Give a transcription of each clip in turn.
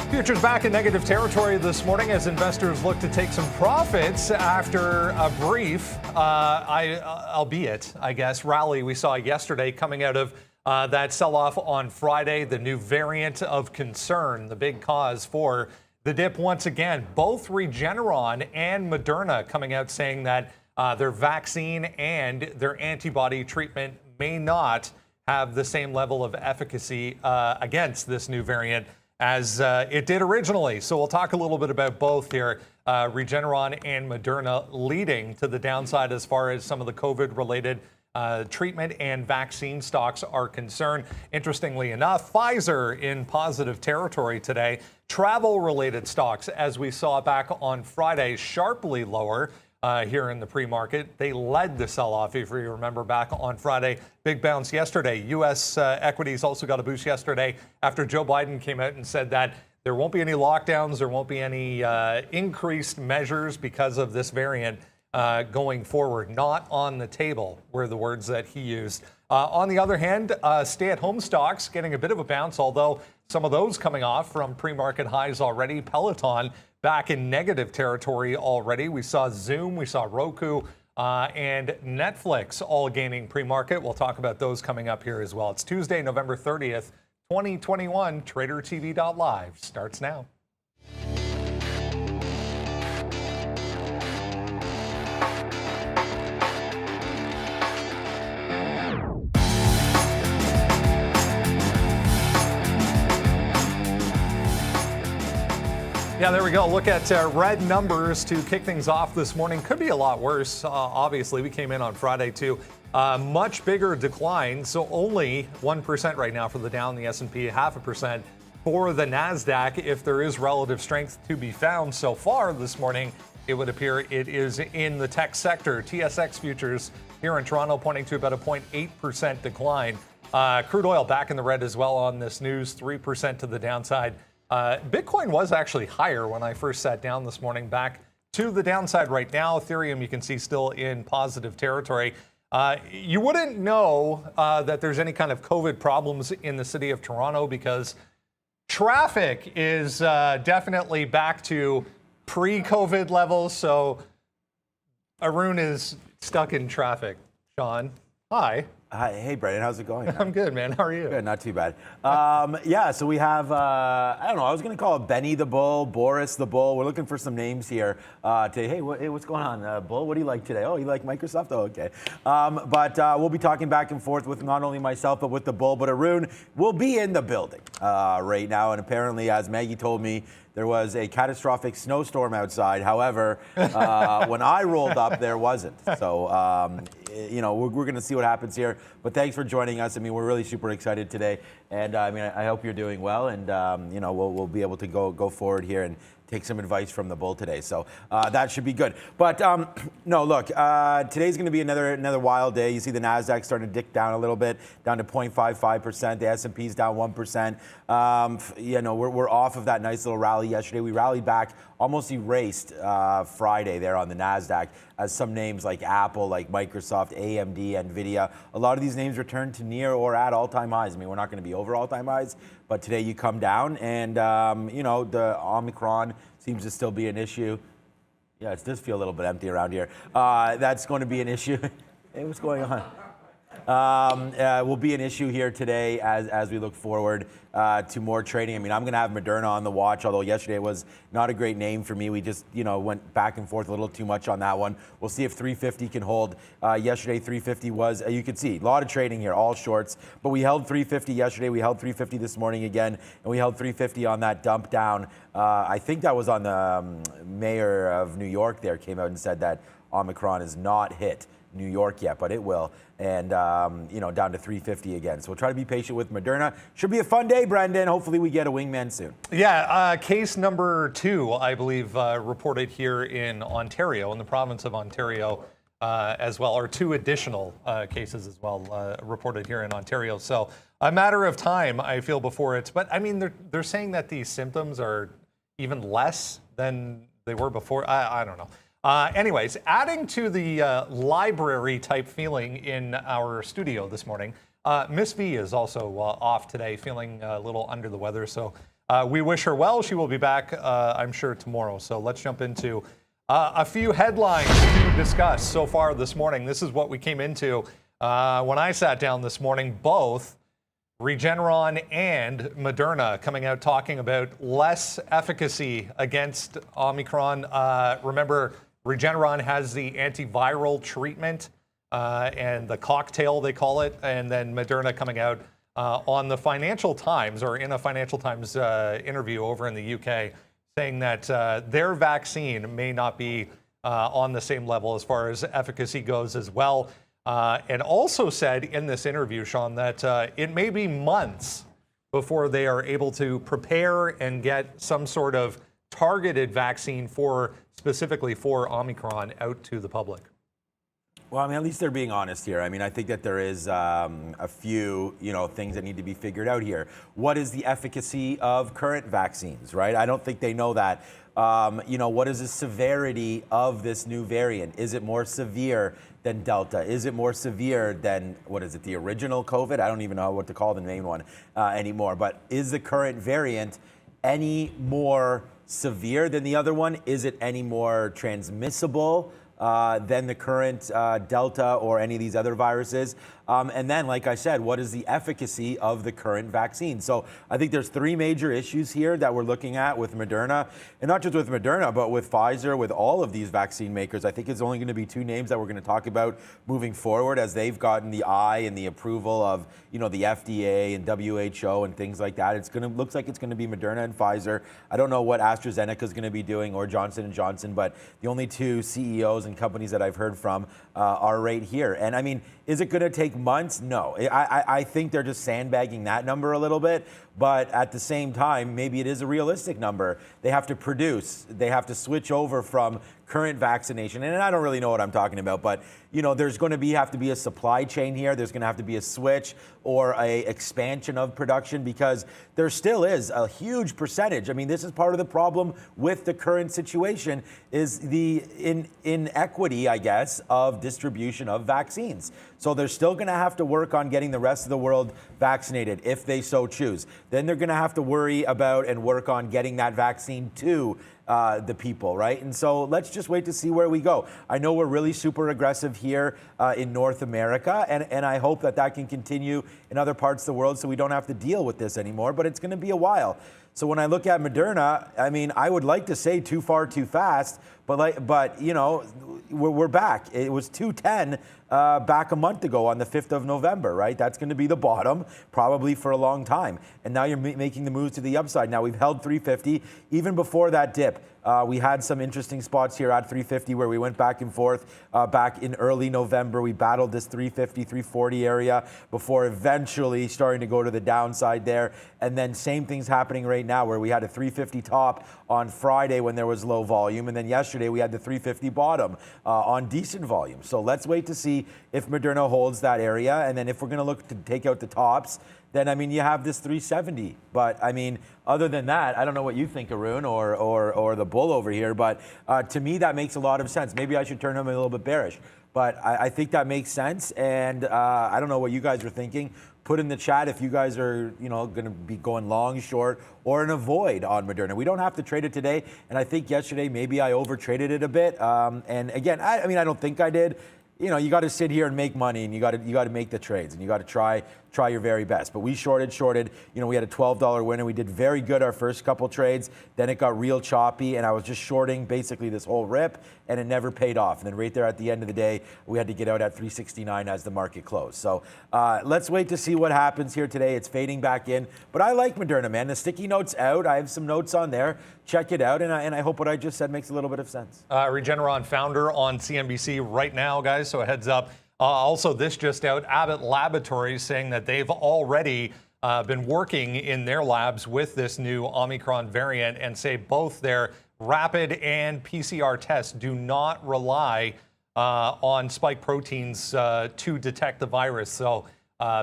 Futures back in negative territory this morning as investors look to take some profits after a brief, albeit, I guess, rally we saw yesterday coming out of that sell-off on Friday. The new variant of concern, the big cause for the dip once again. Both Regeneron and Moderna coming out saying that their vaccine and their antibody treatment may not have the same level of efficacy against this new variant as it did originally. So we'll talk a little bit about both here. Regeneron and Moderna leading to the downside as far as some of the COVID-related treatment and vaccine stocks are concerned. Interestingly enough, Pfizer in positive territory today. Travel-related stocks, as we saw back on Friday, sharply lower. Here in the pre-market. They led the sell-off, if you remember back on Friday. Big bounce yesterday. U.S. equities also got a boost yesterday after Joe Biden came out and said that there won't be any lockdowns, there won't be any increased measures because of this variant going forward. Not on the table were the words that he used. On the other hand, stay-at-home stocks getting a bit of a bounce, although some of those coming off from pre-market highs already. Peloton back in negative territory already. We saw Zoom, we saw Roku, and Netflix all gaining pre-market. We'll talk about those coming up here as well. It's Tuesday, November 30th, 2021. TraderTV.live starts now. Yeah, there we go. Look at red numbers to kick things off this morning. Could be a lot worse. Obviously, we came in on Friday to much bigger decline. So only 1% right now for the Dow and the S&P, 0.5% for the NASDAQ. If there is relative strength to be found so far this morning, it would appear it is in the tech sector. TSX futures here in Toronto pointing to about a 0.8% decline. Crude oil back in the red as well on this news, 3% to the downside. Bitcoin was actually higher when I first sat down this morning, back to the downside right now. Ethereum, you can see, still in positive territory. You wouldn't know that there's any kind of COVID problems in the city of Toronto because traffic is definitely back to pre-COVID levels. So Arun is stuck in traffic. Sean, hi. Hi, hey, Brendan, how's it going? I'm good, man. How are you? Good, not too bad. Yeah, so we have, I don't know, I was going to call it Benny the Bull, Boris the Bull. We're looking for some names here to, hey, what's going on, Bull? What do you like today? Oh, you like Microsoft? Oh, okay. But we'll be talking back and forth with not only myself, but with the Bull. But Arun will be in the building right now. And apparently, as Maggie told me, there was a catastrophic snowstorm outside. However, when I rolled up, there wasn't. So, you know, we're going to see what happens here. But thanks for joining us. I mean, we're really super excited today. And I mean, I hope you're doing well. And, you know, we'll be able to go forward here and take some advice from the Bull today. So that should be good. But no, look, today's going to be another wild day. You see the NASDAQ starting to dick down a little bit, down to 0.55%. The S&P's down 1%. You know, we're off of that nice little rally yesterday. We rallied back, almost erased Friday there on the NASDAQ as some names like Apple, like Microsoft, AMD, NVIDIA. A lot of these names returned to near or at all-time highs. I mean, we're not going to be over all-time highs, but today you come down and, you know, the Omicron seems to still be an issue. Yeah, it does feel a little bit empty around here. That's going to be an issue. Hey, what's going on? Will be an issue here today as we look forward to more trading. I mean, I'm going to have Moderna on the watch, although yesterday it was not a great name for me. We just, you know, went back and forth a little too much on that one. We'll see if 350 can hold. Yesterday, 350 was, you could see, a lot of trading here, all shorts. But we held 350 yesterday. We held 350 this morning again, and we held 350 on that dump down. I think that was on the mayor of New York there came out and said that Omicron is not hit New York yet, but it will. And, you know, down to 350 again. So we'll try to be patient with Moderna. Should be a fun day, Brendan. Hopefully we get a wingman soon. Yeah, case number 2, I believe, reported here in Ontario, in the province of Ontario as well, or 2 additional cases as well reported here in Ontario. So a matter of time, I feel, before it's, but I mean, they're saying that these symptoms are even less than they were before. I don't know. Anyways, adding to the library type feeling in our studio this morning, Miss V is also off today, feeling a little under the weather. So we wish her well. She will be back, I'm sure, tomorrow. So let's jump into a few headlines to discuss so far this morning. This is what we came into when I sat down this morning. Both Regeneron and Moderna coming out talking about less efficacy against Omicron. Remember, Regeneron has the antiviral treatment and the cocktail, they call it, and then Moderna coming out on the Financial Times, or in a Financial Times interview over in the UK, saying that their vaccine may not be on the same level as far as efficacy goes as well. And also said in this interview, Sean, that it may be months before they are able to prepare and get some sort of targeted vaccine specifically for Omicron out to the public. Well, I mean, at least they're being honest here. I mean, I think that there is a few, things that need to be figured out here. What is the efficacy of current vaccines, right? I don't think they know that. What is the severity of this new variant? Is it more severe than Delta? Is it more severe than, the original COVID? I don't even know what to call the main one anymore. But is the current variant any more severe than the other one? Is it any more transmissible than the current Delta or any of these other viruses? And then, like I said, what is the efficacy of the current vaccine? So I think there's three major issues here that we're looking at with Moderna, and not just with Moderna, but with Pfizer, with all of these vaccine makers. I think it's only going to be two names that we're going to talk about moving forward, as they've gotten the eye and the approval of, the FDA and WHO and things like that. Looks like it's going to be Moderna and Pfizer. I don't know what AstraZeneca is going to be doing, or Johnson & Johnson, but the only two CEOs and companies that I've heard from are right here. And I mean, is it going to take months? No. I think they're just sandbagging that number a little bit. But at the same time, maybe it is a realistic number. They have to produce. They have to switch over from current vaccination. And I don't really know what I'm talking about, but there's going to have to be a supply chain here. There's going to have to be a switch or a expansion of production, because there still is a huge percentage. I mean, this is part of the problem with the current situation, is the inequity, I guess, of distribution of vaccines. So they're still going to have to work on getting the rest of the world vaccinated if they so choose. Then they're going to have to worry about and work on getting that vaccine to the people, right? And so let's just wait to see where we go. I know we're really super aggressive here in North America, and I hope that can continue in other parts of the world so we don't have to deal with this anymore, but it's going to be a while. So when I look at Moderna, I mean, I would like to say too far, too fast, but we're back. It was 210 back a month ago on the 5th of November, right? That's going to be the bottom probably for a long time. And now you're making the move to the upside. Now we've held 350. Even before that dip, we had some interesting spots here at 350 where we went back and forth back in early November. We battled this 350, 340 area before eventually starting to go to the downside there. And then same thing's happening right now, where we had a 350 top on Friday when there was low volume. And then yesterday we had the 350 bottom on decent volume. So let's wait to see if Moderna holds that area. And then if we're going to look to take out the tops, then, I mean, you have this 370. But, I mean, other than that, I don't know what you think, Arun, or the bull over here. But to me, that makes a lot of sense. Maybe I should turn him a little bit bearish. But I think that makes sense. And I don't know what you guys are thinking. Put in the chat if you guys are, going to be going long, short, or an avoid on Moderna. We don't have to trade it today. And I think yesterday maybe I over-traded it a bit. And again, I mean, I don't think I did. You got to sit here and make money, and you got to make the trades, and you got to try your very best. But we shorted. We had a $12 win, and we did very good our first couple trades. Then it got real choppy, and I was just shorting basically this whole rip, and it never paid off. And then right there at the end of the day, we had to get out at 369 as the market closed. So let's wait to see what happens here today. It's fading back in, but I like Moderna, man. The sticky note's out. I have some notes on there. Check it out, and I hope what I just said makes a little bit of sense. Regeneron founder on CNBC right now, guys, so a heads up. Also, this just out, Abbott Laboratories saying that they've already been working in their labs with this new Omicron variant, and say both their rapid and PCR tests do not rely on spike proteins to detect the virus. So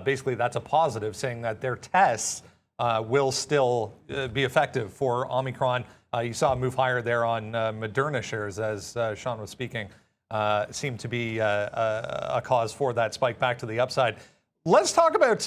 basically that's a positive, saying that their tests will still be effective for Omicron. You saw a move higher there on Moderna shares as Sean was speaking. Seemed to be a cause for that spike back to the upside. Let's talk about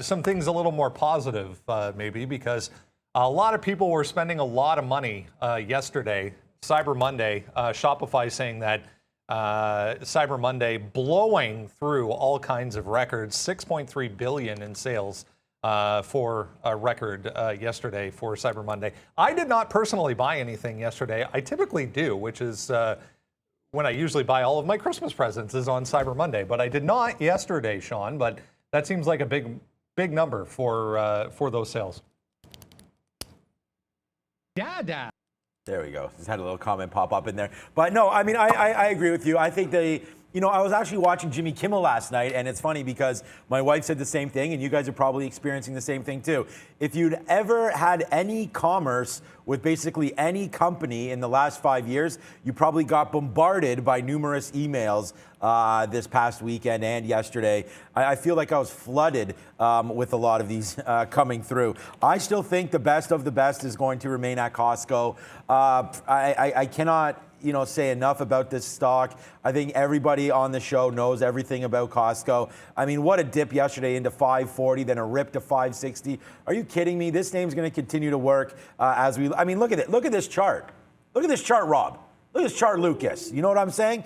some things a little more positive, maybe, because A lot of people were spending a lot of money yesterday, Cyber Monday. Shopify saying that Cyber Monday blowing through all kinds of records, 6.3 billion in sales for a record yesterday for Cyber Monday. I did not personally buy anything yesterday. I typically do, which is when I usually buy all of my Christmas presents is on Cyber Monday, but I did not yesterday, Sean. But that seems like a big number for those sales. Dada. There we go. Just had a little comment pop up in there. But no, I mean, I agree with you. I think they, I was actually watching Jimmy Kimmel last night, and it's funny because my wife said the same thing, and you guys are probably experiencing the same thing too. If you'd ever had any commerce with basically any company in the last 5 years, you probably got bombarded by numerous emails this past weekend and yesterday. I feel like I was flooded with a lot of these coming through. I still think the best of the best is going to remain at Costco. I cannot say enough about this stock. I think everybody on the show knows everything about Costco. I mean, what a dip yesterday into 540, then a rip to 560. Are you kidding me? This name's going to continue to work as we. I mean, look at it. Look at this chart. Look at this chart, Rob. Look at this chart, Lucas. You know what I'm saying?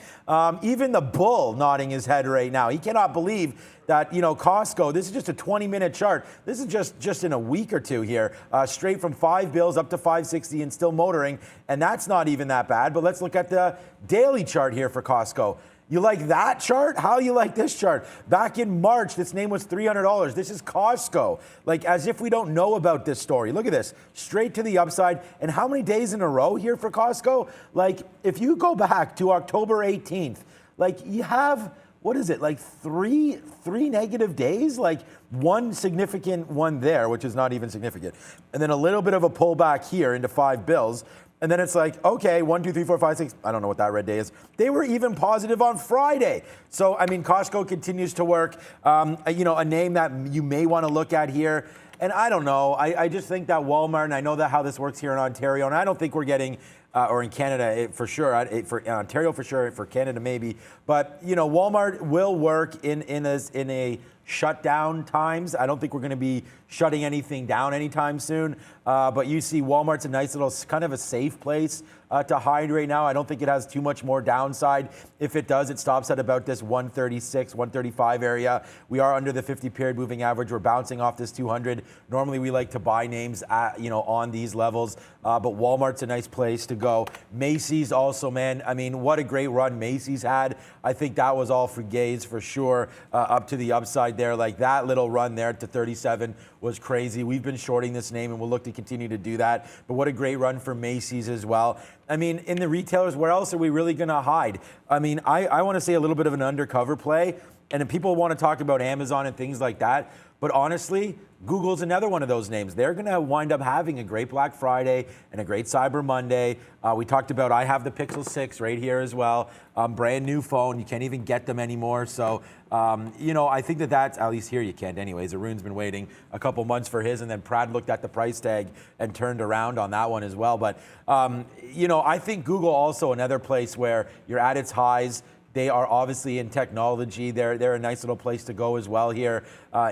Even the bull nodding his head right now. He cannot believe that, Costco, this is just a 20-minute chart. This is just in a week or two here, straight from 5 bills up to 560 and still motoring. And that's not even that bad. But let's look at the daily chart here for Costco. You like that chart? How you like this chart? Back in March, this name was $300. This is Costco. Like, as if we don't know about this story. Look at this. Straight to the upside. And how many days in a row here for Costco? Like, if you go back to October 18th, like, you have, what is it, like three negative days? Like, one significant one there, which is not even significant. And then a little bit of a pullback here into 5 bills. And then it's like, okay, 1, 2, 3, 4, 5, 6. I don't know what that red day is. They were even positive on Friday. So, I mean, Costco continues to work. A name that you may want to look at here. And I don't know. I just think that Walmart, and I know that how this works here in Ontario, and I don't think we're getting, or in Canada for sure, for Ontario for sure, for Canada maybe. But, Walmart will work in a shutdown times. I don't think we're going to be shutting anything down anytime soon. But you see Walmart's a nice little kind of a safe place to hide right now. I don't think it has too much more downside. If it does, it stops at about this 136, 135 area. We are under the 50-period moving average. We're bouncing off this 200. Normally, we like to buy names at, on these levels. But Walmart's a nice place to go. Macy's also, man. I mean, what a great run Macy's had. I think that was all for gays for sure, up to the upside there. Like that little run there to 37 was crazy. We've been shorting this name and we'll look to continue to do that. But what a great run for Macy's as well. I mean, in the retailers, where else are we really going to hide? I mean, I want to say a little bit of an undercover play. And if people want to talk about Amazon and things like that. But honestly, Google's another one of those names. They're going to wind up having a great Black Friday and a great Cyber Monday. We talked about I have the Pixel 6 right here as well. Brand new phone. You can't even get them anymore. So, I think that's, at least here you can't anyways. Arun's been waiting a couple months for his, and then Prad looked at the price tag and turned around on that one as well. But, I think Google also another place where you're at its highs. They are obviously in technology. They're a nice little place to go as well here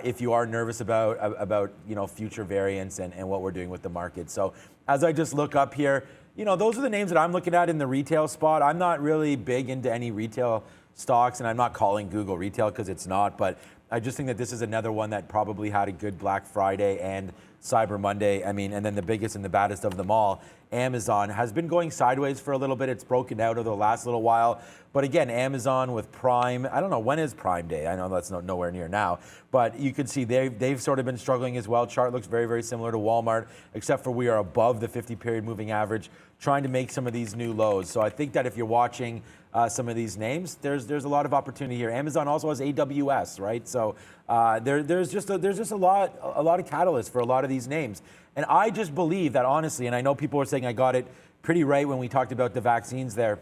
if you are nervous about future variants and what we're doing with the market. So as I just look up here, those are the names that I'm looking at in the retail spot. I'm not really big into any retail stocks, and I'm not calling Google retail because it's not, but I just think that this is another one that probably had a good Black Friday and Cyber Monday. I mean, and then the biggest and the baddest of them all, Amazon, has been going sideways for a little bit. It's broken out over the last little while. But again, Amazon with Prime, I don't know, when is Prime Day? I know that's nowhere near now. But you can see they've sort of been struggling as well. Chart looks very, very similar to Walmart, except for we are above the 50-period moving average, trying to make some of these new lows. So I think that if you're watching some of these names, there's a lot of opportunity here. Amazon also has AWS, right? So there's just a lot of catalysts for a lot of these names. And I just believe that honestly, and I know people are saying I got it pretty right when we talked about the vaccines there.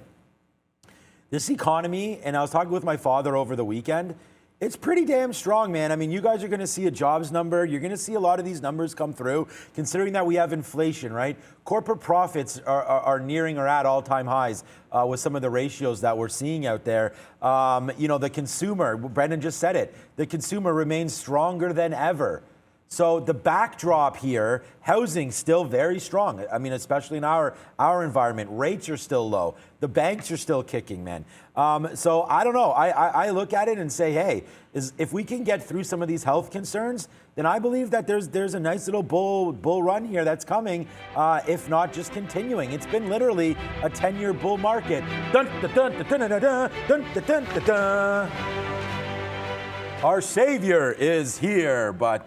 This economy, and I was talking with my father over the weekend, it's pretty damn strong, man. I mean, you guys are going to see a jobs number. You're going to see a lot of these numbers come through, considering that we have inflation, right? Corporate profits are nearing or at all-time highs with some of the ratios that we're seeing out there. The consumer, Brendan just said it, the consumer remains stronger than ever. So the backdrop here, housing still very strong. I mean, especially in our environment, rates are still low. The banks are still kicking, man. So I don't know. I look at it and say, hey, if we can get through some of these health concerns, then I believe that there's a nice little bull run here that's coming, if not just continuing. It's been literally a 10-year bull market. Dun, dun, dun, dun, dun, dun, dun, dun, dun, dun, dun, dun. Our savior is here, but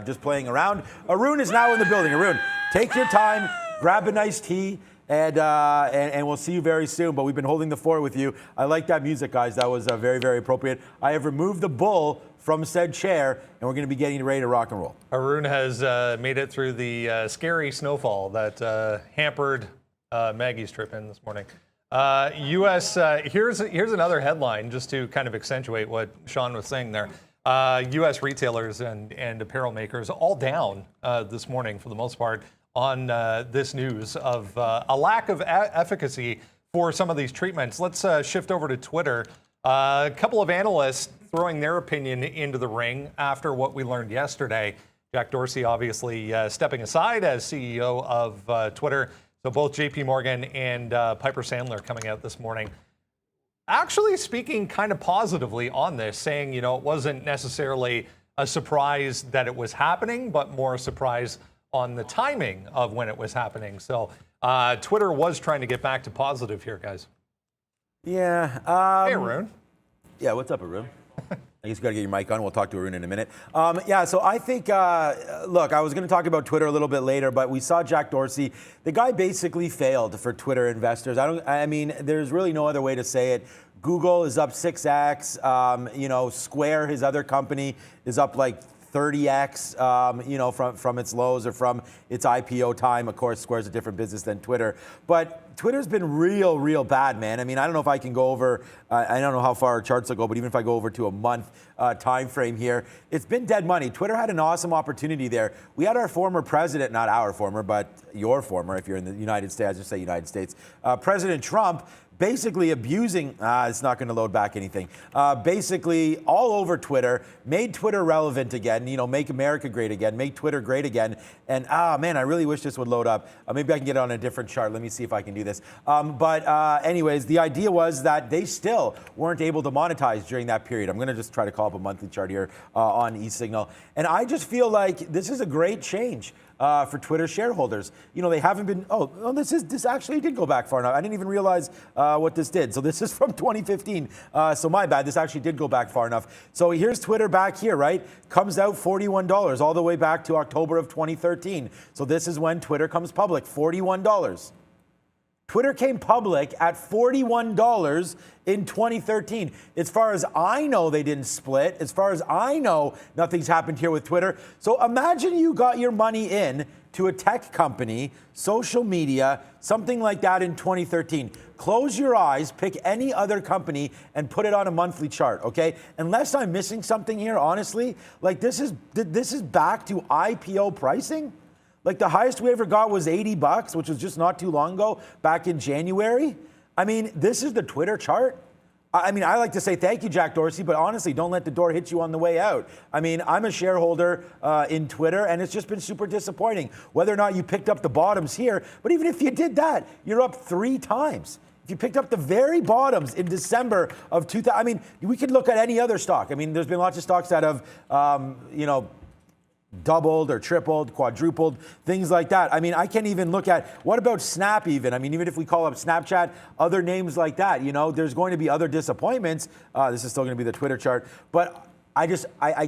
just playing around. Arun is now in the building. Arun, take your time, grab a nice tea, and we'll see you very soon. But we've been holding the fort with you. I like that music, guys. That was very, very appropriate. I have removed the bull from said chair, and we're going to be getting ready to rock and roll. Arun has made it through the scary snowfall that hampered Maggie's trip in this morning. U.S. Here's another headline just to kind of accentuate what Sean was saying there. U.S. retailers and apparel makers all down this morning for the most part on this news of a lack of efficacy for some of these treatments. Let's shift over to Twitter. A couple of analysts throwing their opinion into the ring after what we learned yesterday. Jack Dorsey obviously stepping aside as CEO of Twitter. So both JP Morgan and Piper Sandler coming out this morning, actually speaking kind of positively on this, saying, you know, it wasn't necessarily a surprise that it was happening, but more a surprise on the timing of when it was happening. So Twitter was trying to get back to positive here, guys. Yeah. Hey, Arun. Yeah, what's up, Arun? I guess you got to get your mic on. We'll talk to Arun in a minute. Yeah, so I think, look, I was going to talk about Twitter a little bit later, but we saw Jack Dorsey. The guy basically failed for Twitter investors. I mean, there's really no other way to say it. Google is up 6x. You know, Square, his other company, is up like 30x, you know, from its lows or from its IPO time. Of course, Square's a different business than Twitter. But Twitter's been real bad, man. I mean, I don't know if I can go over, I don't know how far our charts will go, but even if I go over to a month time frame here, it's been dead money. Twitter had an awesome opportunity there. We had our former president, not our former, but your former, if you're in the United States, I just say United States, President Trump, basically abusing, it's not going to load back anything, basically all over Twitter, made Twitter relevant again, you know, make America great again, make Twitter great again. And, man, I really wish this would load up. Maybe I can get it on a different chart. Let me see if I can do this. Anyways, the idea was that they still weren't able to monetize during that period. I'm going to just try to call up a monthly chart here on eSignal. And I just feel like this is a great change for Twitter shareholders. You know, they haven't been, this actually did go back far enough. I didn't even realize what this did. So this is from 2015. So my bad, this actually did go back far enough. So here's Twitter back here, right? Comes out $41 all the way back to October of 2013. So this is when Twitter comes public, $41. Twitter came public at $41 in 2013. As far as I know, they didn't split. As far as I know, nothing's happened here with Twitter. So imagine you got your money in to a tech company, social media, something like that in 2013. Close your eyes, pick any other company and put it on a monthly chart, okay? Unless I'm missing something here, honestly, like this is back to IPO pricing. Like the highest we ever got was $80, which was just not too long ago, back in January. I mean, this is the Twitter chart. I mean, I like to say thank you, Jack Dorsey, but honestly, don't let the door hit you on the way out. I mean, I'm a shareholder in Twitter, and it's just been super disappointing. Whether or not you picked up the bottoms here, but even if you did that, you're up 3 times. If you picked up the very bottoms in December of 2000, I mean, we could look at any other stock. I mean, there's been lots of stocks that have, you know, doubled or tripled, quadrupled, things like that. I mean, I can't even look at, what about Snap even? I mean, even if we call up Snapchat, other names like that, you know, there's going to be other disappointments. This is still going to be the Twitter chart. But I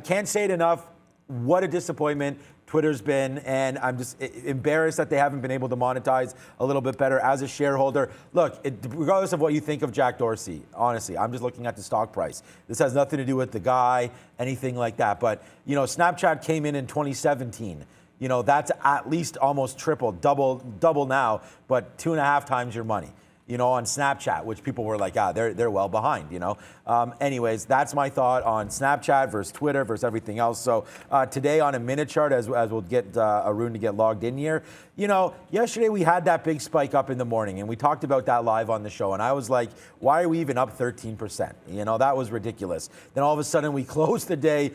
can't say it enough. What a disappointment Twitter's been, and I'm just embarrassed that they haven't been able to monetize a little bit better as a shareholder. Look, regardless of what you think of Jack Dorsey, honestly, I'm just looking at the stock price. This has nothing to do with the guy, anything like that. But, you know, Snapchat came in 2017. You know, that's at least almost triple, double now, but 2.5 times your money. You know, on Snapchat, which people were like, they're well behind, you know. Anyways, that's my thought on Snapchat versus Twitter versus everything else. So today on a minute chart, as we'll get Arun to get logged in here, you know, yesterday we had that big spike up in the morning, and we talked about that live on the show, and I was like, why are we even up 13%? You know, that was ridiculous. Then all of a sudden we closed the day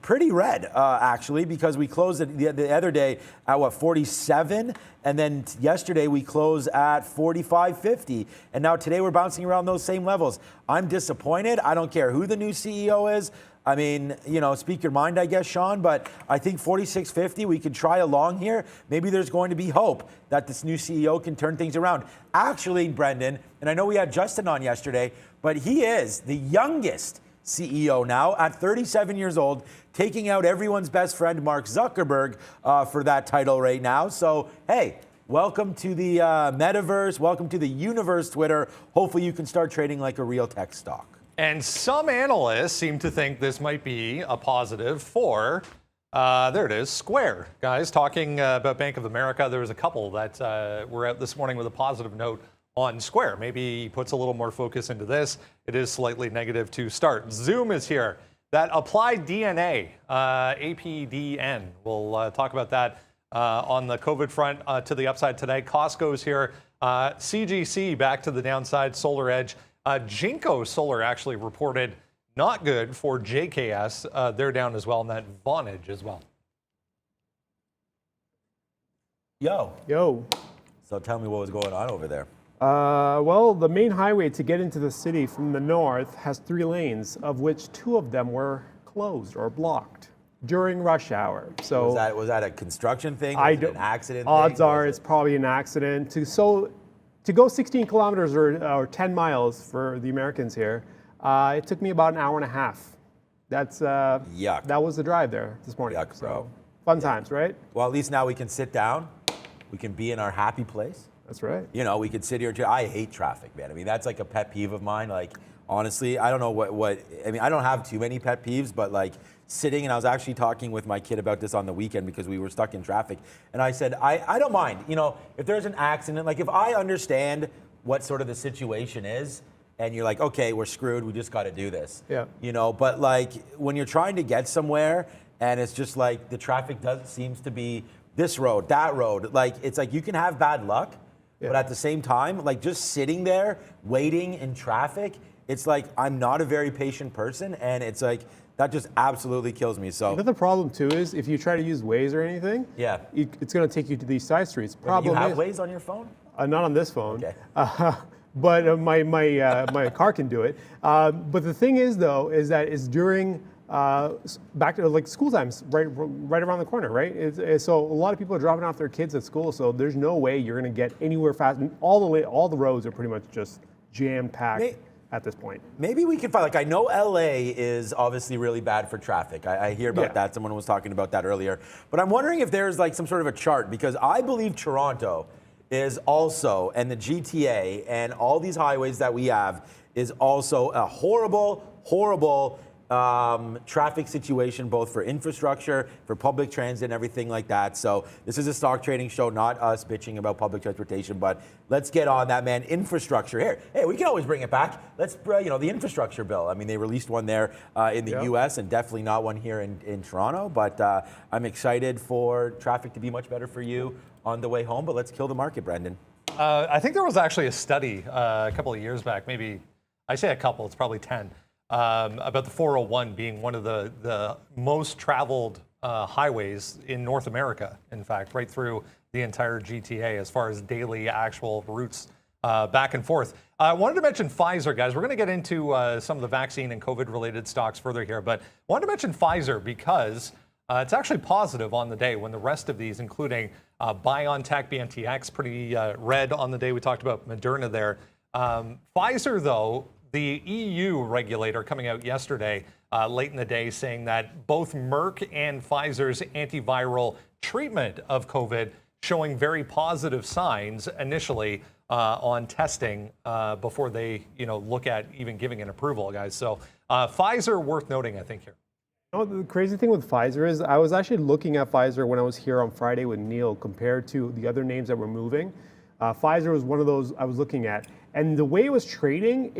pretty red, actually, because we closed it the other day at, what, 47? And then yesterday we closed at 45.50. And now today we're bouncing around those same levels. I'm disappointed. I don't care who the new CEO is. I mean, speak your mind, I guess, Sean, but I think 46.50, we could try along here. Maybe there's going to be hope that this new CEO can turn things around. Actually, Brendan, and I know we had Justin on yesterday, but he is the youngest CEO now at 37 years old, taking out everyone's best friend, Mark Zuckerberg, for that title right now. So, hey, welcome to the metaverse. Welcome to the universe, Twitter. Hopefully you can start trading like a real tech stock. And some analysts seem to think this might be a positive for, there it is, Square. Guys, talking about Bank of America, there was a couple that were out this morning with a positive note on Square. Maybe he puts a little more focus into this. It is slightly negative to start. Zoom is here. That Applied DNA, APDN. We'll talk about that on the COVID front to the upside today. Costco's here. CGC back to the downside. Solar Edge. Jinko Solar actually reported not good for JKS. They're down as well, and that Vonage as well. Yo. So tell me what was going on over there. Well, the main highway to get into the city from the north has 3 lanes, of which 2 of them were closed or blocked during rush hour. So was that a construction thing? Was it an accident thing? Odds are it's probably an accident. To go 16 kilometers or 10 miles for the Americans here, it took me about an hour and a half. That's yuck. That was the drive there this morning. Yuck, bro. So fun times, right? Well, at least now we can sit down. We can be in our happy place. That's right. We could sit here. I hate traffic, man. I mean, that's like a pet peeve of mine. Like, honestly, I don't know what. I mean, I don't have too many pet peeves, but like sitting, and I was actually talking with my kid about this on the weekend because we were stuck in traffic. And I said, I don't mind, if there's an accident, like if I understand what sort of the situation is, and you're like, okay, we're screwed, we just got to do this. Yeah. But like when you're trying to get somewhere and it's just like the traffic seems to be this road, that road, like it's like you can have bad luck, but at the same time, like just sitting there waiting in traffic, it's like I'm not a very patient person, and it's like that just absolutely kills me. So the problem too is if you try to use Waze or anything, it's going to take you to these side streets. Problem you have Waze on your phone? Not on this phone. Okay. But my car can do it. But the thing is, though, is that it's during back to like school times, right around the corner, right? So a lot of people are dropping off their kids at school, so there's no way you're going to get anywhere fast. All the roads are pretty much just jam packed at this point. Maybe we can find, like, I know LA is obviously really bad for traffic. I hear about that. Someone was talking about that earlier. But I'm wondering if there's like some sort of a chart, because I believe Toronto is also, and the GTA and all these highways that we have is also a horrible traffic situation, both for infrastructure, for public transit, and everything like that. So this is a stock trading show, not us bitching about public transportation, but let's get on that, man. Infrastructure here. Hey, we can always bring it back. Let's, the infrastructure bill. I mean, they released one there in the U.S. and definitely not one here in Toronto, but I'm excited for traffic to be much better for you on the way home, but let's kill the market, Brendan. I think there was actually a study a couple of years back, maybe, I say a couple, it's probably 10, about the 401 being one of the most traveled highways in North America, in fact, right through the entire GTA as far as daily actual routes back and forth. I wanted to mention Pfizer, guys. We're going to get into some of the vaccine and COVID-related stocks further here, but I wanted to mention Pfizer because it's actually positive on the day when the rest of these, including BioNTech, BNTX, pretty red on the day. We talked about Moderna there. Pfizer, though, the EU regulator coming out yesterday, late in the day, saying that both Merck and Pfizer's antiviral treatment of COVID showing very positive signs initially on testing before they, look at even giving an approval, guys. So Pfizer worth noting, I think, here. The crazy thing with Pfizer is I was actually looking at Pfizer when I was here on Friday with Neil compared to the other names that were moving. Pfizer was one of those I was looking at. And the way it was trading,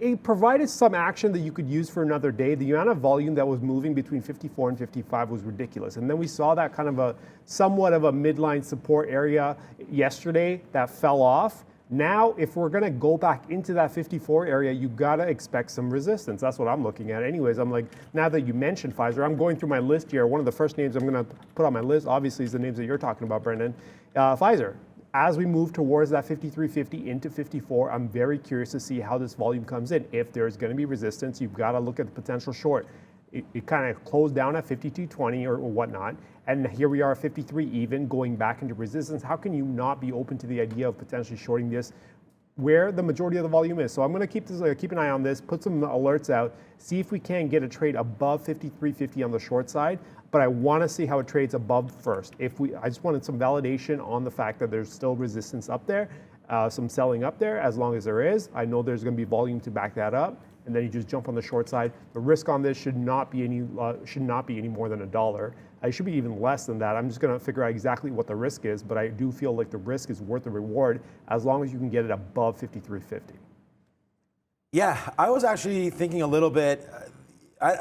it provided some action that you could use for another day. The amount of volume that was moving between 54 and 55 was ridiculous. And then we saw that kind of somewhat of a midline support area yesterday that fell off. Now, if we're going to go back into that 54 area, you got to expect some resistance. That's what I'm looking at. Anyways, I'm like, now that you mentioned Pfizer, I'm going through my list here. One of the first names I'm going to put on my list, obviously, is the names that you're talking about, Brendan. Pfizer. As we move towards that 53.50 into 54, I'm very curious to see how this volume comes in. If there's going to be resistance, you've got to look at the potential short. It kind of closed down at 52.20 or whatnot, and here we are at 53 even, going back into resistance. How can you not be open to the idea of potentially shorting this where the majority of the volume is? So I'm going to keep an eye on this, put some alerts out, see if we can get a trade above 53.50 on the short side, but I want to see how it trades above first. I just wanted some validation on the fact that there's still resistance up there, some selling up there. As long as there is, I know there's going to be volume to back that up. And then you just jump on the short side. The risk on this should not be any more than $1. It should be even less than that. I'm just going to figure out exactly what the risk is, but I do feel like the risk is worth the reward as long as you can get it above 53.50. Yeah, I was actually thinking a little bit,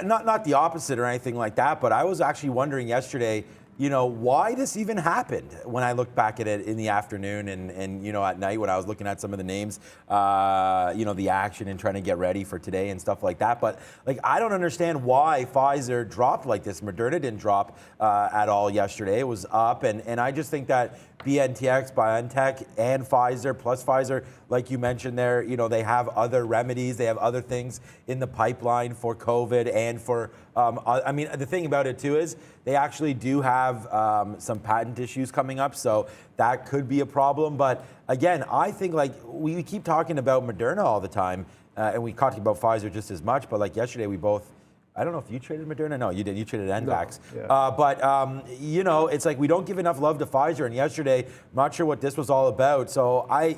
not the opposite or anything like that, but I was actually wondering yesterday, why this even happened when I looked back at it in the afternoon and at night when I was looking at some of the names, the action and trying to get ready for today and stuff like that. But I don't understand why Pfizer dropped like this. Moderna didn't drop at all yesterday. It was up. And I just think that BNTX, BioNTech, and Pfizer, plus Pfizer, like you mentioned there, they have other remedies. They have other things in the pipeline for COVID and for, the thing about it too is they actually do have some patent issues coming up. So that could be a problem. But again, I think we keep talking about Moderna all the time and we talked about Pfizer just as much. But yesterday we both, I don't know if you traded Moderna. No, you did. You traded NVAX. No, yeah. It's like we don't give enough love to Pfizer. And yesterday, I'm not sure what this was all about. So I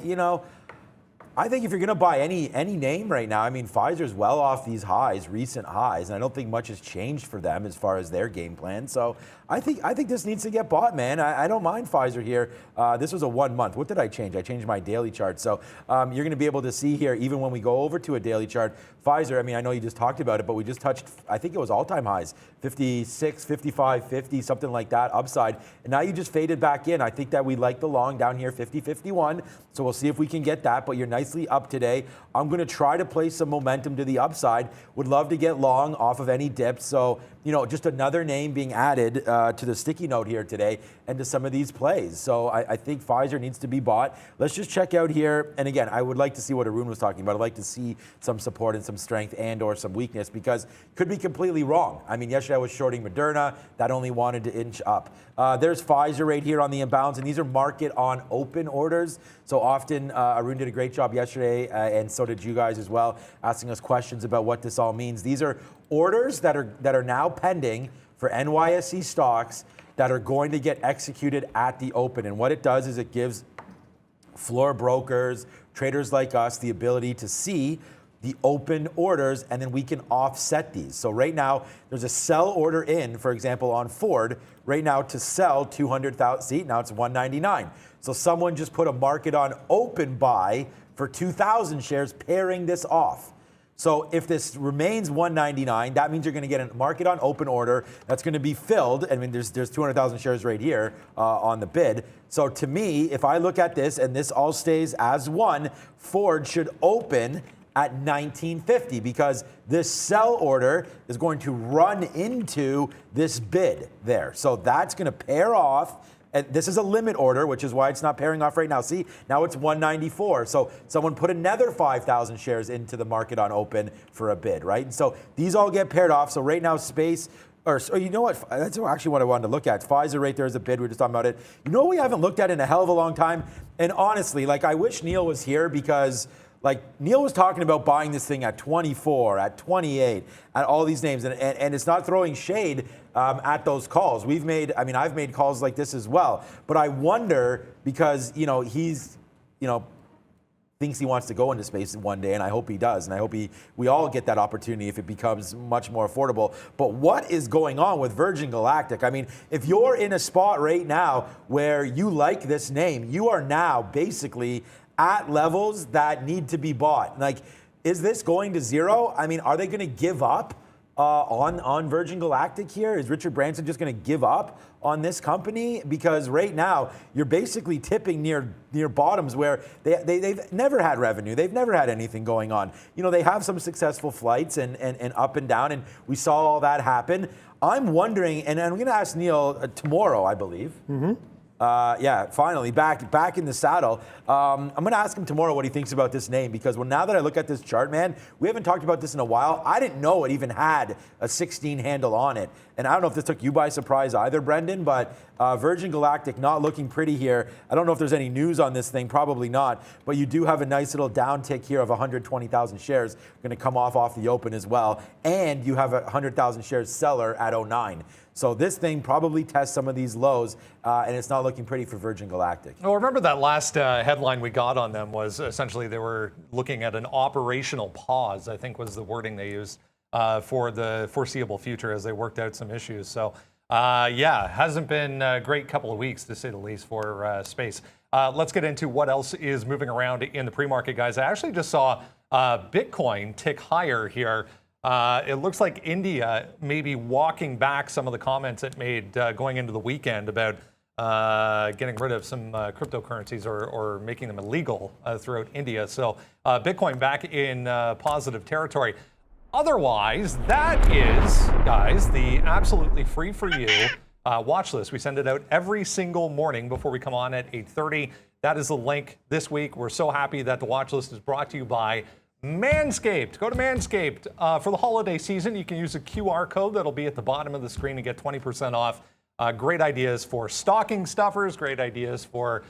think if you're going to buy any name right now, Pfizer's well off these highs, recent highs, and I don't think much has changed for them as far as their game plan. So I think this needs to get bought, man. I don't mind Pfizer here. This was a 1 month. What did I change? I changed my daily chart. So you're going to be able to see here, even when we go over to a daily chart, Pfizer, I know you just talked about it, but we just touched, I think it was all-time highs, 56, 55, 50, something like that, upside. And now you just faded back in. I think that we like the long down here, 50, 51. So we'll see if we can get that, but you're nicely up today. I'm going to try to play some momentum to the upside. Would love to get long off of any dips. So, just another name being added to the sticky note here today and to some of these plays. So I think Pfizer needs to be bought. Let's just check out here. And again, I would like to see what Arun was talking about. I'd like to see some support and some strength and or some weakness because it could be completely wrong. Yesterday I was shorting Moderna. That only wanted to inch up. There's Pfizer right here on the imbalance, and these are market on open orders. So often, Arun did a great job yesterday, and so did you guys as well, asking us questions about what this all means. These are orders that are now pending for NYSE stocks that are going to get executed at the open. And what it does is it gives floor brokers, traders like us, the ability to see the open orders, and then we can offset these. So right now, there's a sell order in, for example, on Ford, right now to sell 200,000. See, now it's 199. So someone just put a market on open buy for 2,000 shares, pairing this off. So if this remains 199, that means you're going to get a market on open order that's going to be filled. There's 200,000 shares right here on the bid. So to me, if I look at this and this all stays as one, Ford should open at 1950 because this sell order is going to run into this bid there. So that's going to pair off. And this is a limit order, which is why it's not pairing off right now. See, now it's 194. So someone put another 5,000 shares into the market on open for a bid, right? And so these all get paired off. So right now, space, or you know what? That's actually what I wanted to look at. Pfizer right there is a bid. We're just talking about it. You know what we haven't looked at in a hell of a long time? And honestly, I wish Neil was here because Neil was talking about buying this thing at 24, at 28, at all these names, and it's not throwing shade at those calls. I've made calls like this as well, but I wonder because he's thinks he wants to go into space one day, and I hope he does, and I hope we all get that opportunity if it becomes much more affordable. But what is going on with Virgin Galactic? If you're in a spot right now where you like this name, you are now basically at levels that need to be bought. Is this going to zero? Are they going to give up on Virgin Galactic here? Is Richard Branson just going to give up on this company? Because right now you're basically tipping near bottoms where they've never had revenue. They've never had anything going on. You know, they have some successful flights and up and down, and we saw all that happen. I'm wondering, and I'm going to ask Neil tomorrow, I believe. Mm-hmm. Finally back in the saddle. I'm going to ask him tomorrow what he thinks about this name, because now that I look at this chart, man, we haven't talked about this in a while. I didn't know it even had a 16 handle on it. And I don't know if this took you by surprise either, Brendan, but Virgin Galactic not looking pretty here. I don't know if there's any news on this thing, probably not, but you do have a nice little downtick here of 120,000 shares going to come off the open as well. And you have a 100,000 shares seller at 09. So this thing probably tests some of these lows, and it's not looking pretty for Virgin Galactic. Well, remember that last headline we got on them was essentially they were looking at an operational pause, I think was the wording they used, for the foreseeable future as they worked out some issues. So, hasn't been a great couple of weeks, to say the least, for space. Let's get into what else is moving around in the pre-market, guys. I actually just saw Bitcoin tick higher here. It looks like India may be walking back some of the comments it made going into the weekend about getting rid of some cryptocurrencies or making them illegal throughout India. So Bitcoin back in positive territory. Otherwise, that is, guys, the absolutely free for you watch list. We send it out every single morning before we come on at 8:30. That is the link this week. We're so happy that the watch list is brought to you by Manscaped. Go to Manscaped for the holiday season. You can use a QR code that'll be at the bottom of the screen and get 20% off. Great ideas for stocking stuffers, great ideas for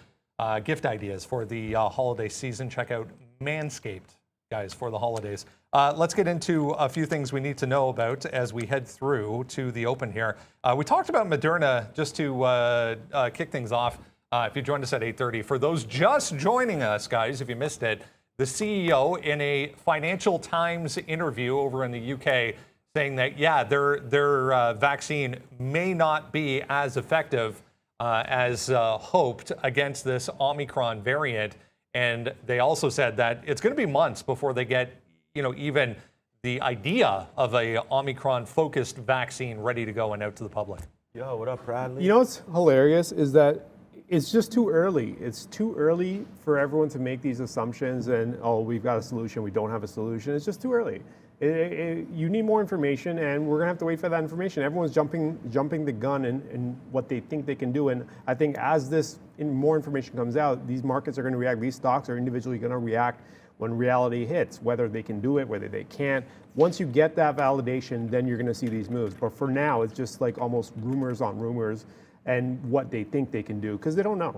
gift ideas for the holiday season. Check out Manscaped, guys, for the holidays. Let's get into a few things we need to know about as we head through to the open here. We talked about Moderna just to kick things off. If you joined us at 8:30, for those just joining us, guys, if you missed it, the CEO in a Financial Times interview over in the UK saying that, their vaccine may not be as effective as hoped against this Omicron variant. And they also said that it's going to be months before they get, even the idea of a Omicron-focused vaccine ready to go and out to the public. Yo, what up, Bradley? You know what's hilarious is that it's just too early. It's too early for everyone to make these assumptions and, we've got a solution, we don't have a solution. It's just too early. You need more information, and we're gonna have to wait for that information. Everyone's jumping the gun in what they think they can do. And I think as more information comes out, these markets are gonna react. These stocks are individually gonna react when reality hits, whether they can do it, whether they can't. Once you get that validation, then you're gonna see these moves. But for now, it's just like almost rumors on rumors and what they think they can do, because they don't know.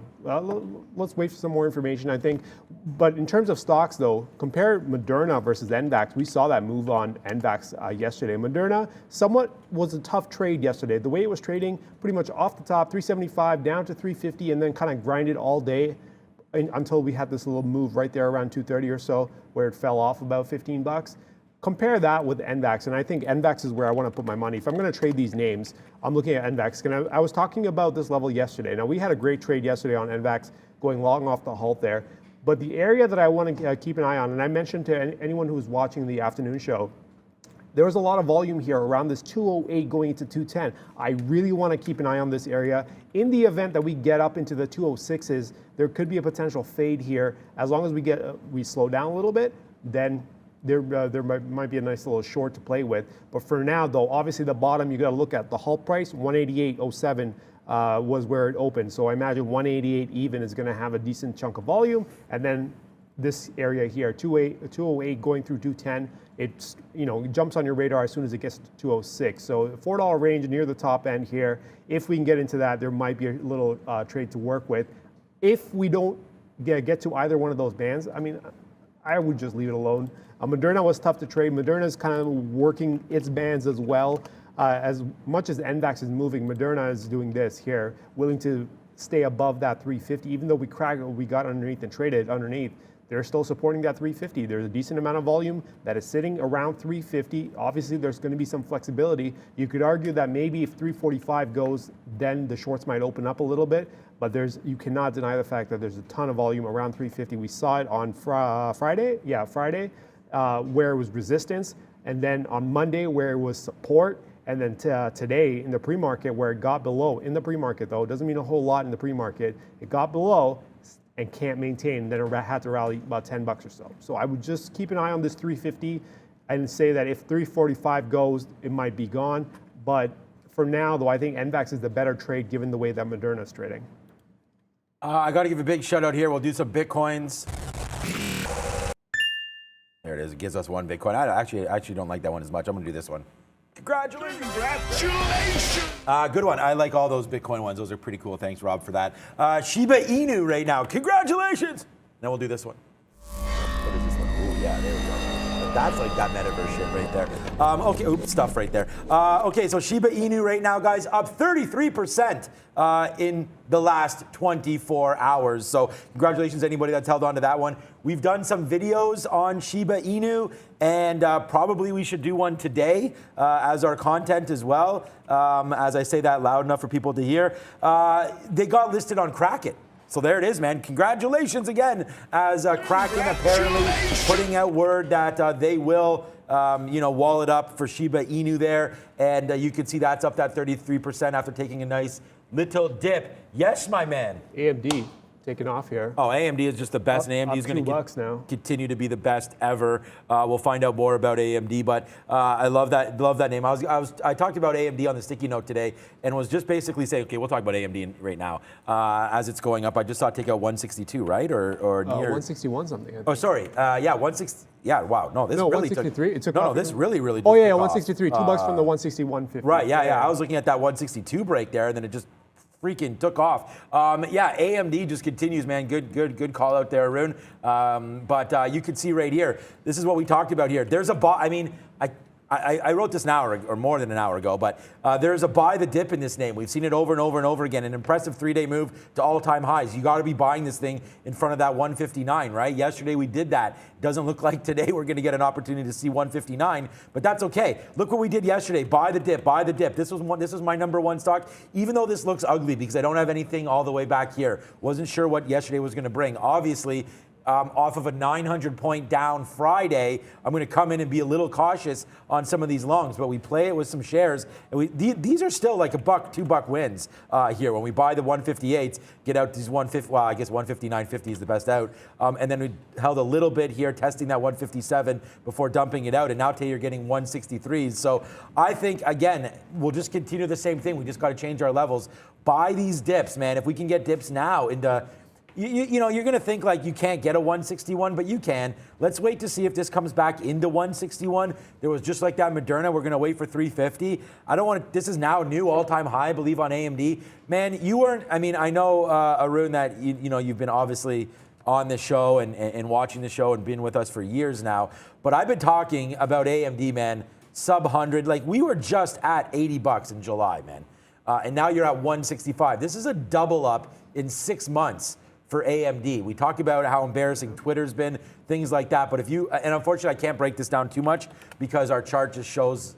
Let's wait for some more information, I think. But in terms of stocks, though, compare Moderna versus NVAX. We saw that move on NVAX yesterday. Moderna somewhat was a tough trade yesterday. The way it was trading, pretty much off the top, 375 down to 350, and then kind of grinded all day until we had this little move right there around 230 or so, where it fell off about 15 bucks. Compare that with NVAX, and I think NVAX is where I want to put my money. If I'm going to trade these names, I'm looking at NVAX. I was talking about this level yesterday. Now, we had a great trade yesterday on NVAX, going long off the halt there. But the area that I want to keep an eye on, and I mentioned to anyone who's watching the afternoon show, there was a lot of volume here around this 208 going into 210. I really want to keep an eye on this area. In the event that we get up into the 206s, there could be a potential fade here. As long as we slow down a little bit, then there might be a nice little short to play with. But for now, though, obviously the bottom, you got to look at the halt price, 188.07 was where it opened. So I imagine 188 even is going to have a decent chunk of volume. And then this area here, 208 going through 210, it jumps on your radar as soon as it gets to 206. So $4 range near the top end here. If we can get into that, there might be a little trade to work with. If we don't get to either one of those bands, I would just leave it alone. Moderna was tough to trade. Moderna is kind of working its bands as well. As much as NVAX is moving, Moderna is doing this here, willing to stay above that 350. Even though we got underneath and traded underneath, they're still supporting that 350. There's a decent amount of volume that is sitting around 350. Obviously, there's going to be some flexibility. You could argue that maybe if 345 goes, then the shorts might open up a little bit. But you cannot deny the fact that there's a ton of volume around 350. We saw it on Friday, where it was resistance. and then on Monday where it was support, and then today in the pre-market where it got below. In the pre-market though, it doesn't mean a whole lot in the pre-market. It got below and can't maintain, then it had to rally about $10 or so. So I would just keep an eye on this 350 and say that if 345 goes, it might be gone. But for now though, I think NVAX is the better trade given the way that Moderna is trading. I got to give a big shout out here. We'll do some Bitcoins. There it is. It gives us one Bitcoin. I actually don't like that one as much. I'm going to do this one. Congratulations. Good one. I like all those Bitcoin ones. Those are pretty cool. Thanks, Rob, for that. Shiba Inu right now. Congratulations. Now we'll do this one. What is this one? Ooh, yeah, there we go. That's like that metaverse shit right there. Okay, oops, stuff right there. Okay, so Shiba Inu right now, guys, up 33% in the last 24 hours. So congratulations to anybody that's held on to that one. We've done some videos on Shiba Inu, and probably we should do one today as our content as well. As I say that loud enough for people to hear. They got listed on Kraken. So there it is, man. Congratulations again, as Kraken apparently putting out word that they will, wall it up for Shiba Inu there. And you can see that's up that 33% after taking a nice little dip. Yes, my man. AMD taking off here. Oh, AMD is just the best, and AMD is going to continue to be the best ever. We'll find out more about AMD, but I love that name. I talked about AMD on the sticky note today, and was just basically saying, okay, we'll talk about AMD right now as it's going up. I just saw it take out 162, right, or near 161 something. Oh, sorry, yeah, 160. Yeah, wow, no, this really 163. It took no, this really. Oh yeah, 163. $2 from the 161.50. Right, yeah. I was looking at that 162 break there, and then it just freaking took off. Yeah, AMD just continues, man. Good call out there, Arun. But you can see right here, this is what we talked about here. There's a buy. I mean, I wrote this an hour or more than an hour ago, but there's a buy the dip in this name. We've seen it over and over and over again. An impressive 3-day move to all-time highs. You got to be buying this thing in front of that 159, right? Yesterday we did that. Doesn't look like today we're going to get an opportunity to see 159, but that's okay. Look what we did yesterday. Buy the dip, buy the dip. This was my number one stock, even though this looks ugly because I don't have anything all the way back here. Wasn't sure what yesterday was going to bring. Obviously, off of a 900-point down Friday, I'm going to come in and be a little cautious on some of these longs, but we play it with some shares. And these are still like $1, $2 wins here. When we buy the 158s, get out these 150. Well, I guess 159.50 is the best out. And then we held a little bit here, testing that 157 before dumping it out. And now today you're getting 163s. So I think, again, we'll just continue the same thing. We just got to change our levels. Buy these dips, man. If we can get dips now into... You know, you're going to think like you can't get a 161, but you can. Let's wait to see if this comes back into 161. There was just like that Moderna. We're going to wait for 350. I don't want to. This is now new all-time high, I believe, on AMD. Man, you weren't. I mean, I know, Arun, that you've been obviously on the show and watching the show and been with us for years now. But I've been talking about AMD, man, sub 100. Like we were just at $80 in July, man, and now you're at 165. This is a double up in 6 months. For AMD. We talk about how embarrassing Twitter's been, things like that. But and unfortunately I can't break this down too much because our chart just shows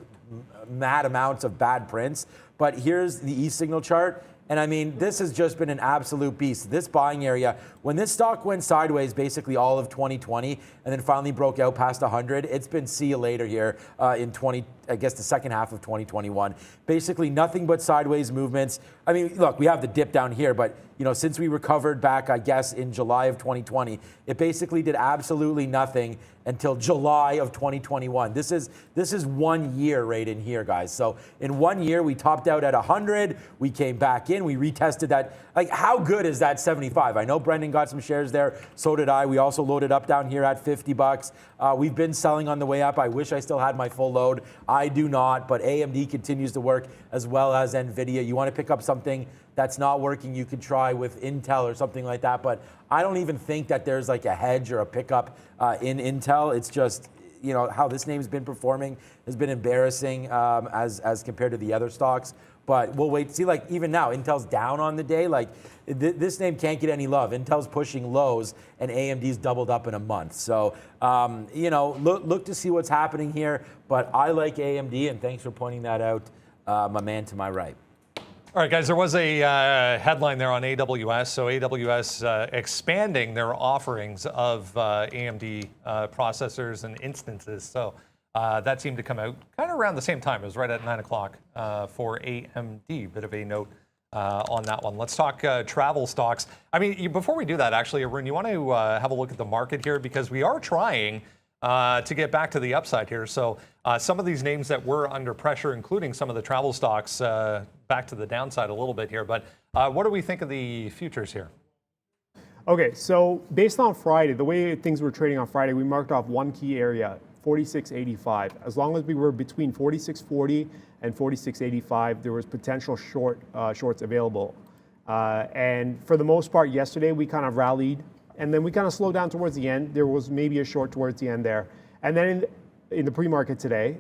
mad amounts of bad prints. But here's the E-signal chart. And I mean, this has just been an absolute beast. This buying area, when this stock went sideways basically all of 2020 and then finally broke out past 100, it's been see you later here in the second half of 2021. Basically nothing but sideways movements. I mean, look, we have the dip down here, but since we recovered back, I guess, in July of 2020, it basically did absolutely nothing until July of 2021. This is 1 year right in here, guys. So in 1 year, we topped out at 100. We came back in. We retested that. Like, how good is that 75? I know Brendan got some shares there. So did I. We also loaded up down here at $50. We've been selling on the way up. I wish I still had my full load. I do not, but AMD continues to work as well as NVIDIA. You want to pick up something that's not working, you could try with Intel or something like that. But I don't even think that there's like a hedge or a pickup in Intel. It's just, how this name's been performing has been embarrassing as compared to the other stocks. But we'll wait. See, like even now, Intel's down on the day. Like this name can't get any love. Intel's pushing lows, and AMD's doubled up in a month. So, look to see what's happening here. But I like AMD, and thanks for pointing that out, my man to my right. All right, guys, there was a headline there on AWS. So AWS expanding their offerings of AMD processors and instances. So That seemed to come out kind of around the same time. It was right at 9 o'clock for AMD. Bit of a note on that one. Let's talk travel stocks. I mean, before we do that, actually, Arun, you want to have a look at the market here because we are trying to get back to the upside here. So some of these names that were under pressure, including some of the travel stocks, back to the downside a little bit here. But what do we think of the futures here? Okay, so based on Friday, the way things were trading on Friday, we marked off one key area, 46.85. As long as we were between 46.40 and 46.85, there was potential shorts available. And for the most part, yesterday we kind of rallied, and then we kind of slowed down towards the end. There was maybe a short towards the end there. And then in the pre-market today,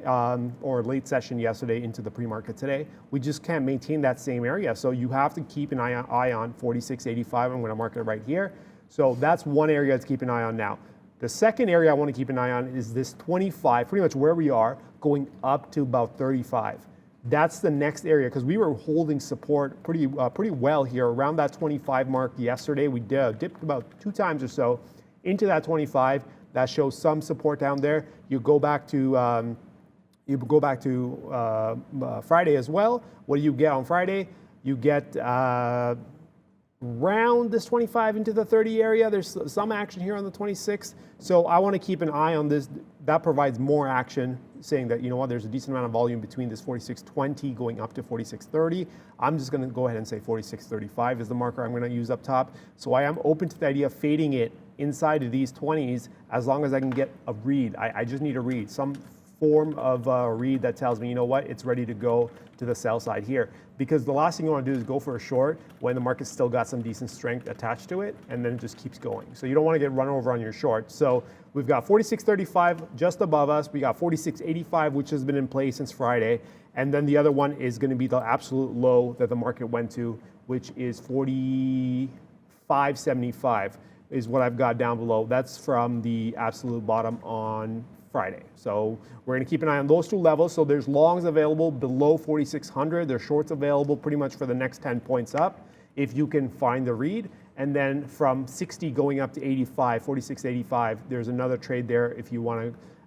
or late session yesterday into the pre-market today, we just can't maintain that same area. So you have to keep an eye on 46.85. I'm going to mark it right here. So that's one area to keep an eye on now. The second area I want to keep an eye on is this 25, pretty much where we are, going up to about 35. That's the next area because we were holding support pretty well here around that 25 mark yesterday. We dipped about 2 times or so into that 25. That shows some support down there. You go back to Friday as well. What do you get on Friday? You get around this 25 into the 30 area. There's some action here on the 26. So I want to keep an eye on this. That provides more action, saying that, you know what, there's a decent amount of volume between this 46.20 going up to 46.30. I'm just going to go ahead and say 46.35 is the marker I'm going to use up top. So I am open to the idea of fading it inside of these 20s as long as I can get a read. I just need a read, some form of a read that tells me, you know what, it's ready to go to the sell side here. Because the last thing you want to do is go for a short when the market's still got some decent strength attached to it, and then it just keeps going. So you don't want to get run over on your short. So we've got 46.35 just above us. We got 46.85, which has been in place since Friday. And then the other one is going to be the absolute low that the market went to, which is 45.75 is what I've got down below. That's from the absolute bottom on Friday. So we're going to keep an eye on those two levels. So there's longs available below 4,600. There's shorts available pretty much for the next 10 points up if you can find the read. And then from 60 going up to 85, 46.85, there's another trade there if you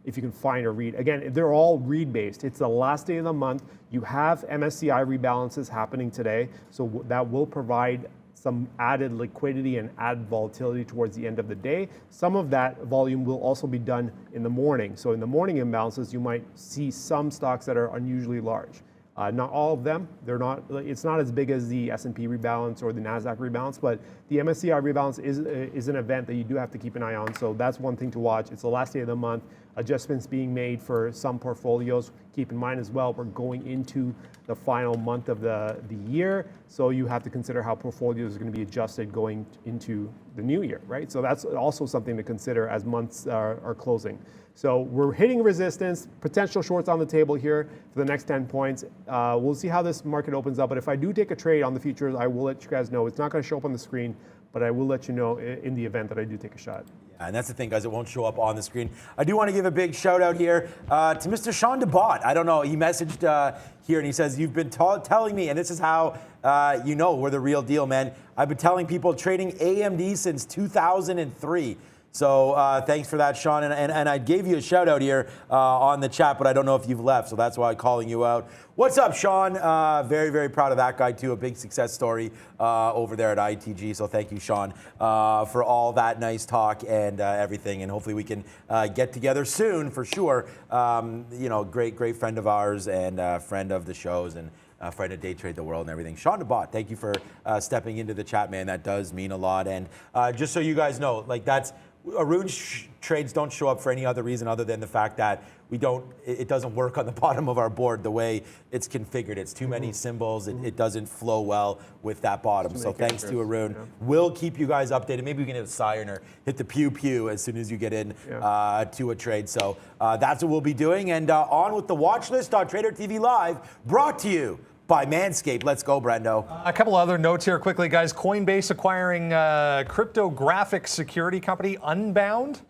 can find a read. Again, they're all read based. It's the last day of the month. You have MSCI rebalances happening today. So that will provide some added liquidity and added volatility towards the end of the day. Some of that volume will also be done in the morning. So in the morning imbalances, you might see some stocks that are unusually large. Not all of them. It's not as big as the S&P rebalance or the NASDAQ rebalance, but the MSCI rebalance is an event that you do have to keep an eye on. So that's one thing to watch. It's the last day of the month. Adjustments being made for some portfolios. Keep in mind as well, we're going into the final month of the year. So you have to consider how portfolios are going to be adjusted going into the new year, right? So that's also something to consider as months are closing. So we're hitting resistance, potential shorts on the table here for the next 10 points. We'll see how this market opens up. But if I do take a trade on the futures, I will let you guys know. It's not going to show up on the screen, but I will let you know in the event that I do take a shot. Yeah, and that's the thing, guys. It won't show up on the screen. I do want to give a big shout out here to Mr. Sean DeBott. I don't know. He messaged here and he says, you've been telling me, and this is how you know we're the real deal, man. I've been telling people trading AMD since 2003. So thanks for that, Sean. And I gave you a shout out here on the chat, but I don't know if you've left. So that's why I'm calling you out. What's up, Sean? Very, very proud of that guy, too. A big success story over there at ITG. So thank you, Sean, for all that nice talk and everything. And hopefully we can get together soon for sure. You know, great friend of ours and friend of the shows and friend of Day Trade the World and everything. Sean DeBott, thank you for stepping into the chat, man. That does mean a lot. And just so you guys know, like Arun's trades don't show up for any other reason other than the fact that it doesn't work on the bottom of our board the way it's configured. It's too many symbols. It doesn't flow well with that bottom. So thanks to Arun. Yeah. We'll keep you guys updated. Maybe we can hit a siren or hit the pew as soon as you get in to a trade. So that's what we'll be doing. And on with the watch list on Trader TV Live, brought to you by Manscaped. Let's go, Brendo. A couple other notes here quickly, guys. Coinbase acquiring cryptographic security company Unbound.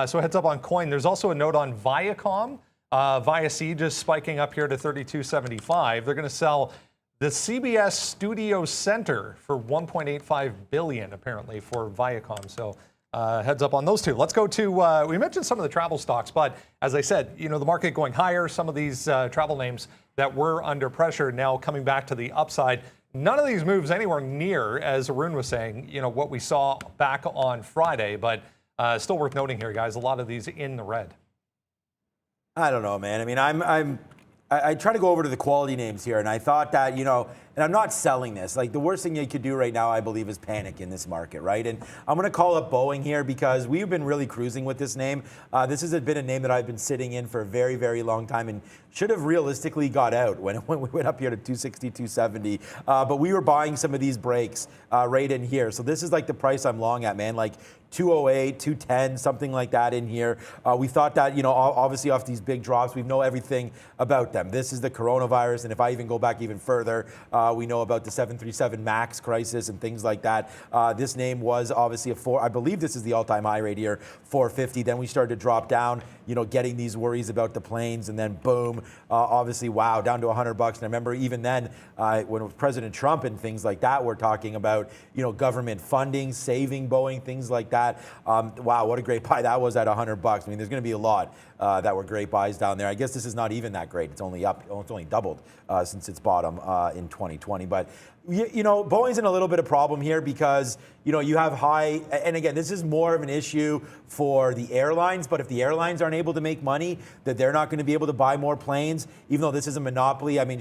So heads up on Coin. There's also a note on Viacom. Viac just spiking up here to 32.75. They're going to sell the CBS Studio Center for $1.85 billion, apparently, for Viacom. So heads up on those two. Let's go to, we mentioned some of the travel stocks, but as I said, the market going higher, some of these travel names that were under pressure now coming back to the upside. None of these moves anywhere near, as Arun was saying, what we saw back on Friday, but still worth noting here, guys, a lot of these in the red. I don't know, man. I mean, I try to go over to the quality names here, and I thought that, and I'm not selling this. Like, the worst thing you could do right now, I believe, is panic in this market, right? And I'm going to call up Boeing here because we've been really cruising with this name. This has been a name that I've been sitting in for a very, very long time and should have realistically got out when we went up here to 260, 270. But we were buying some of these breaks right in here. So this is like the price I'm long at, man. Like 208, 210, something like that in here. We thought that, obviously off these big drops, we know everything about them. This is the coronavirus, and if I even go back even further, we know about the 737 MAX crisis and things like that. This name was obviously I believe this is the all-time high right here, 450. Then we started to drop down, getting these worries about the planes, and then boom, obviously, wow, down to $100. And I remember even then, when it was President Trump and things like that, we're talking about, government funding, saving Boeing, things like that. Wow, what a great buy that was at $100. I mean, there's going to be a lot that were great buys down there. I guess this is not even that great. It's only up. It's only doubled since its bottom in 2020. But Boeing's in a little bit of problem here because you have high, and again, this is more of an issue for the airlines, but if the airlines aren't able to make money, that they're not going to be able to buy more planes, even though this is a monopoly. I mean,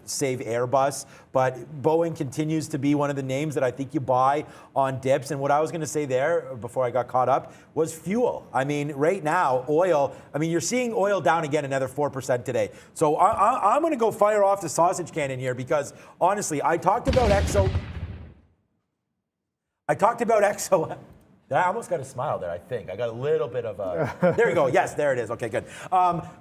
save Airbus, but Boeing continues to be one of the names that I think you buy on dips. And what I was going to say there before I got caught up was fuel. I mean, right now, oil, you're seeing oil down again another 4% today. So I'm going to go fire off the sausage cannon here because honestly, I talked about EXO. I almost got a smile there, I think. I got a little bit of a, there you go. Yes, there it is. Okay, good.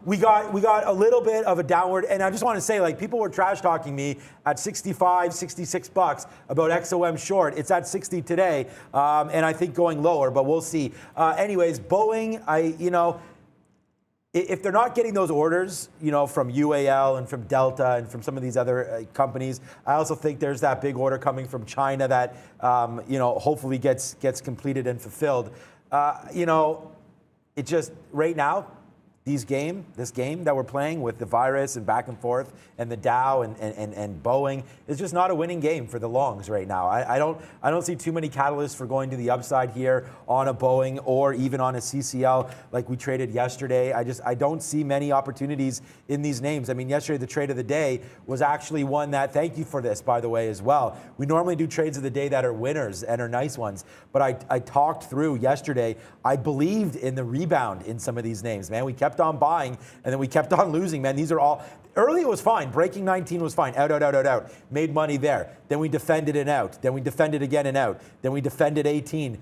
We got a little bit of a downward, and I just want to say, like, people were trash talking me at 65, 66 bucks about XOM short. It's at 60 today, and I think going lower, but we'll see. Anyways, Boeing, if they're not getting those orders, from UAL and from Delta and from some of these other companies, I also think there's that big order coming from China that, hopefully gets completed and fulfilled. It just, right now, this game that we're playing with the virus and back and forth and the Dow and Boeing is just not a winning game for the longs right now. I don't see too many catalysts for going to the upside here on a Boeing or even on a CCL like we traded yesterday. I don't see many opportunities in these names. I mean, yesterday the trade of the day was actually one that, thank you for this, by the way, as well. We normally do trades of the day that are winners and are nice ones, but I talked through yesterday. I believed in the rebound in some of these names, man. We kept on buying and then we kept on losing, man. These are all, early it was fine. Breaking 19 was fine. Out. Made money there. Then we defended and out. Then we defended again and out. Then we defended 18.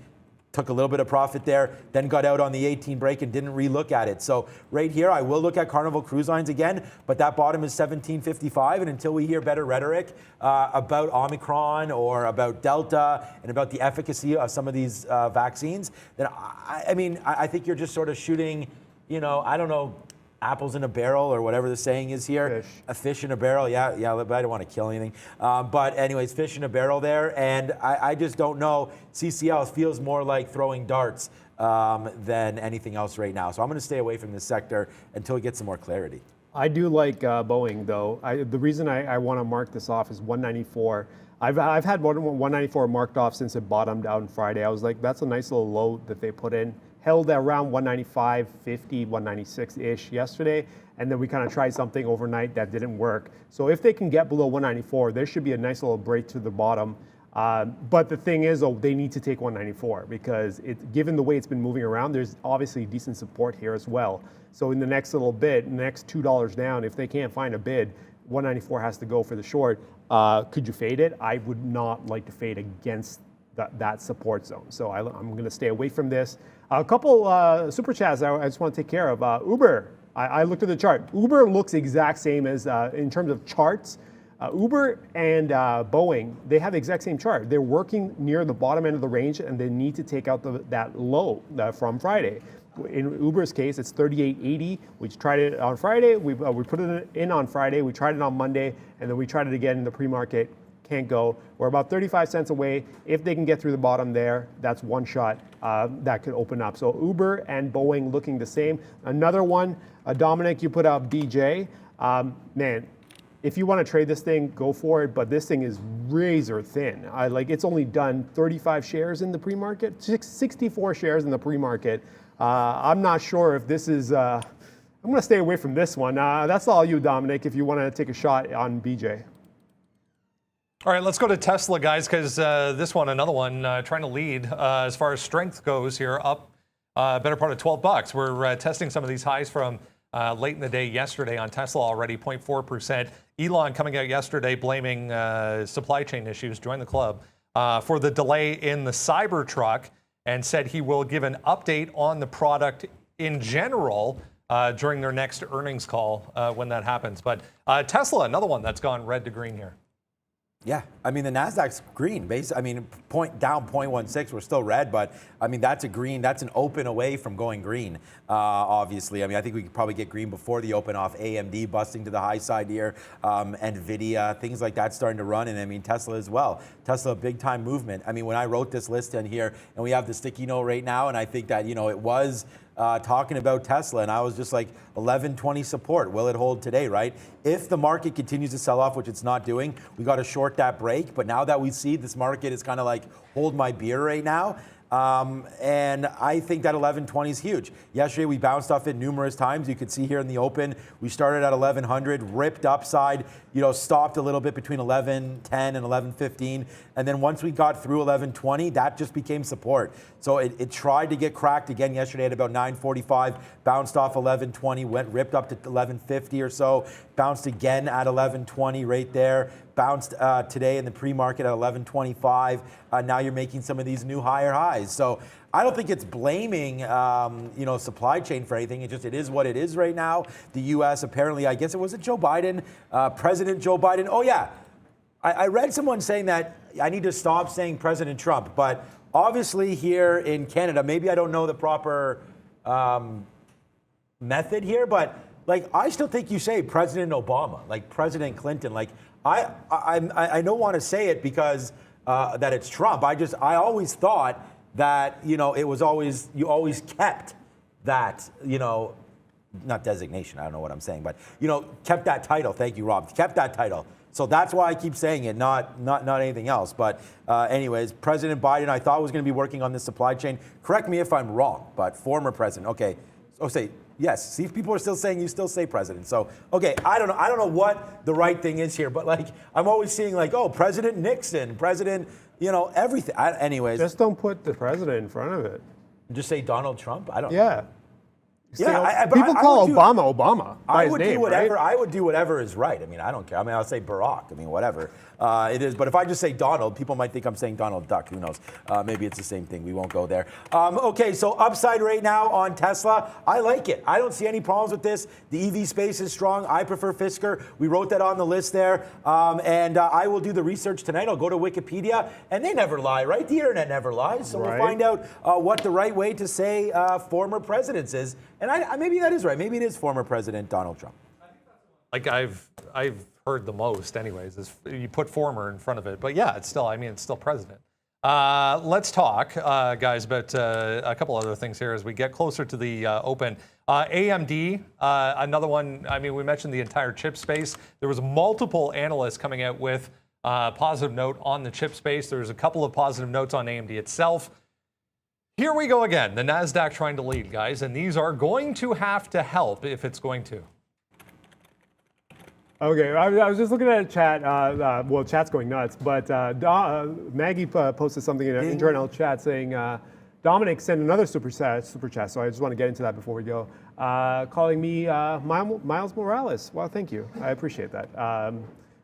Took a little bit of profit there, then got out on the 18 break and didn't re-look at it. So right here, I will look at Carnival Cruise Lines again, but that bottom is 1755, and until we hear better rhetoric about Omicron or about Delta and about the efficacy of some of these vaccines, then I think you're just sort of shooting, I don't know, apples in a barrel or whatever the saying is here. Fish. A fish in a barrel, yeah, but I don't want to kill anything. But anyways, fish in a barrel there, and I just don't know. CCL feels more like throwing darts than anything else right now. So I'm going to stay away from this sector until we get some more clarity. I do like Boeing, though. The reason I want to mark this off is 194. I've had 194 marked off since it bottomed out on Friday. I was like, that's a nice little low that they put in. Held around 195.50, 196-ish yesterday, and then we kind of tried something overnight that didn't work. So if they can get below 194, there should be a nice little break to the bottom. But the thing is, they need to take 194 because given the way it's been moving around, there's obviously decent support here as well. So in the next little bit, next $2 down, if they can't find a bid, 194 has to go for the short. Could you fade it? I would not like to fade against that support zone. So I'm going to stay away from this. A couple super chats I just want to take care of. Uber, I looked at the chart. Uber looks exact same as in terms of charts. Uber and Boeing, they have the exact same chart. They're working near the bottom end of the range, and they need to take out that low from Friday. In Uber's case, it's 38.80. We tried it on Friday. We put it in on Friday. We tried it on Monday, and then we tried it again in the pre-market can't go. We're about 35 cents away. If they can get through the bottom there, that's one shot that could open up. So Uber and Boeing looking the same. Another one, Dominic, you put out BJ. Man, if you want to trade this thing, go for it. But this thing is razor thin. It's only done 35 shares in the pre-market, 64 shares in the pre-market. I'm not sure if this is. I'm going to stay away from this one. That's all you, Dominic, if you want to take a shot on BJ. All right, let's go to Tesla, guys, because this one, another one, trying to lead as far as strength goes here, up a better part of $12. We're testing some of these highs from late in the day yesterday on Tesla already, 0.4%. Elon coming out yesterday blaming supply chain issues, join the club, for the delay in the Cybertruck, and said he will give an update on the product in general during their next earnings call when that happens. But Tesla, another one that's gone red to green here. Yeah, I mean, the NASDAQ's green. Down 0.16, we're still red, but I mean, that's a green. That's an open away from going green, obviously. I mean, I think we could probably get green before the open off. AMD busting to the high side here, NVIDIA, things like that starting to run, and I mean, Tesla as well. Tesla, big time movement. I mean, when I wrote this list in here, and we have the sticky note right now, and I think that, it was talking about Tesla, and I was just like 11.20 support. Will it hold today, right? If the market continues to sell off, which it's not doing, we got to short that break. But now that we see this market is kind of like hold my beer right now. And I think that 11.20 is huge. Yesterday, we bounced off it numerous times. You could see here in the open, we started at 1100, ripped upside, stopped a little bit between 11.10 and 11.15. And then once we got through 11.20, that just became support. So it tried to get cracked again yesterday at about 9.45, bounced off 11.20, ripped up to 11.50 or so, bounced again at 11.20 right there, bounced today in the pre-market at 11.25. Now you're making some of these new higher highs. So I don't think it's blaming, supply chain for anything. It is what it is right now. The U.S. apparently, I guess it was Joe Biden, President Joe Biden. Oh yeah, I read someone saying that I need to stop saying President Trump, but obviously here in Canada, maybe I don't know the proper method here, but like I still think you say President Obama, like President Clinton. Like I don't want to say it because that it's Trump. I always thought that it was always you always kept that not designation. I don't know what I'm saying, but kept that title. Thank you, Rob. Kept that title. So that's why I keep saying it, not anything else. But anyways, President Biden, I thought was going to be working on this supply chain. Correct me if I'm wrong, but former president. Okay. Oh, say yes. See if people are still saying you still say president. So okay, I don't know what the right thing is here, but like I'm always seeing like President Nixon, President, everything. Anyways, just don't put the president in front of it. Just say Donald Trump. I don't. Yeah. Yeah, people call Obama Obama. I would do whatever. Right? I would do whatever is right. I mean, I don't care. I mean, I'll say Barack. I mean, whatever it is. But if I just say Donald, people might think I'm saying Donald Duck. Who knows? Maybe it's the same thing. We won't go there. Okay, so upside right now on Tesla. I like it. I don't see any problems with this. The EV space is strong. I prefer Fisker. We wrote that on the list there. And I will do the research tonight. I'll go to Wikipedia, and they never lie, right? The internet never lies. So we'll find out what the right way to say former presidents is. And maybe that is right. Maybe it is former President Donald Trump. Like I've heard the most, anyways, is you put former in front of it. But yeah, it's still president. Let's talk, guys, about a couple other things here as we get closer to the open. AMD, another one. I mean, we mentioned the entire chip space. There was multiple analysts coming out with positive note on the chip space. There's a couple of positive notes on AMD itself. Here we go again, the NASDAQ trying to lead, guys, and these are going to have to help if it's going to. Okay, I was just looking at a chat. Well, chat's going nuts, but Maggie posted something in an internal chat saying Dominic sent another super chat, so I just want to get into that before we go. Calling me Miles Morales. Well, thank you. I appreciate that.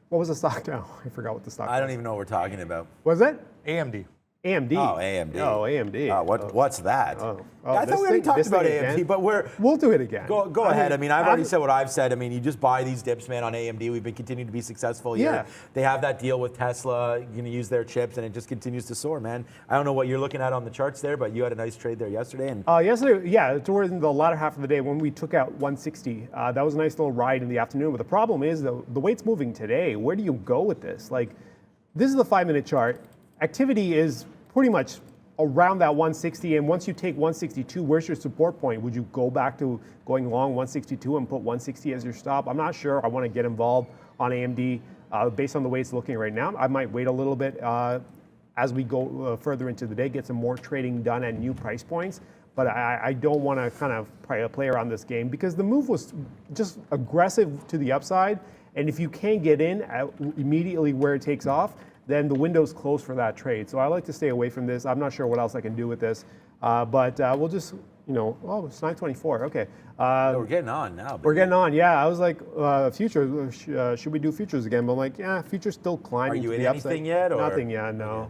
What was the stock now? I forgot what the stock was. I don't even know what we're talking about. Was it? AMD. AMD. Oh, AMD. Oh, AMD. What's that? I thought we already talked about AMD, but we'll do it again. Go ahead. I mean, I've already said what I've said. I mean, you just buy these dips, man, on AMD. We've been continuing to be successful here. Yeah. They have that deal with Tesla. You're going to use their chips, and it just continues to soar, man. I don't know what you're looking at on the charts there, but you had a nice trade there yesterday. And yesterday, yeah, towards the latter half of the day when we took out 160, that was a nice little ride in the afternoon. But the problem is the weight's moving today. Where do you go with this? Like, this is the 5-minute chart. Activity is pretty much around that 160, and once you take 162, where's your support point? Would you go back to going long 162 and put 160 as your stop? I'm not sure. I want to get involved on AMD based on the way it's looking right now. I might wait a little bit as we go further into the day, get some more trading done at new price points. But I don't want to kind of play around this game because the move was just aggressive to the upside. And if you can't get in immediately where it takes off, then the window's closed for that trade. So I like to stay away from this. I'm not sure what else I can do with this. But we'll just, oh, it's 9:24. Okay. We're getting on now. Baby. We're getting on, yeah. I was like, futures, should we do futures again? But I'm like, yeah, futures still climbing. Are you to in the anything upside. yet? Or? Nothing yet, no.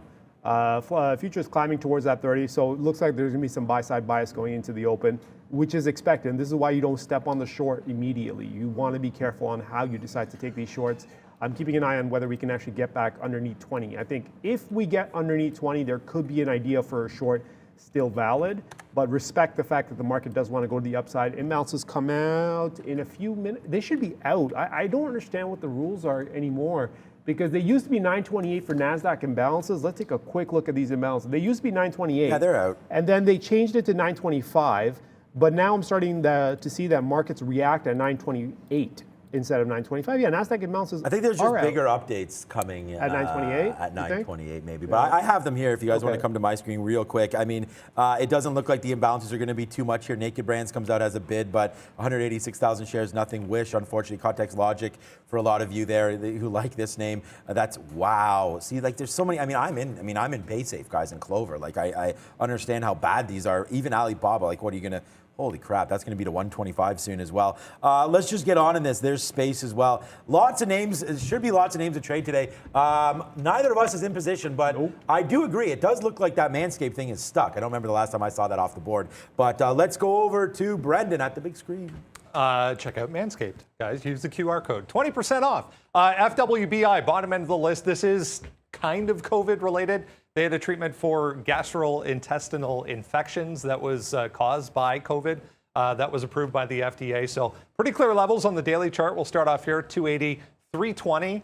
Futures climbing towards that 30, so it looks like there's going to be some buy-side bias going into the open, which is expected. And this is why you don't step on the short immediately. You want to be careful on how you decide to take these shorts. I'm keeping an eye on whether we can actually get back underneath 20. I think if we get underneath 20, there could be an idea for a short still valid, but respect the fact that the market does want to go to the upside. Imbalances come out in a few minutes. They should be out. I don't understand what the rules are anymore, because they used to be 928 for NASDAQ imbalances. Let's take a quick look at these imbalances. They used to be 928. Yeah, they're out. And then they changed it to 925. But now I'm starting to see that markets react at 928 instead of 925. Yeah, NASDAQ imbalances I think there's just are bigger out. updates coming At 928? At 928 maybe. But I have them here if you guys want to come to my screen real quick. I mean, it doesn't look like the imbalances are going to be too much here. Naked Brands comes out as a bid, but 186,000 shares, nothing. Wish, unfortunately, Context Logic for a lot of you there who like this name. That's wow. See, like there's so many. I'm in PaySafe, guys, and Clover. Like I understand how bad these are. Even Alibaba. Like, what are you going to? Holy crap, that's going to be to 125 soon as well. Let's just get on in this. There's space as well. Lots of names. It should be lots of names to trade today. Neither of us is in position, but I do agree. It does look like that Manscaped thing is stuck. I don't remember the last time I saw that off the board. But let's go over to Brendan at the big screen. Check out Manscaped, guys. Use the QR code. 20% off. FWBI, bottom end of the list. This is kind of COVID related. They had a treatment for gastrointestinal infections that was caused by COVID. That was approved by the FDA. So pretty clear levels on the daily chart. We'll start off here, 280, 320.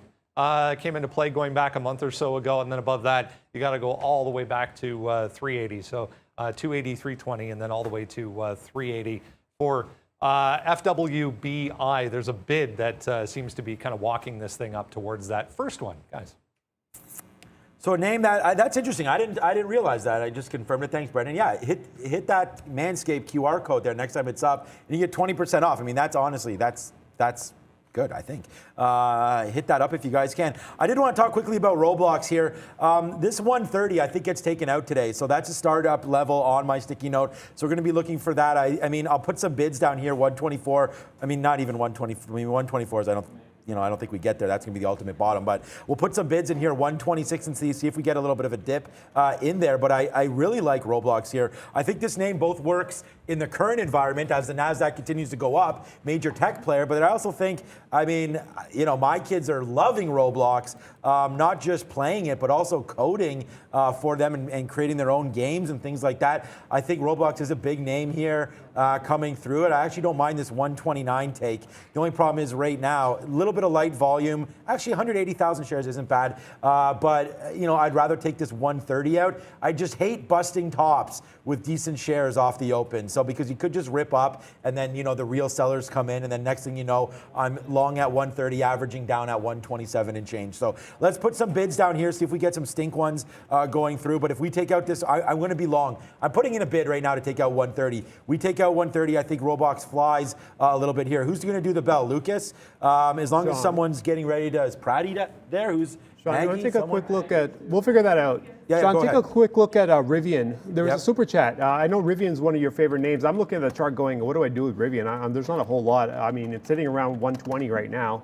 Came into play going back a month or so ago. And then above that, you got to go all the way back to 380. So 280, 320, and then all the way to 380 for FWBI. There's a bid that seems to be kind of walking this thing up towards that first one, guys. So a name that's interesting. I didn't realize that. I just confirmed it. Thanks, Brendan. Yeah, hit that Manscaped QR code there next time it's up, and you get 20% off. I mean, that's honestly that's good. I think hit that up if you guys can. I did want to talk quickly about Roblox here. This 130 I think gets taken out today, so that's a startup level on my sticky note. So we're going to be looking for that. I mean, I'll put some bids down here. 124. I mean, not even 120. I mean, 124 is I don't think we get there. That's going to be the ultimate bottom. But we'll put some bids in here, 126, and see if we get a little bit of a dip in there. But I really like Roblox here. I think this name both works in the current environment as the NASDAQ continues to go up, major tech player. But I also think, my kids are loving Roblox, not just playing it, but also coding for them and creating their own games and things like that. I think Roblox is a big name here coming through it. I actually don't mind this 129 take. The only problem is right now, a little bit of light volume. Actually, 180,000 shares isn't bad, but I'd rather take this 130 out. I just hate busting tops with decent shares off the open. So because you could just rip up and then, the real sellers come in and then next thing you know, I'm long at 130, averaging down at 127 and change. So let's put some bids down here, see if we get some stink ones going through. But if we take out this, I'm going to be long. I'm putting in a bid right now to take out 130. We take out 130, I think Roblox flies a little bit here. Who's going to do the bell? Lucas? As long as someone's getting ready to, is Pratty there? Who's Sean, Maggie, you want to take a quick look at, we'll figure that out. Yeah, Sean, go take ahead. a quick look at Rivian. There was a super chat. I know Rivian's one of your favorite names. I'm looking at the chart going, what do I do with Rivian? There's not a whole lot. I mean, it's sitting around 120 right now.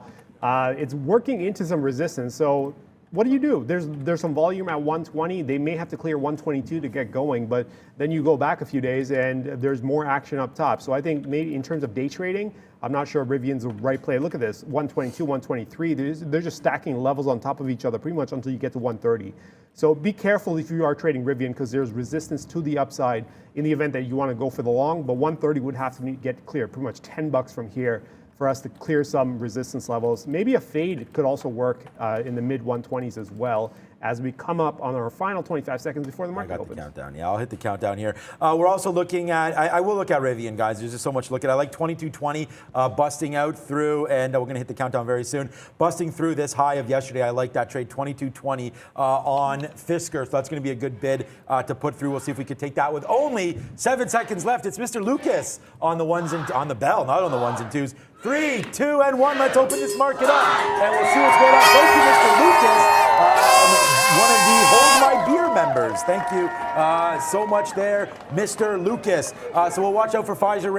It's working into some resistance. So what do? There's some volume at 120. They may have to clear 122 to get going, but then you go back a few days and there's more action up top. So I think maybe in terms of day trading, I'm not sure Rivian's the right play. Look at this, 122, 123. They're just stacking levels on top of each other pretty much until you get to 130. So be careful if you are trading Rivian because there's resistance to the upside in the event that you want to go for the long, but 130 would have to get clear, pretty much $10 from here for us to clear some resistance levels. Maybe a fade could also work in the mid 120s as well as we come up on our final 25 seconds before the market opens. The countdown. Yeah, I'll hit the countdown here. We're also looking at, I will look at Rivian, guys. There's just so much to look at. I like 2220 busting out through, and we're going to hit the countdown very soon. Busting through this high of yesterday. I like that trade, 2220 on Fisker. So that's going to be a good bid to put through. We'll see if we could take that with only 7 seconds left. It's Mr. Lucas on the ones and on the bell, not on the ones and twos. 3, 2, and 1. Let's open this market up, and we'll see what's going on. Thank you, Mr. Lucas. One of the Hold My Beer members. Thank you so much there, Mr. Lucas. So we'll watch out for Pfizer.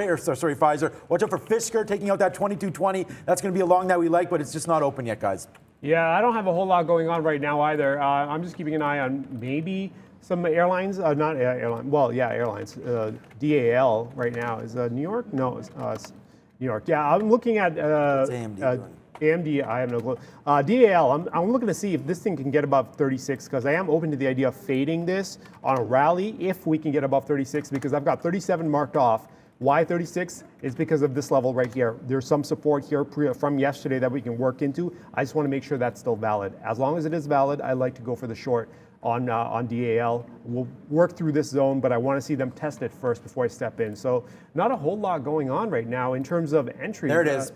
Watch out for Fisker taking out that 2220. That's going to be a long that we like, but it's just not open yet, guys. Yeah, I don't have a whole lot going on right now either. I'm just keeping an eye on maybe some airlines, not airline. Well, yeah, airlines. DAL right now is New York. No, it's New York. Yeah, I'm looking at AMD, I have no clue. DAL, I'm looking to see if this thing can get above 36 because I am open to the idea of fading this on a rally if we can get above 36 because I've got 37 marked off. Why 36? It's because of this level right here. There's some support here from yesterday that we can work into. I just want to make sure that's still valid. As long as it is valid, I like to go for the short on DAL. We'll work through this zone, but I want to see them test it first before I step in. So not a whole lot going on right now in terms of entry. There it is.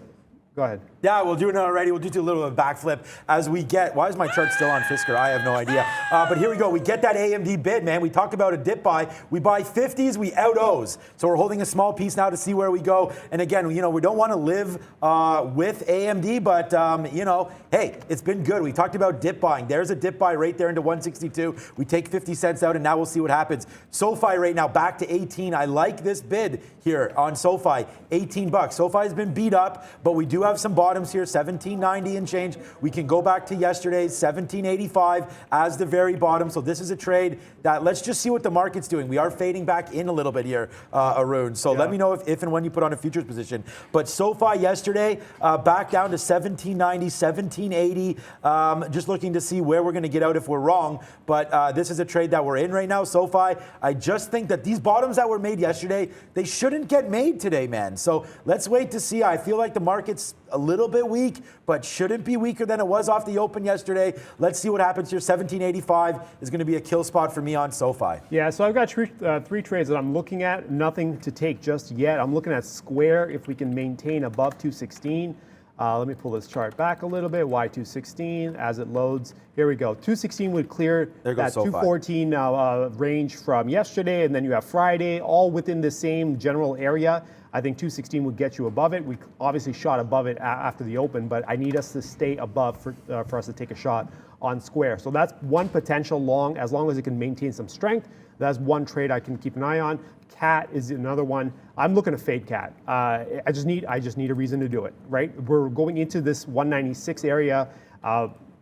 Go ahead. Yeah, we'll do it already. We'll do a little bit of a backflip as we get. Why is my chart still on Fisker? I have no idea. But here we go. We get that AMD bid, man. We talked about a dip buy. We buy 50s, we out O's. So we're holding a small piece now to see where we go. And again, you know, we don't want to live with AMD, but you know, hey, it's been good. We talked about dip buying. There's a dip buy right there into 162. We take 50 cents out, and now we'll see what happens. SoFi right now back to 18. I like this bid here on SoFi. 18 bucks. SoFi has been beat up, but we do have some bottoms here. 1790 and change. We can go back to yesterday's 1785 as the very bottom. So this is a trade that let's just see what the market's doing. We are fading back in a little bit here, Arun. So let me know if and when you put on a futures position. But SoFi yesterday back down to 1790, 1780. Just looking to see where we're going to get out if we're wrong. But this is a trade that we're in right now. SoFi, I just think that these bottoms that were made yesterday, they shouldn't get made today, man. So let's wait to see. I feel like the market's a little bit weak, but shouldn't be weaker than it was off the open yesterday. Let's see what happens here. 1785 is going to be a kill spot for me on SoFi. Yeah, so I've got three trades that I'm looking at. Nothing to take just yet. I'm looking at Square if we can maintain above 216. Let me pull this chart back a little bit. Y216 as it loads. Here we go. 216 would clear that 214 range from yesterday, and then you have Friday, all within the same general area. I think 216 would get you above it. We obviously shot above it after the open, but I need us to stay above for us to take a shot on Square. So that's one potential long, as long as it can maintain some strength. That's one trade I can keep an eye on. CAT is another one. I'm looking to fade CAT. I just need a reason to do it, right? We're going into this 196 area,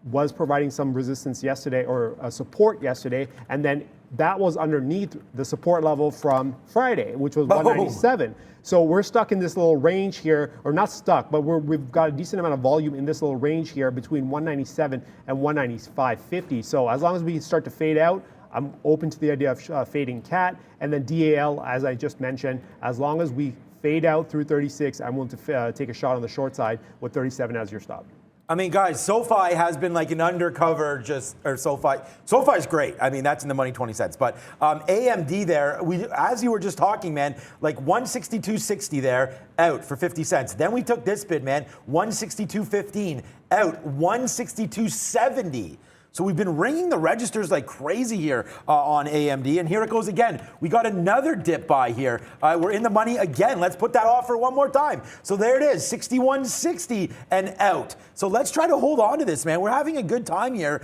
was providing some resistance yesterday or support yesterday, and then that was underneath the support level from Friday, which was 197. So we're stuck in this little range here, or not stuck, but we've got a decent amount of volume in this little range here between 197 and 195.50. So as long as we start to fade out, I'm open to the idea of fading CAT. And then DAL, as I just mentioned, as long as we fade out through 36, I'm willing to take a shot on the short side with 37 as your stop. I mean, guys, SoFi has been like an undercover SoFi's great. I mean, that's in the money 20 cents. But AMD there, as you were just talking, man, like 162.60 there, out for 50 cents. Then we took this bid, man, 162.15, out, 162.70. So we've been ringing the registers like crazy here on AMD, and here it goes again. We got another dip buy here. We're in the money again. Let's put that offer one more time. So there it is, 61.60 and out. So let's try to hold on to this, man. We're having a good time here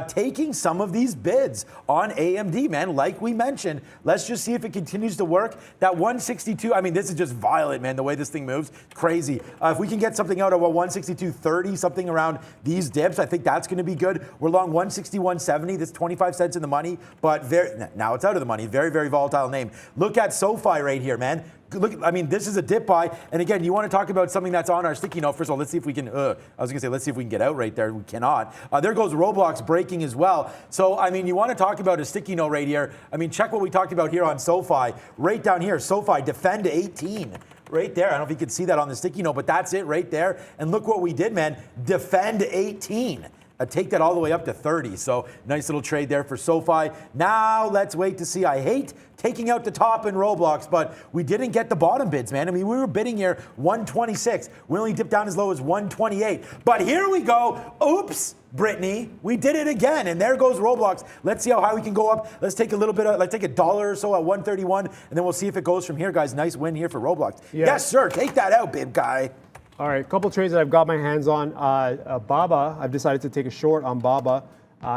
taking some of these bids on AMD, man. Like we mentioned, let's just see if it continues to work. That 162, I mean, this is just violent, man, the way this thing moves. Crazy. If we can get something out of a 162.30, something around these dips, I think that's going to be good. We're long 161.70, that's 25 cents in the money, but now it's out of the money. Very, very volatile name. Look at SoFi right here, man. Look, I mean, this is a dip buy. And again, you want to talk about something that's on our sticky note. First of all, let's see if we can, let's see if we can get out right there. We cannot. There goes Roblox breaking as well. So, I mean, you want to talk about a sticky note right here. I mean, check what we talked about here on SoFi. Right down here, SoFi, defend to 18. right there. I don't know if you could see that on the sticky note, but that's it right there. And look what we did, man. Defend 18. Take that all the way up to 30. So nice little trade there for SoFi. Now let's wait to see. I hate taking out the top in Roblox, but we didn't get the bottom bids, man. I mean, we were bidding here 126. We only dipped down as low as 128. But here we go. Oops, Brittany, we did it again. And there goes Roblox. Let's see how high we can go up. Let's take a little bit of, let's take $1 or so at 131, and then we'll see if it goes from here, guys. Nice win here for Roblox. Yeah. Yes, sir. Take that out, big guy. All right, a couple trades that I've got my hands on. Baba, I've decided to take a short on Baba.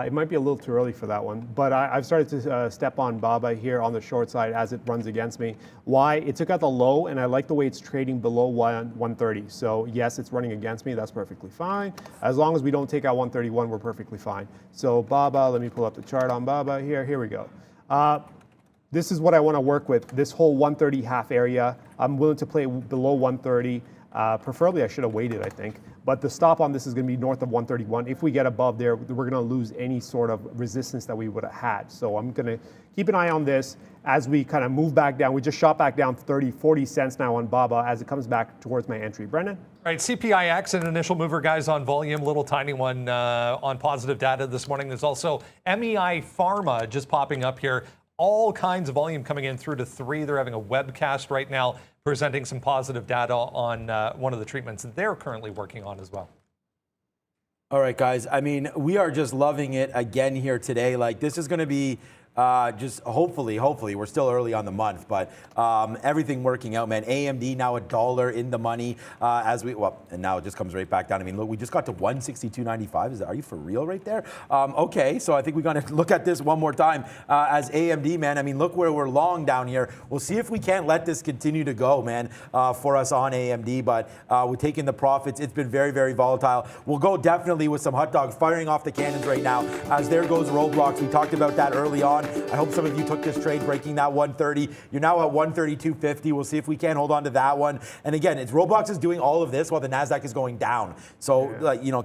It might be a little too early for that one, but I've started to step on Baba here on the short side as it runs against me. Why? It took out the low, and I like the way it's trading below 130. So yes, it's running against me. That's perfectly fine. As long as we don't take out 131, we're perfectly fine. So Baba, let me pull up the chart on Baba here. Here we go. This is what I want to work with, this whole 130 half area. I'm willing to play below 130. Preferably, I should have waited, I think. But the stop on this is going to be north of 131. If we get above there, we're going to lose any sort of resistance that we would have had. So I'm going to keep an eye on this as we kind of move back down. We just shot back down 30, 40 cents now on Baba as it comes back towards my entry. Brendan? All right, CPIX, an initial mover, guys, on volume, little tiny one on positive data this morning. There's also MEI Pharma just popping up here. All kinds of volume coming in through to 3. They're having a webcast right now presenting some positive data on one of the treatments that they're currently working on as well. All right, guys. I mean, we are just loving it again here today. Like, this is going to be just hopefully, we're still early on the month, but everything working out, man. AMD now $1 in the money and now it just comes right back down. I mean, look, we just got to 162.95. Are you for real right there? Okay, so I think we got to look at this one more time as AMD, man. I mean, look where we're long down here. We'll see if we can't let this continue to go, man, for us on AMD, but we're taking the profits. It's been very, very volatile. We'll go definitely with some hot dogs firing off the cannons right now as there goes Roblox. We talked about that early on. I hope some of you took this trade breaking that 130. You're now at 132.50. We'll see if we can hold on to that one. And again, it's Roblox is doing all of this while the NASDAQ is going down. So,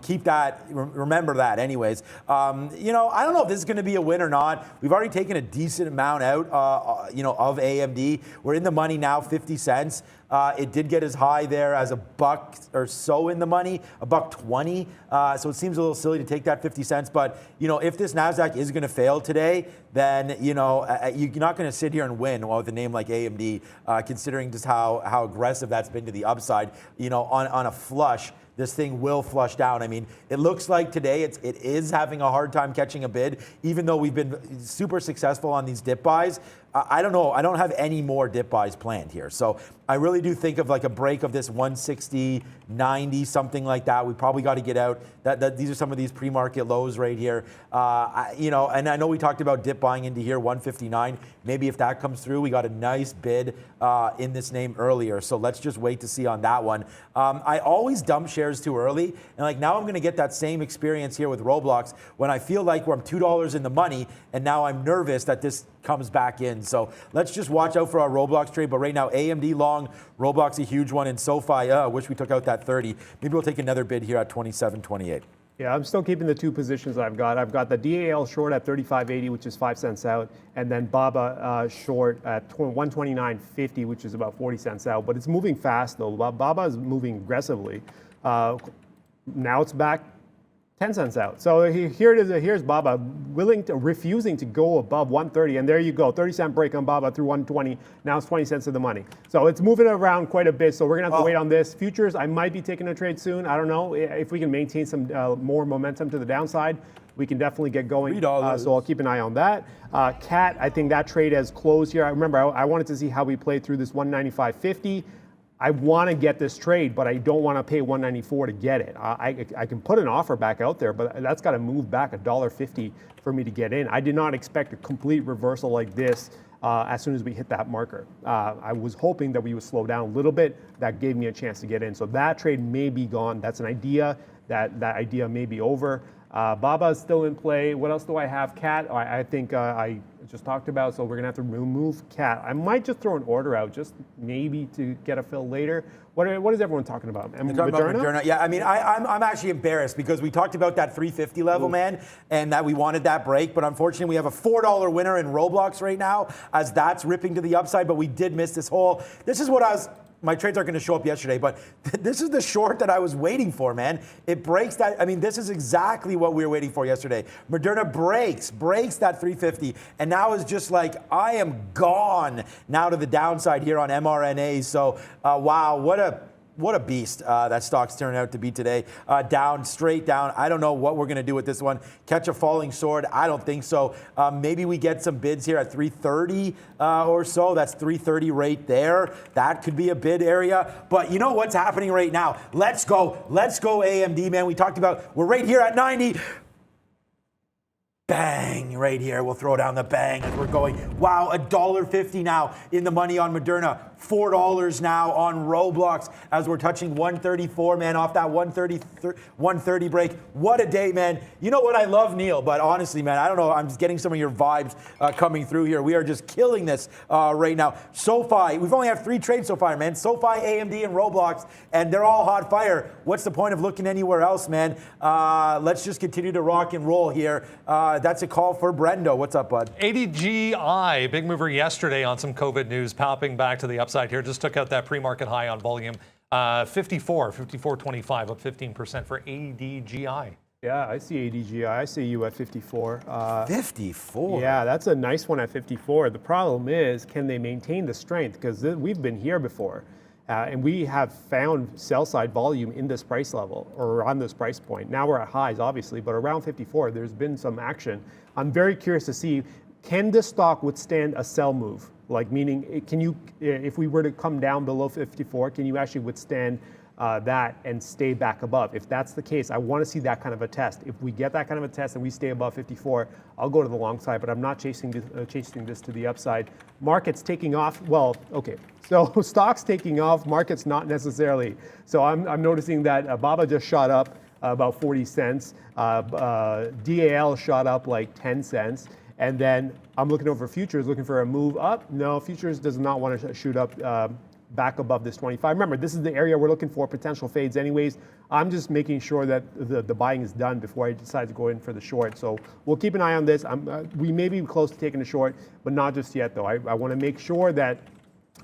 keep that, remember that anyways. I don't know if this is going to be a win or not. We've already taken a decent amount out, of AMD. We're in the money now, 50 cents. It did get as high there as $1 or so in the money, $1.20. So it seems a little silly to take that 50 cents. But, if this NASDAQ is going to fail today, then, you're not going to sit here and win with a name like AMD, considering just how aggressive that's been to the upside, on a flush. This thing will flush down. I mean, it looks like today it is having a hard time catching a bid, even though we've been super successful on these dip buys. I don't know. I don't have any more dip buys planned here. So I really do think of like a break of this 160, 90, something like that. We probably got to get out. These are some of these pre-market lows right here. And I know we talked about dip buying into here, 159. Maybe if that comes through, we got a nice bid in this name earlier. So let's just wait to see on that one. I always dump shares too early. And like now I'm going to get that same experience here with Roblox when I feel like I'm $2 in the money and now I'm nervous that this comes back in. So let's just watch out for our Roblox trade. But right now, AMD long, Roblox a huge one, and SoFi, wish we took out that 30. Maybe we'll take another bid here at 27.28. Yeah, I'm still keeping the two positions I've got. I've got the DAL short at 35.80, which is 5 cents out, and then Baba short at 129.50, which is about 40 cents out. But it's moving fast, though. Baba is moving aggressively. Now it's back 10 cents out. So here it is. Here's Baba refusing to go above 130. And there you go. 30-cent break on Baba through 120. Now it's 20 cents of the money. So it's moving around quite a bit. So we're going to have to wait on this. Futures, I might be taking a trade soon. I don't know. If we can maintain some more momentum to the downside, we can definitely get going. So I'll keep an eye on that. CAT, I think that trade has closed here. I remember I wanted to see how we played through this 195.50. I want to get this trade, but I don't want to pay $194 to get it. I can put an offer back out there, but that's got to move back $1.50 for me to get in. I did not expect a complete reversal like this as soon as we hit that marker. I was hoping that we would slow down a little bit. That gave me a chance to get in. So that trade may be gone. That's an idea. That idea may be over. Baba is still in play. What else do I have? Cat, I think I just talked about, so we're going to have to remove Cat. I might just throw an order out, just maybe to get a fill later. What is everyone talking about? Moderna? Yeah, I mean, I'm actually embarrassed because we talked about that 350 level, man, and that we wanted that break, but unfortunately we have a $4 winner in Roblox right now as that's ripping to the upside, but we did miss this hole. This is what I was my trades aren't going to show up yesterday, but this is the short that I was waiting for, man. It breaks that. I mean, this is exactly what we were waiting for yesterday. Moderna breaks that 350, and now is just like, I am gone now to the downside here on mRNA. So, wow, what a beast that stock's turned out to be today. Down, straight down. I don't know what we're going to do with this one. Catch a falling sword? I don't think so. Maybe we get some bids here at 330 or so. That's 330 right there. That could be a bid area. But you know what's happening right now? Let's go AMD, man. We talked about, we're right here at 90. Bang, right here. We'll throw down the bang as we're going. Wow, $1.50 now in the money on Moderna. $4 now on Roblox as we're touching 134, man, off that 130 break. What a day, man. You know what? I love Neil, but honestly, man, I don't know. I'm just getting some of your vibes coming through here. We are just killing this right now. SoFi, we've only had 3 trades so far, man. SoFi, AMD, and Roblox, and they're all hot fire. What's the point of looking anywhere else, man? Let's just continue to rock and roll here. That's a call for Brendo. What's up, bud? ADGI, big mover yesterday on some COVID news, popping back to the upside here. Just took out that pre-market high on volume. 54.25, up 15% for ADGI. Yeah, I see ADGI. I see you at 54. 54? Yeah, that's a nice one at 54. The problem is, can they maintain the strength? Because we've been here before. And we have found sell-side volume in this price level or around this price point. Now we're at highs, obviously, but around 54, there's been some action. I'm very curious to see, can this stock withstand a sell move? Like, meaning, can you, if we were to come down below 54, can you actually withstand that and stay back above? If that's the case, I want to see that kind of a test. If we get that kind of a test and we stay above 54, I'll go to the long side, but I'm not chasing this to the upside. Markets taking off. Well, okay. So stocks taking off, markets not necessarily. So I'm noticing that BABA just shot up about 40 cents. DAL shot up like 10 cents. And then I'm looking over futures, looking for a move up. No, futures does not want to shoot up back above this 25. Remember, this is the area we're looking for potential fades anyways. I'm just making sure that the buying is done before I decide to go in for the short. So we'll keep an eye on this. We may be close to taking a short, but not just yet though. I want to make sure that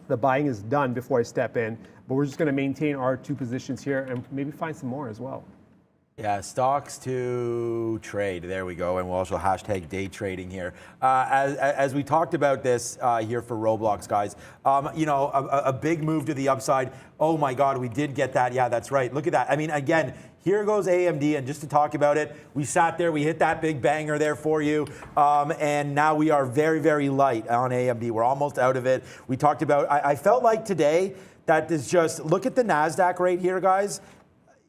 the buying is done before I step in, but we're just going to maintain our 2 positions here and maybe find some more as well. Yeah, stocks to trade. There we go. And we'll also hashtag day trading here. As we talked about this here for Roblox, guys, you know, a big move to the upside. Oh my God, we did get that. Yeah, that's right. Look at that. I mean, again, here goes AMD, and just to talk about it, we sat there, we hit that big banger there for you, and now we are very, very light on AMD. We're almost out of it. We talked about, I felt like today that is just, look at the NASDAQ right here, guys.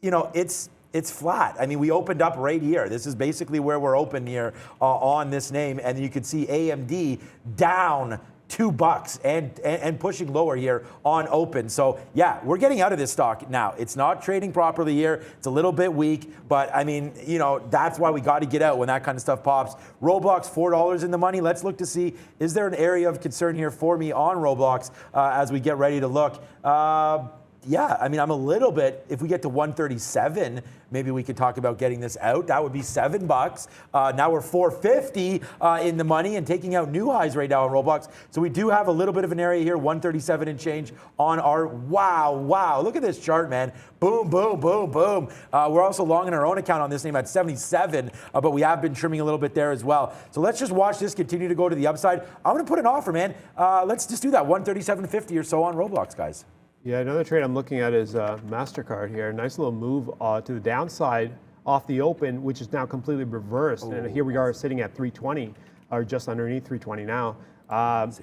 You know, it's flat. I mean, we opened up right here. This is basically where we're open here on this name, and you can see AMD down $2 and pushing lower here on open. So yeah, we're getting out of this stock now. It's not trading properly here. It's a little bit weak, but I mean, you know, that's why we got to get out when that kind of stuff pops. Roblox, $4 in the money. Let's look to see, is there an area of concern here for me on Roblox as we get ready to look? Yeah, I mean, I'm a little bit, if we get to 137, maybe we could talk about getting this out. That would be $7. Now we're 450 in the money and taking out new highs right now on Roblox. So we do have a little bit of an area here, 137 and change on our, wow. Look at this chart, man. Boom, boom, boom, boom. We're also long in our own account on this name at 77, but we have been trimming a little bit there as well. So let's just watch this continue to go to the upside. I'm going to put an offer, man. Let's just do that, 137.50 or so on Roblox, guys. Yeah, another trade I'm looking at is MasterCard here. Nice little move to the downside off the open, which is now completely reversed. Ooh. And here we are sitting at 320, or just underneath 320 now.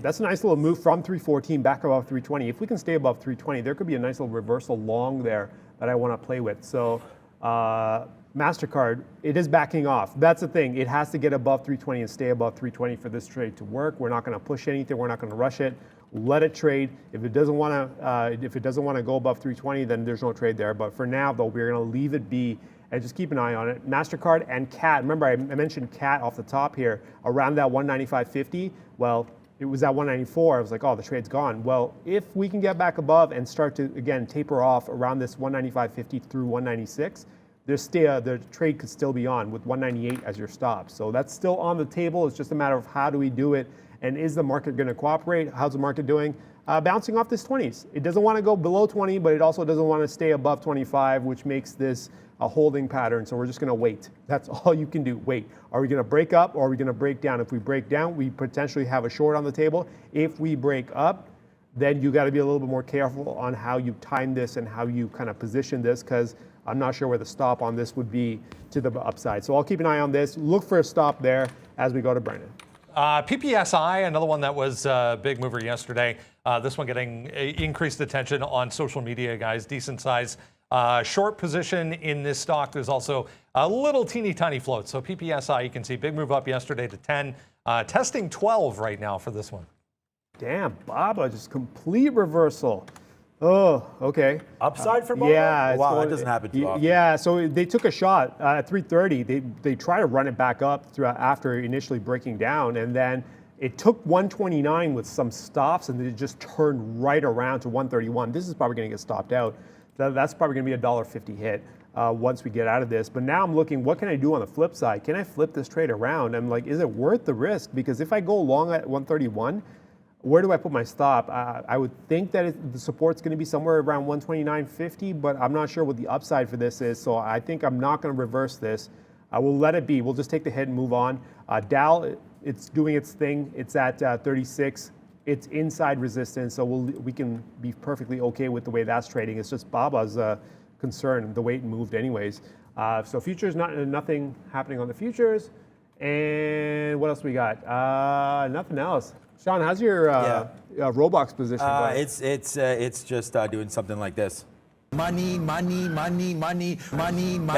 That's a nice little move from 314 back above 320. If we can stay above 320, there could be a nice little reversal long there that I want to play with. So MasterCard, it is backing off. That's the thing. It has to get above 320 and stay above 320 for this trade to work. We're not going to push anything. We're not going to rush it. Let it trade. If it doesn't want to go above 320, then there's no trade there. But for now, though, we're going to leave it be and just keep an eye on it. MasterCard and CAT. Remember, I mentioned CAT off the top here around that 195.50. Well, it was at 194. I was like, oh, the trade's gone. Well, if we can get back above and start to again taper off around this 195.50 through 196. The trade could still be on with 198 as your stop. So that's still on the table. It's just a matter of how do we do it And is the market going to cooperate? How's the market doing? Bouncing off this 20s. It doesn't want to go below 20, but it also doesn't want to stay above 25, which makes this a holding pattern. So we're just going to wait. That's all you can do. Wait. Are we going to break up or are we going to break down? If we break down, we potentially have a short on the table. If we break up, then you got to be a little bit more careful on how you time this and how you kind of position this, because I'm not sure where the stop on this would be to the upside. So I'll keep an eye on this. Look for a stop there as we go to Brendan. PPSI, another one that was a big mover yesterday. This one getting increased attention on social media, guys. Decent size short position in this stock. There's also a little teeny tiny float. So PPSI, you can see big move up yesterday to 10, testing 12 right now for this one. Damn, Baba, just complete reversal. Oh, okay. Upside for Baba? Yeah. Wow, that doesn't happen too often. Yeah, so they took a shot at 330. They try to run it back up after initially breaking down, and then it took 129 with some stops, and then it just turned right around to 131. This is probably going to get stopped out. That's probably going to be a $1.50 hit once we get out of this. But now I'm looking, what can I do on the flip side? Can I flip this trade around? I'm like, is it worth the risk? Because if I go long at 131, where do I put my stop? I would think that the support's going to be somewhere around 129.50, but I'm not sure what the upside for this is. So I think I'm not going to reverse this. I will let it be. We'll just take the hit and move on. Dow, it's doing its thing. It's at 36. It's inside resistance, so we can be perfectly okay with the way that's trading. It's just Baba's concern, the way it moved anyways. So futures, nothing happening on the futures. And what else we got? Nothing else. Sean, how's your Roblox position going? It's just doing something like this. Money. Yeah,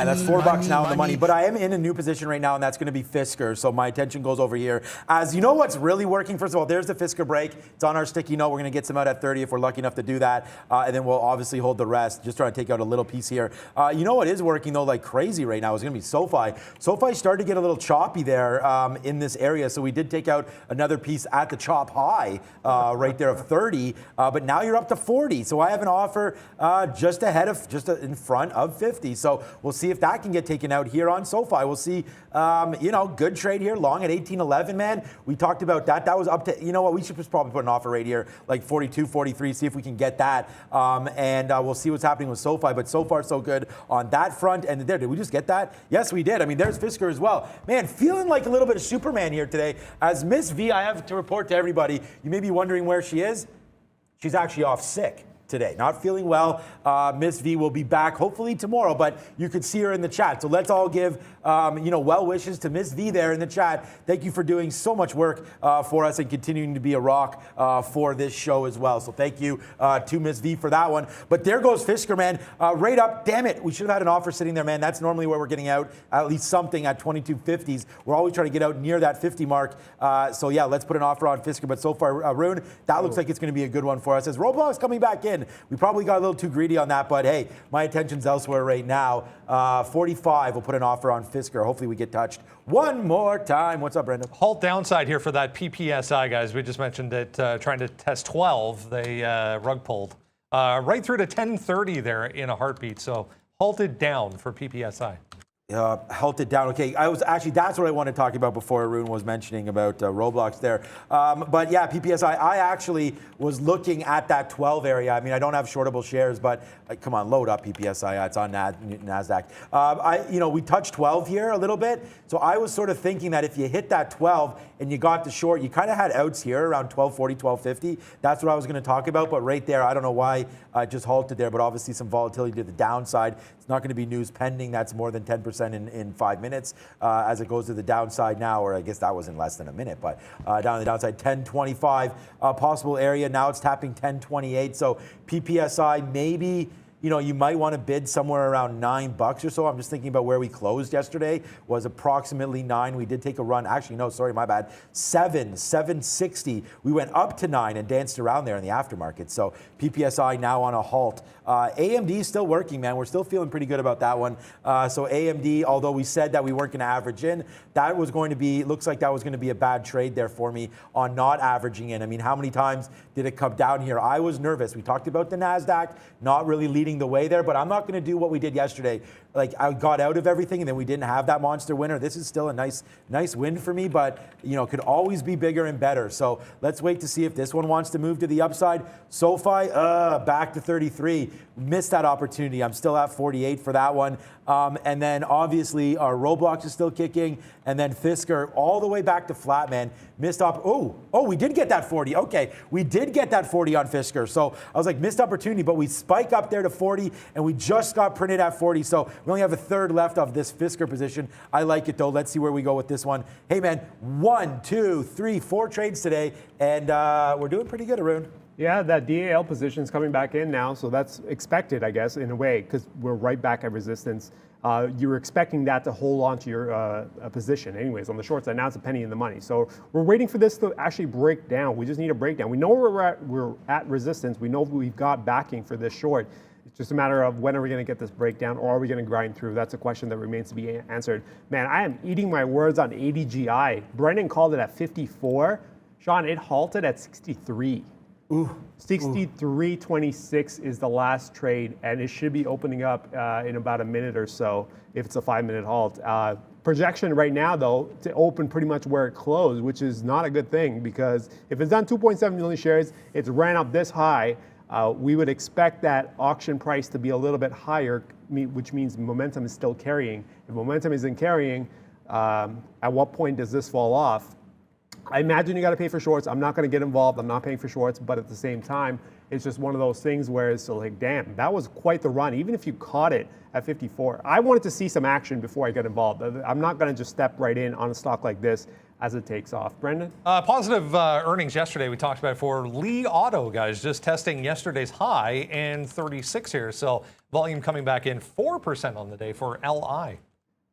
that's $4 now in the money. But I am in a new position right now, and that's going to be Fisker. So my attention goes over here. As you know what's really working? First of all, there's the Fisker break. It's on our sticky note. We're going to get some out at 30 if we're lucky enough to do that. And then we'll obviously hold the rest. Just trying to take out a little piece here. You know what is working, though, like crazy right now is going to be SoFi. SoFi started to get a little choppy there in this area. So we did take out another piece at the chop high right there of 30. But now you're up to 40. So I have an offer just in front of 50. So we'll see if that can get taken out here on SoFi. We'll see, good trade here, long at 18.11, man. We talked about that. That was up to, you know what, we should just probably put an offer right here, like 42, 43, see if we can get that. And we'll see what's happening with SoFi. But so far, so good on that front. And there, did we just get that? Yes, we did. I mean, there's Fisker as well. Man, feeling like a little bit of Superman here today. As Miss V, I have to report to everybody, you may be wondering where she is. She's actually off sick today, not feeling well. Miss V will be back hopefully tomorrow, but you could see her in the chat. So let's all give well wishes to Miss V there in the chat. Thank you for doing so much work for us and continuing to be a rock for this show as well. So thank you to Miss V for that one. But there goes Fisker, man. Right up. Damn it. We should have had an offer sitting there, man. That's normally where we're getting out, at least something at 22.50s. We're always trying to get out near that 50 mark. So yeah, let's put an offer on Fisker. But so far, Arun, that looks like it's going to be a good one for us. As Roblox coming back in, we probably got a little too greedy on that, but hey, my attention's elsewhere right now. 45, we'll put an offer on Fisker. Hopefully we get touched one more time. What's up, Brendan? Halt downside here for that PPSI, guys. We just mentioned it trying to test 12. They rug pulled right through to 1030 there in a heartbeat. So halted down for PPSI. Held it down. Okay, that's what I want to talk about before Arun was mentioning about Roblox there. But yeah, PPSI, I actually was looking at that 12 area. I mean, I don't have shortable shares, but come on, load up PPSI. It's on NASDAQ. We touched 12 here a little bit. So I was sort of thinking that if you hit that 12 and you got the short, you kind of had outs here around 1240, 1250. That's what I was going to talk about. But right there, I don't know why I just halted there, but obviously some volatility to the downside. It's not going to be news pending. That's more than 10% in 5 minutes as it goes to the downside now, or I guess that was in less than a minute, but down to the downside, 1025 possible area. Now it's tapping 1028. So PPSI maybe, you might want to bid somewhere around $9 or so. I'm just thinking about where we closed yesterday was approximately 9. We did take a run. Actually, no, sorry, my bad. 760. We went up to 9 and danced around there in the aftermarket. So PPSI now on a halt. AMD is still working, man. We're still feeling pretty good about that one. So AMD, although we said that we weren't going to average in, that was going to be, looks like that was going to be a bad trade there for me on not averaging in. I mean, how many times did it come down here? I was nervous. We talked about the NASDAQ not really leading the way there, but I'm not going to do what we did yesterday. like I got out of everything and then we didn't have that monster winner. This is still a nice win for me, but could always be bigger and better. So let's wait to see if this one wants to move to the upside. SoFi, back to 33. Missed that opportunity. I'm still at 48 for that one. And then obviously our Roblox is still kicking, and then Fisker all the way back to flat, man. Missed up. Oh, we did get that 40. Okay, we did get that 40 on Fisker. So I was like, missed opportunity, but we spike up there to 40, and we just got printed at 40. So we only have a third left of this Fisker position. I like it though. Let's see where we go with this one. Hey man, 1, 2, 3, 4 trades today, and we're doing pretty good, Arun. Yeah, that DAL position is coming back in now, so that's expected, I guess, in a way, because we're right back at resistance. You were expecting that to hold on to your position anyways on the short side. Now it's a penny in the money. So we're waiting for this to actually break down. We just need a breakdown. We know we're at resistance. We know we've got backing for this short. It's just a matter of when are we going to get this breakdown, or are we going to grind through? That's a question that remains to be answered. Man, I am eating my words on ADGI. Brendan called it at 54. Sean, it halted at 63. 63.26 is the last trade, and it should be opening up in about a minute or so if it's a 5-minute halt. Projection right now, though, to open pretty much where it closed, which is not a good thing, because if it's done 2.7 million shares, it's ran up this high. We would expect that auction price to be a little bit higher, which means momentum is still carrying. If momentum isn't carrying, at what point does this fall off? I imagine you got to pay for shorts. I'm not going to get involved. I'm not paying for shorts, but at the same time, it's just one of those things where it's like, damn, that was quite the run. Even if you caught it at 54, I wanted to see some action before I get involved. I'm not going to just step right in on a stock like this as it takes off. Brendan? Positive earnings yesterday. We talked about it for Li Auto, guys, just testing yesterday's high and 36 here. So volume coming back in 4% on the day for LI.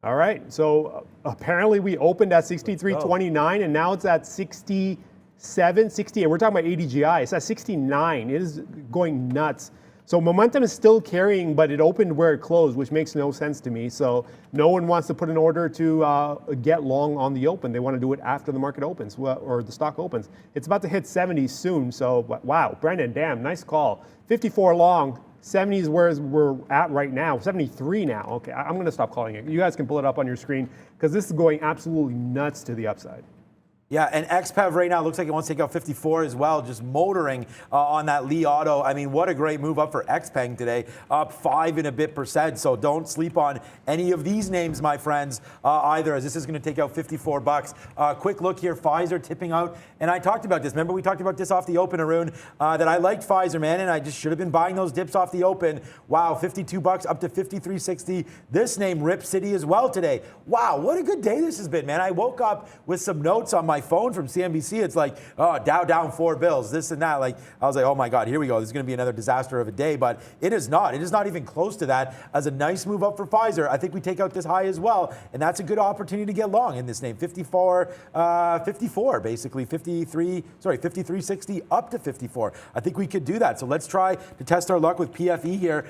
All right, so apparently we opened at 63.29 and now it's at 67, 60, and we're talking about ADGI. It's at 69. It is going nuts. So momentum is still carrying, but it opened where it closed, which makes no sense to me. So no one wants to put an order to get long on the open. They want to do it after the market opens, or the stock opens. It's about to hit 70 soon, so wow. Brendan, damn, nice call. 54 long. 70 is where we're at right now. 73 now. Okay, I'm going to stop calling it. You guys can pull it up on your screen because this is going absolutely nuts to the upside. Yeah, and XPEV right now looks like it wants to take out 54 as well, just motoring on that Li Auto. I mean, what a great move up for XPeng today, up 5 and a bit %. So don't sleep on any of these names, my friends, either, as this is going to take out 54 bucks. Quick look here, Pfizer tipping out. And I talked about this. Remember, we talked about this off the open, Arun, that I liked Pfizer, man, and I just should have been buying those dips off the open. Wow, 52 bucks up to 53.60. This name, Rip City, as well today. Wow, what a good day this has been, man. I woke up with some notes on my phone from CNBC. It's like, oh, Dow down 4 bills, this and that. Like, I was like, oh my God, here we go. This is going to be another disaster of a day, but it is not. It is not even close to that. As a nice move up for Pfizer, I think we take out this high as well, and that's a good opportunity to get long in this name. 54, basically 53.60 up to 54. I think we could do that. So let's try to test our luck with PFE here.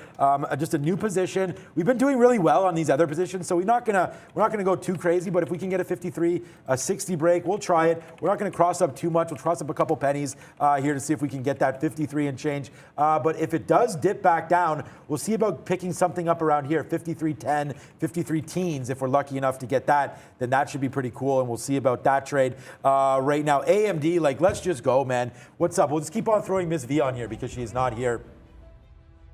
Just a new position. We've been doing really well on these other positions, so we're not gonna go too crazy. But if we can get a 53.60 break, we'll try it. We're not going to cross up too much. We'll cross up a couple pennies here to see if we can get that 53 and change. But if it does dip back down, we'll see about picking something up around here, 53.10, 53 teens. If we're lucky enough to get that, then that should be pretty cool. And we'll see about that trade right now. AMD, like, let's just go, man. What's up? We'll just keep on throwing Miss V on here because she's not here.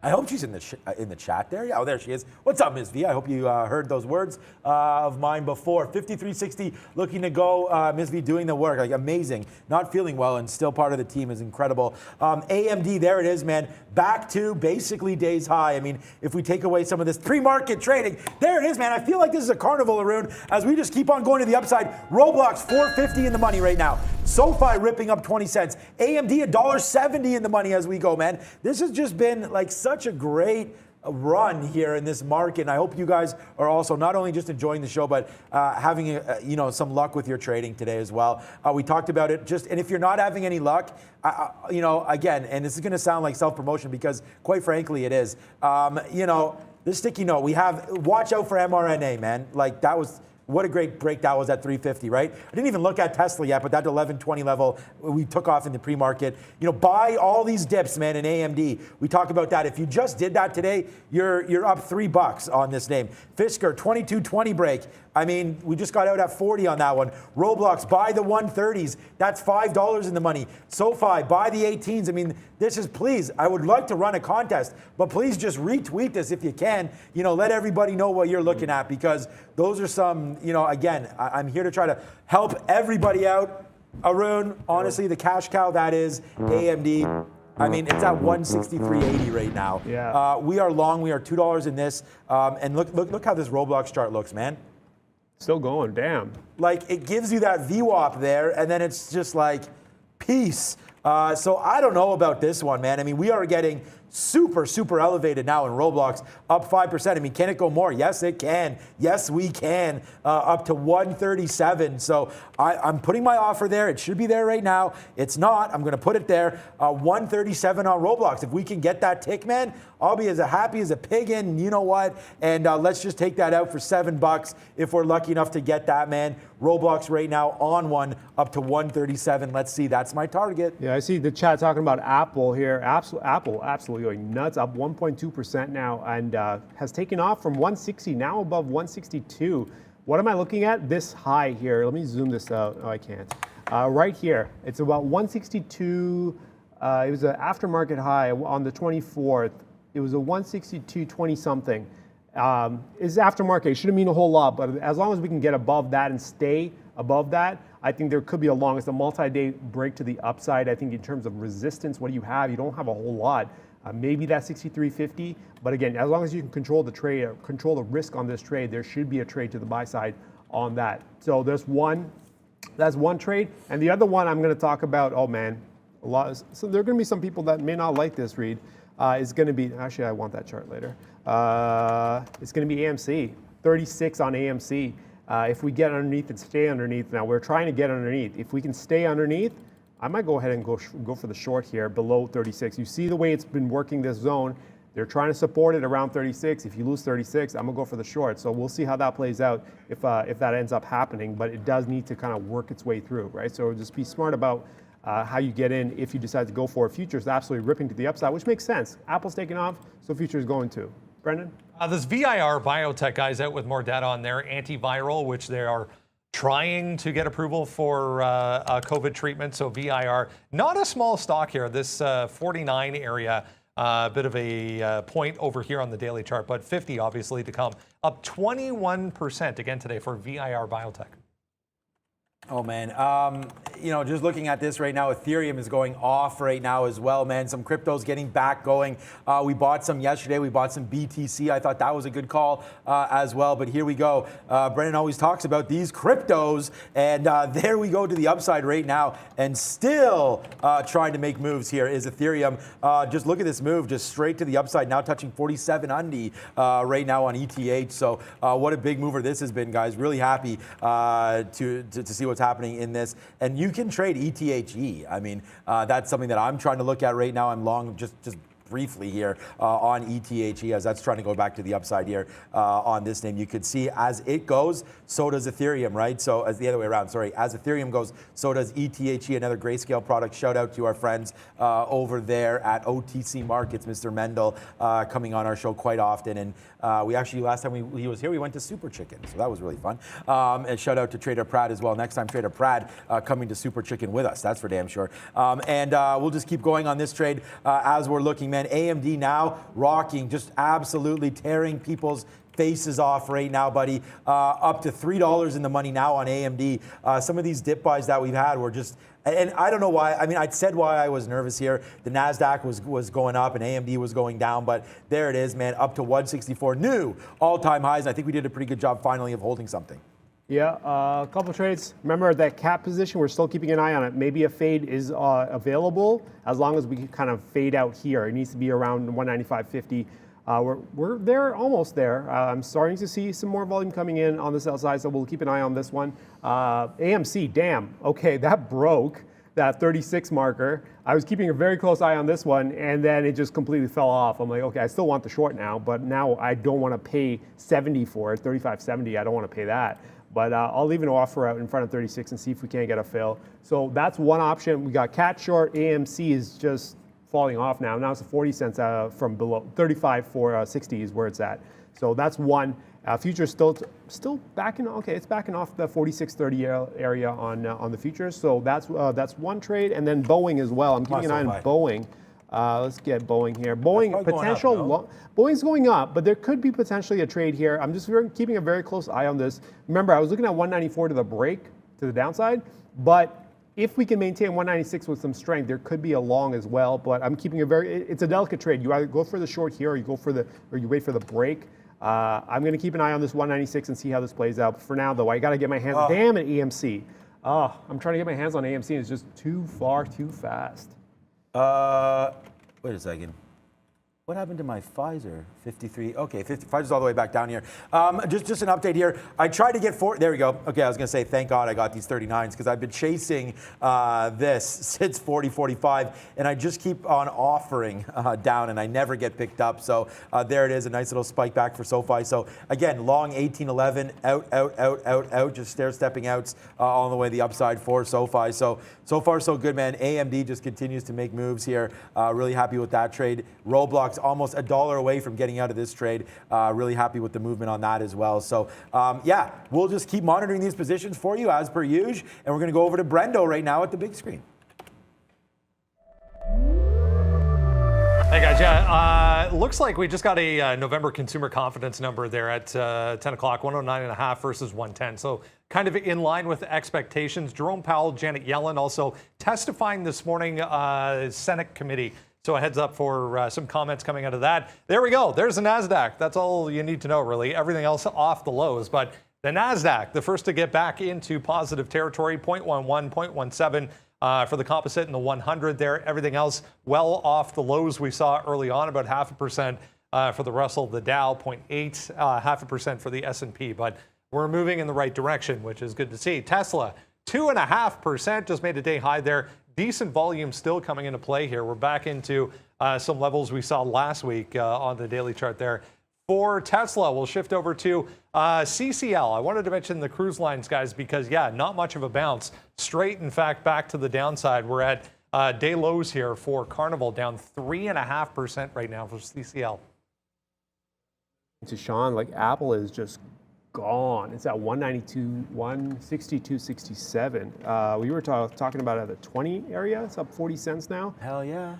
I hope she's in the chat there. Yeah, oh, there she is. What's up, Ms. V? I hope you heard those words of mine before. 53.60, looking to go. Ms. V doing the work, like amazing. Not feeling well and still part of the team is incredible. AMD, there it is, man. Back to basically days high. I mean, if we take away some of this pre-market trading, there it is, man. I feel like this is a carnival, Arun, as we just keep on going to the upside. Roblox, $4.50 in the money right now. SoFi ripping up 20 cents. AMD, $1.70 in the money as we go, man. This has just been like such a great run here in this market, and I hope you guys are also not only just enjoying the show, but having some luck with your trading today as well. We talked about it, and if you're not having any luck, again, and this is going to sound like self-promotion because quite frankly it is. This sticky note we have. Watch out for mRNA, man. Like that was what a great break that was at 350, right? I didn't even look at Tesla yet, but that 1120 level we took off in the pre-market. You know, buy all these dips, man, in AMD. We talk about that. If you just did that today, you're up $3 on this name. Fisker 2220 break. I mean, we just got out at 40 on that one. Roblox, buy the 130s. That's $5 in the money. SoFi, buy the 18s. I mean, this is, please, I would like to run a contest, but please just retweet this if you can. You know, let everybody know what you're looking at, because those are some, you know, again, I'm here to try to help everybody out. Arun, honestly, the cash cow that is AMD. I mean, it's at 163.80 right now. Yeah. We are long. We are $2 in this. And look how this Roblox chart looks, man. Still going, damn. Like, it gives you that VWAP there, and then it's just like, peace. So I don't know about this one, man. I mean, we are getting super elevated now in Roblox, up 5%. I mean, can it go more? Yes, it can. Yes, we can. Up to 137. So I'm putting my offer there. It should be there right now. It's not. I'm going to put it there. 137 on Roblox. If we can get that tick, man, I'll be as happy as a pig in, you know what? And let's just take that out for $7 if we're lucky enough to get that, man. Roblox right now on one up to 137. Let's see. That's my target. Yeah, I see the chat talking about Apple here. Apple absolutely going nuts, up 1.2% now, and has taken off from 160, now above 162. What am I looking at? This high here. Let me zoom this out. Oh, I can't. Right here. It's about 162. It was an aftermarket high on the 24th. It was a 162.20 something. It's aftermarket. It shouldn't mean a whole lot, but as long as we can get above that and stay above that, I think there could be a long, it's a multi-day break to the upside. I think in terms of resistance, what do you have? You don't have a whole lot. Maybe that 63.50, but again, as long as you can control the trade, control the risk on this trade, there should be a trade to the buy side on that. So there's one, that's one trade. And the other one I'm going to talk about, oh man, a lot. So there are going to be some people that may not like this read. It's going to be, actually I want that chart later. It's going to be AMC, 36 on AMC. If we get underneath and stay underneath, now we're trying to get underneath. If we can stay underneath, I might go ahead and go for the short here below 36. You see the way it's been working this zone. They're trying to support it around 36. If you lose 36, I'm gonna go for the short. So we'll see how that plays out if that ends up happening, but it does need to kind of work its way through, right? So just be smart about how you get in if you decide to go for it. Futures absolutely ripping to the upside, which makes sense. Apple's taking off, so futures going too. Brendan? This VIR biotech guy's out with more data on their antiviral, which they are trying to get approval for COVID treatment. So VIR, not a small stock here. This 49 area, a bit of a point over here on the daily chart, but 50 obviously to come. Up 21% again today for VIR biotech. Oh man, you know, just looking at this right now, Ethereum is going off right now as well, man. Some cryptos getting back going. We bought some yesterday. We bought some BTC. I thought that was a good call as well. But here we go. Brendan always talks about these cryptos, and there we go to the upside right now. And still trying to make moves here is Ethereum. Just look at this move, just straight to the upside. Now touching 47 undy right now on ETH. So what a big mover this has been, guys. Really happy to see what's happening in this. And you can trade ETHE. I mean, that's something that I'm trying to look at right now. I'm long just briefly here on ETHE, as that's trying to go back to the upside here on this name. You could see as it goes, so does Ethereum, right? So as the other way around, sorry. As Ethereum goes, so does ETHE, another grayscale product. Shout out to our friends over there at OTC Markets, Mr. Mendel, coming on our show quite often. And we actually, last time he was here, we went to Super Chicken, so that was really fun. And shout out to Trader Pratt as well. Next time, Trader Pratt coming to Super Chicken with us, that's for damn sure. And we'll just keep going on this trade as we're looking, man. AMD now rocking, just absolutely tearing people's faces off right now, buddy. Up to $3 in the money now on AMD. Some of these dip buys that we've had were just, and I don't know why. I mean, I said why I was nervous here. The NASDAQ was going up and AMD was going down, but there it is, man, up to 164. New all-time highs. I think we did a pretty good job finally of holding something. Yeah, a couple trades. Remember that cap position, we're still keeping an eye on it. Maybe a fade is available as long as we can kind of fade out here. It needs to be around 195.50. We're there, almost there. I'm starting to see some more volume coming in on the sell side, so we'll keep an eye on this one. AMC, damn, okay, that broke that 36 marker. I was keeping a very close eye on this one, and then it just completely fell off. I'm like, okay, I still want the short now, but now I don't want to pay 70 for it, 35.70. I don't want to pay that. But I'll leave an offer out in front of 36 and see if we can't get a fill. So that's one option. We got cat short. AMC is just falling off now. Now it's 40 cents from below 35 for 60 is where it's at. So that's one. Futures still backing. Okay, it's backing off the 46.30 area on the futures. So that's one trade, and then Boeing as well. I'm keeping an eye on Boeing. Let's get Boeing here. Boeing potential. Boeing's going up, but there could be potentially a trade here. I'm just keeping a very close eye on this. Remember, I was looking at 194 to the break to the downside, but if we can maintain 196 with some strength, there could be a long as well. But I'm keeping it's a delicate trade. You either go for the short here, or you wait for the break. I'm going to keep an eye on this 196 and see how this plays out. But for now, though, I got to get my hands. Damn it, AMC. I'm trying to get my hands on AMC. It's just too far, too fast. Wait a second. What happened to my Pfizer? 53. Okay, Pfizer's all the way back down here. Just an update here. I tried to get there we go. Okay, I was going to say, thank God I got these 39s because I've been chasing this since 40.45, and I just keep on offering down, and I never get picked up. So there it is, a nice little spike back for SoFi. So again, long 18.11, out, just stair-stepping outs all the way the upside for SoFi. So far, so good, man. AMD just continues to make moves here. Really happy with that trade. Roblox almost $1 away from getting out of this trade. Really happy with the movement on that as well. So yeah, we'll just keep monitoring these positions for you as per usual. And we're going to go over to Brendo right now at the big screen. Hey guys, yeah, looks like we just got a November consumer confidence number there at 10 o'clock, 109.5 versus 110. So kind of in line with expectations. Jerome Powell, Janet Yellen also testifying this morning, Senate committee. So a heads up for some comments coming out of that. There we go. There's the NASDAQ. That's all you need to know, really. Everything else off the lows. But the NASDAQ, the first to get back into positive territory, 0.11, 0.17 for the composite and the 100 there. Everything else well off the lows we saw early on, about 0.5% for the Russell, the Dow, 0.8, 0.5% for the S&P. But we're moving in the right direction, which is good to see. Tesla, 2.5%, just made a day high there. Decent volume still coming into play here. We're back into some levels we saw last week on the daily chart there. For Tesla, we'll shift over to CCL. I wanted to mention the cruise lines, guys, because, yeah, not much of a bounce. Straight, in fact, back to the downside. We're at day lows here for Carnival, down 3.5% right now for CCL. To Sean, like Apple is just gone. It's at 192, 162.67. We were talking about it at the 20 area. It's up 40 cents now. Hell yeah.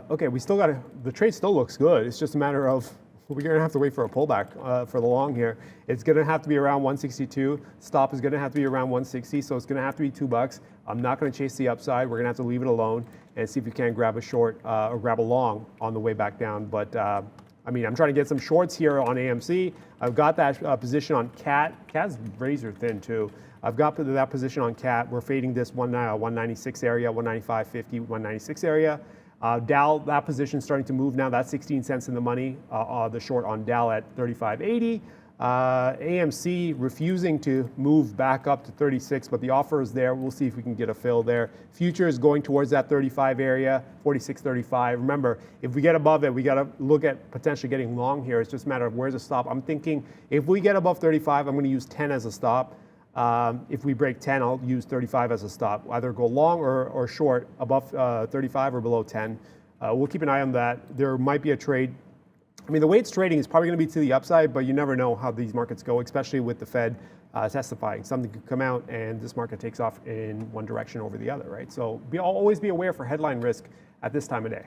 Okay, we still got the trade still looks good. It's just a matter of we're going to have to wait for a pullback for the long here. It's going to have to be around 162. Stop is going to have to be around 160. So it's going to have to be $2. I'm not going to chase the upside. We're going to have to leave it alone and see if we can grab a short or grab a long on the way back down. But I mean, I'm trying to get some shorts here on AMC. I've got that position on CAT. CAT's razor thin too. I've got that position on CAT. We're fading this 196 area, 195.50, 196 area. Dow, that position starting to move now. That's 16 cents in the money. The short on Dow at 35.80. AMC refusing to move back up to 36, but the offer is there. We'll see if we can get a fill there. Futures going towards that 35 area, 46.35. Remember, if we get above it, we got to look at potentially getting long here. It's just a matter of where's the stop. I'm thinking if we get above 35, I'm going to use 10 as a stop. If we break 10, I'll use 35 as a stop. Either go long or short above 35 or below 10. We'll keep an eye on that. There might be a trade. I mean, the way it's trading is probably going to be to the upside, but you never know how these markets go, especially with the Fed testifying. Something could come out and this market takes off in one direction over the other, right? So always be aware for headline risk at this time of day.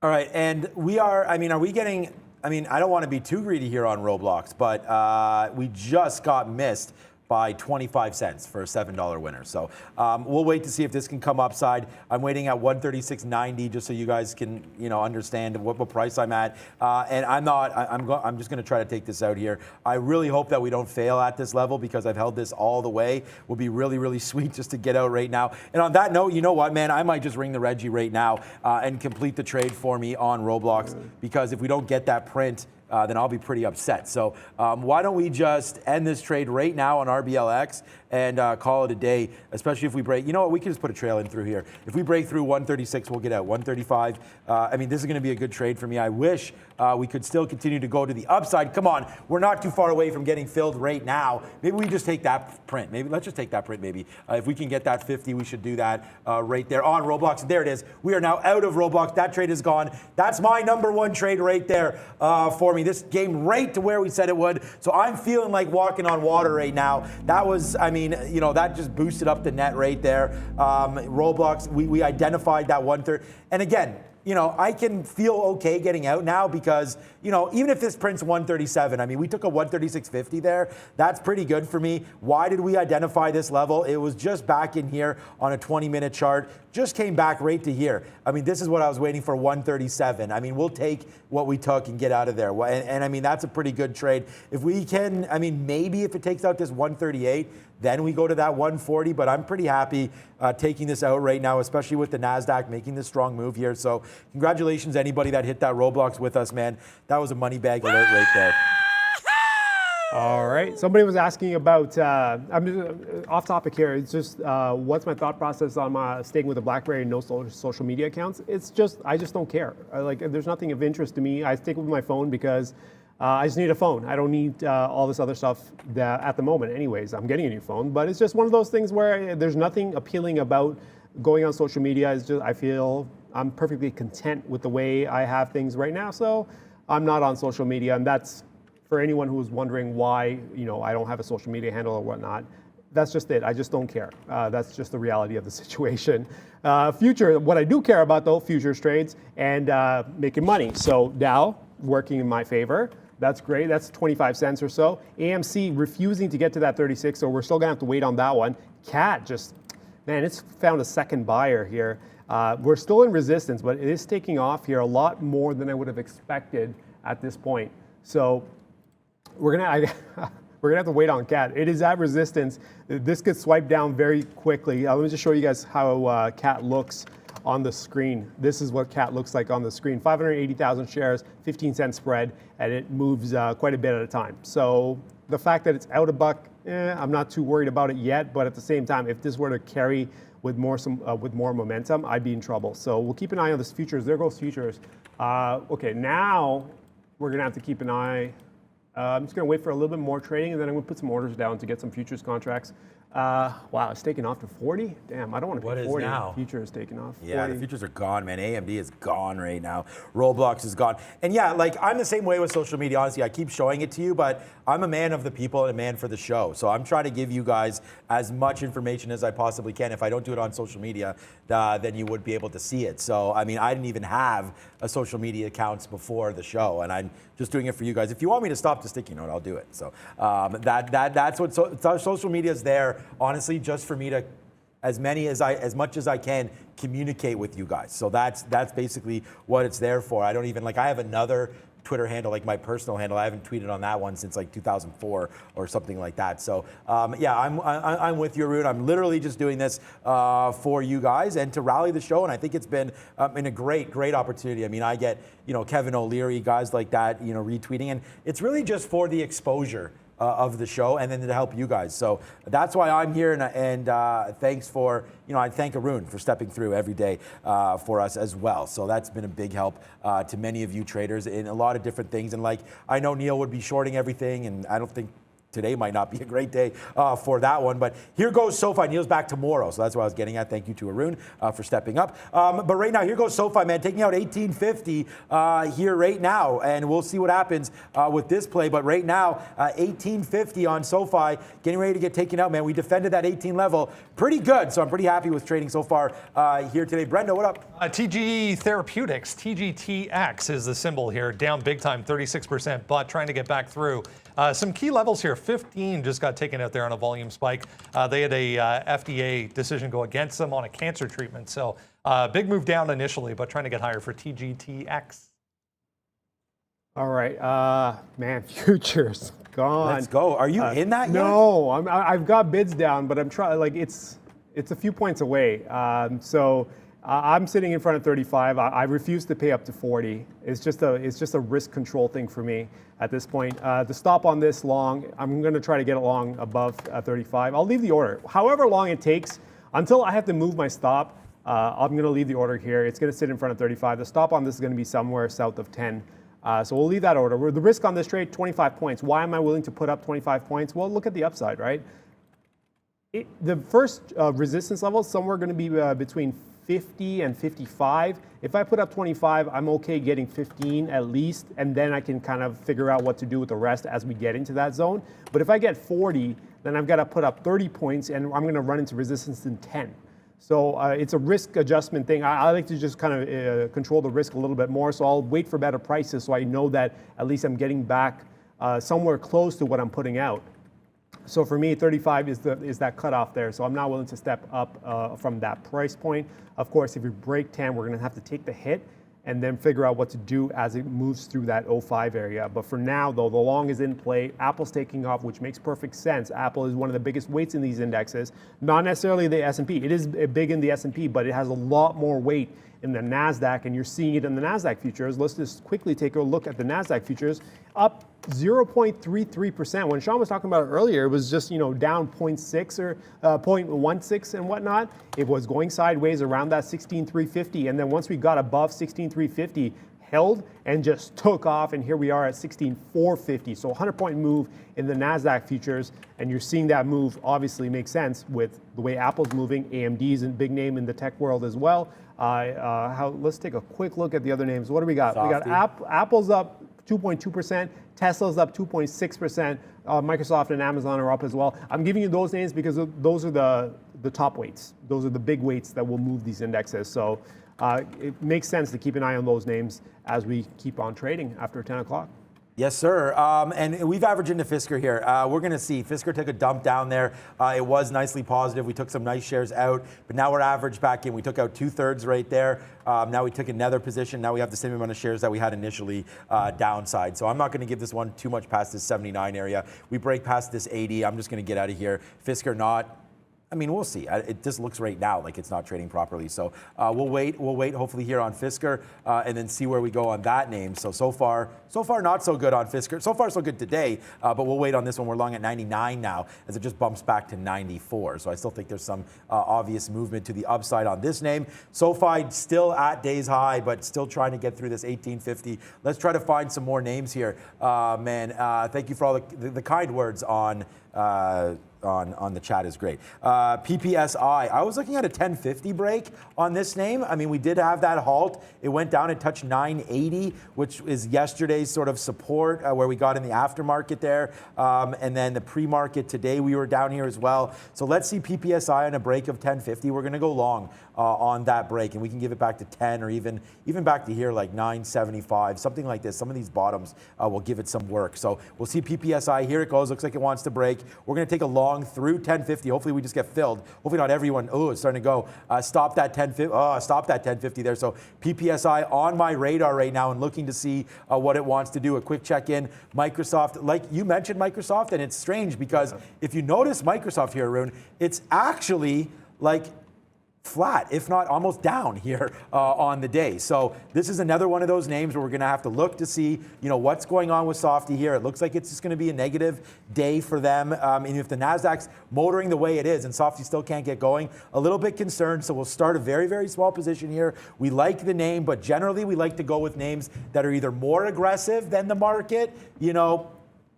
All right, and are we getting, I don't want to be too greedy here on Roblox, but we just got missed by 25 cents for a $7 winner. So we'll wait to see if this can come upside. I'm waiting at 136.90 just so you guys can, understand what price I'm at. And I'm just going to try to take this out here. I really hope that we don't fail at this level because I've held this all the way. Will be really, really sweet just to get out right now. And on that note, you know what, man? I might just ring the Reggie right now and complete the trade for me on Roblox because if we don't get that print, then I'll be pretty upset. So why don't we just end this trade right now on RBLX and call it a day, especially if we break. You know what? We can just put a trail in through here. If we break through 136, we'll get out 135. I mean, this is going to be a good trade for me. I wish we could still continue to go to the upside. Come on, we're not too far away from getting filled right now. Maybe we just take that print. Maybe let's just take that print. Maybe if we can get that 50, we should do that right there on Roblox. There it is. We are now out of Roblox. That trade is gone. That's my number one trade right there for me. This game right to where we said it would. So I'm feeling like walking on water right now. That was, I mean, you know, that just boosted up the net right there. Roblox, we identified that 130. And again, you know, I can feel okay getting out now because, you know, even if this prints 137, I mean, we took a 136.50 there. That's pretty good for me. Why did we identify this level? It was just back in here on a 20-minute chart. Just came back right to here. I mean, this is what I was waiting for, 137. I mean, we'll take what we took and get out of there. And I mean, that's a pretty good trade. If we can, I mean, maybe if it takes out this 138, then we go to that 140, but I'm pretty happy taking this out right now, especially with the NASDAQ making this strong move here. So congratulations, anybody that hit that Roblox with us, man. That was a money bag alert right there. All right. Somebody was asking about, I'm just, off topic here. It's just, what's my thought process on staying with the BlackBerry and no social media accounts? It's just, I just don't care. There's nothing of interest to me. I stick with my phone because I just need a phone. I don't need all this other stuff at the moment. Anyways, I'm getting a new phone, but it's just one of those things where there's nothing appealing about going on social media. It's just, I feel I'm perfectly content with the way I have things right now. So I'm not on social media, and that's, for anyone who's wondering why, you know, I don't have a social media handle or whatnot, that's just it. I just don't care. That's just the reality of the situation. Future, what I do care about though, futures trades and making money. So Dow working in my favor. That's great. That's 25 cents or so. AMC refusing to get to that 36, so we're still gonna have to wait on that one. CAT just, man, it's found a second buyer here. We're still in resistance, but it is taking off here a lot more than I would have expected at this point. So we're gonna have to wait on CAT. It is at resistance. This gets swiped down very quickly. Let me just show you guys how CAT looks on the screen. This is what CAT looks like on the screen. 580,000 shares, 15-cent spread, and it moves quite a bit at a time. So the fact that it's out a buck, I'm not too worried about it yet. But at the same time, if this were to carry with more momentum, I'd be in trouble. So we'll keep an eye on this futures. There goes futures. Okay, now we're gonna have to keep an eye. I'm just going to wait for a little bit more trading, and then I'm going to put some orders down to get some futures contracts. Wow, it's taking off to 40? Damn, I don't want to pay 40. What is now? Futures taking off. 40. Yeah, the futures are gone, man. AMD is gone right now. Roblox is gone. And yeah, like I'm the same way with social media. Honestly, I keep showing it to you, but I'm a man of the people and a man for the show. So I'm trying to give you guys as much information as I possibly can. If I don't do it on social media, then you would be able to see it. So, I mean, I didn't even have a social media accounts before the show, and I'm just doing it for you guys. If you want me to stop the sticky note, I'll do it. So that's what social media is there, honestly, just for me to as much as I can communicate with you guys. So that's basically what it's there for. I don't even I have another Twitter handle, like my personal handle. I haven't tweeted on that one since like 2004 or something like that. So yeah, I'm with you, Arun. I'm literally just doing this for you guys and to rally the show. And I think it's been in a great opportunity. I mean, I get Kevin O'Leary, guys like that, retweeting, and it's really just for the exposure of the show and then to help you guys. So that's why I'm here, and thanks for, I thank Arun for stepping through every day for us as well. So that's been a big help to many of you traders in a lot of different things. And I know Neil would be shorting everything, and I don't think today might not be a great day for that one, but here goes SoFi. Neil's back tomorrow, so that's what I was getting at. Thank you to Arun for stepping up. But right now, here goes SoFi, man, taking out 1850 here right now, and we'll see what happens with this play. But right now, 1850 on SoFi, getting ready to get taken out, man. We defended that 18 level pretty good, so I'm pretty happy with trading so far here today. Brenda, what up? TG Therapeutics, TGTX is the symbol here, down big time, 36%, but trying to get back through. Some key levels here. 15 just got taken out there on a volume spike. They had a FDA decision go against them on a cancer treatment. So big move down initially, but trying to get higher for TGTX. All right, man, futures gone. Let's go. Are you in that yet? No, I've got bids down, but I'm trying. It's a few points away. So I'm sitting in front of 35. I refuse to pay up to 40. It's just a risk control thing for me at this point. The stop on this long, I'm going to try to get it long above 35. I'll leave the order. However long it takes, until I have to move my stop, I'm going to leave the order here. It's going to sit in front of 35. The stop on this is going to be somewhere south of 10. So we'll leave that order. The risk on this trade, 25 points. Why am I willing to put up 25 points? Well, look at the upside, right? The first resistance level is somewhere going to be between 50 and 55. If I put up 25, I'm okay getting 15 at least, and then I can kind of figure out what to do with the rest as we get into that zone. But if I get 40, then I've got to put up 30 points, and I'm going to run into resistance in 10. So it's a risk adjustment thing. I like to just kind of control the risk a little bit more, so I'll wait for better prices so I know that at least I'm getting back somewhere close to what I'm putting out. So for me, 35 is that cutoff there. So I'm not willing to step up from that price point. Of course, if we break 10, we're going to have to take the hit and then figure out what to do as it moves through that 05 area. But for now, though, the long is in play. Apple's taking off, which makes perfect sense. Apple is one of the biggest weights in these indexes, not necessarily the S&P. It is big in the S&P, but it has a lot more weight in the NASDAQ, and you're seeing it in the NASDAQ futures. Let's just quickly take a look at the NASDAQ futures, up 0.33%. When Sean was talking about it earlier, it was just, down 0.6 or 0.16 and whatnot. It was going sideways around that 16,350, and then once we got above 16,350, held and just took off, and here we are at 16,450. So 100-point move in the NASDAQ futures, and you're seeing that move obviously make sense with the way Apple's moving. AMD is a big name in the tech world as well. Let's take a quick look at the other names. What do we got? Softy. We got Apple's up 2.2%, Tesla's up 2.6%, Microsoft and Amazon are up as well. I'm giving you those names because those are the top weights. Those are the big weights that will move these indexes. So it makes sense to keep an eye on those names as we keep on trading after 10 o'clock. Yes, sir. And we've averaged into Fisker here. We're going to see. Fisker took a dump down there. It was nicely positive. We took some nice shares out, but now we're averaged back in. We took out 2/3 right there. Now we took another position. Now we have the same amount of shares that we had initially downside. So I'm not going to give this one too much past this 79 area. We break past this 80. I'm just going to get out of here. Fisker not. I mean, we'll see. It just looks right now like it's not trading properly. So we'll wait. We'll wait hopefully here on Fisker and then see where we go on that name. So far not so good on Fisker. So far so good today, but we'll wait on this one. We're long at 99 now as it just bumps back to 94. So I still think there's some obvious movement to the upside on this name. SoFi still at day's high, but still trying to get through this 1850. Let's try to find some more names here. Thank you for all the kind words on the chat is great. PPSI, I was looking at a 1050 break on this name. I mean, we did have that halt. It went down and touched 980, which is yesterday's sort of support where we got in the aftermarket there. And then the pre-market today, we were down here as well. So let's see PPSI on a break of 1050. We're going to go long on that break, and we can give it back to 10 or even back to here like 975, something like this. Some of these bottoms will give it some work. So we'll see PPSI. Here it goes. Looks like it wants to break. We're going to take a long through 1050. Hopefully we just get filled. Hopefully not everyone. Oh, it's starting to go. Stop that 1050. Stop that 1050 there. So PPSI on my radar right now and looking to see what it wants to do. A quick check-in. Microsoft, like you mentioned Microsoft, and it's strange because if you notice Microsoft here, Arun, it's actually like flat, if not almost down here on the day. So this is another one of those names where we're going to have to look to see, what's going on with Softy here. It looks like it's just going to be a negative day for them. And if the NASDAQ's motoring the way it is and Softy still can't get going, a little bit concerned. So we'll start a very, very small position here. We like the name, but generally we like to go with names that are either more aggressive than the market,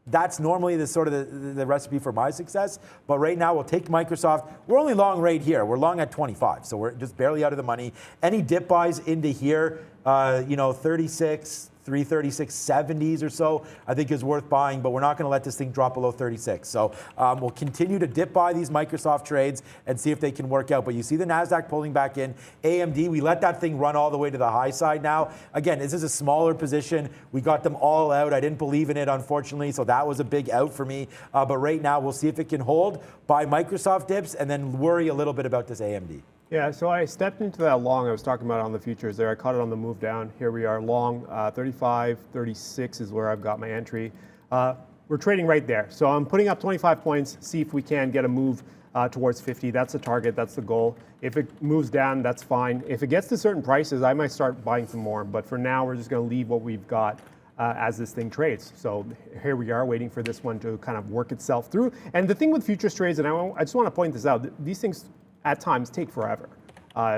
That's normally the recipe for my success. But right now, we'll take Microsoft. We're only long right here. We're long at 25, so we're just barely out of the money. Any dip buys into here, 36, 336.70s or so, I think is worth buying, but we're not going to let this thing drop below 36. So we'll continue to dip buy these Microsoft trades and see if they can work out. But you see the NASDAQ pulling back in. AMD, we let that thing run all the way to the high side now. Again, this is a smaller position. We got them all out. I didn't believe in it, unfortunately, so that was a big out for me. But right now, we'll see if it can hold, buy Microsoft dips, and then worry a little bit about this AMD. Yeah, so I stepped into that long I was talking about on the futures there. I caught it on the move down. Here we are long, 35, 36 is where I've got my entry. We're trading right there. So I'm putting up 25 points, see if we can get a move towards 50. That's the target, that's the goal. If it moves down, that's fine. If it gets to certain prices, I might start buying some more. But for now, we're just going to leave what we've got as this thing trades. So here we are waiting for this one to kind of work itself through. And the thing with futures trades, and I just want to point this out, these things at times take forever.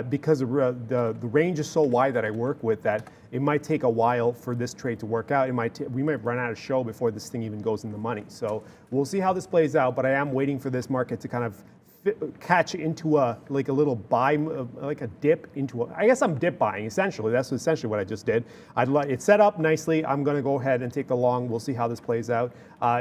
Because the range is so wide that I work with that it might take a while for this trade to work out. We might run out of show before this thing even goes in the money. So we'll see how this plays out, but I am waiting for this market to kind of catch into a little buy, like a dip into I guess I'm dip buying essentially. That's essentially what I just did. It's set up nicely. I'm going to go ahead and take the long. We'll see how this plays out.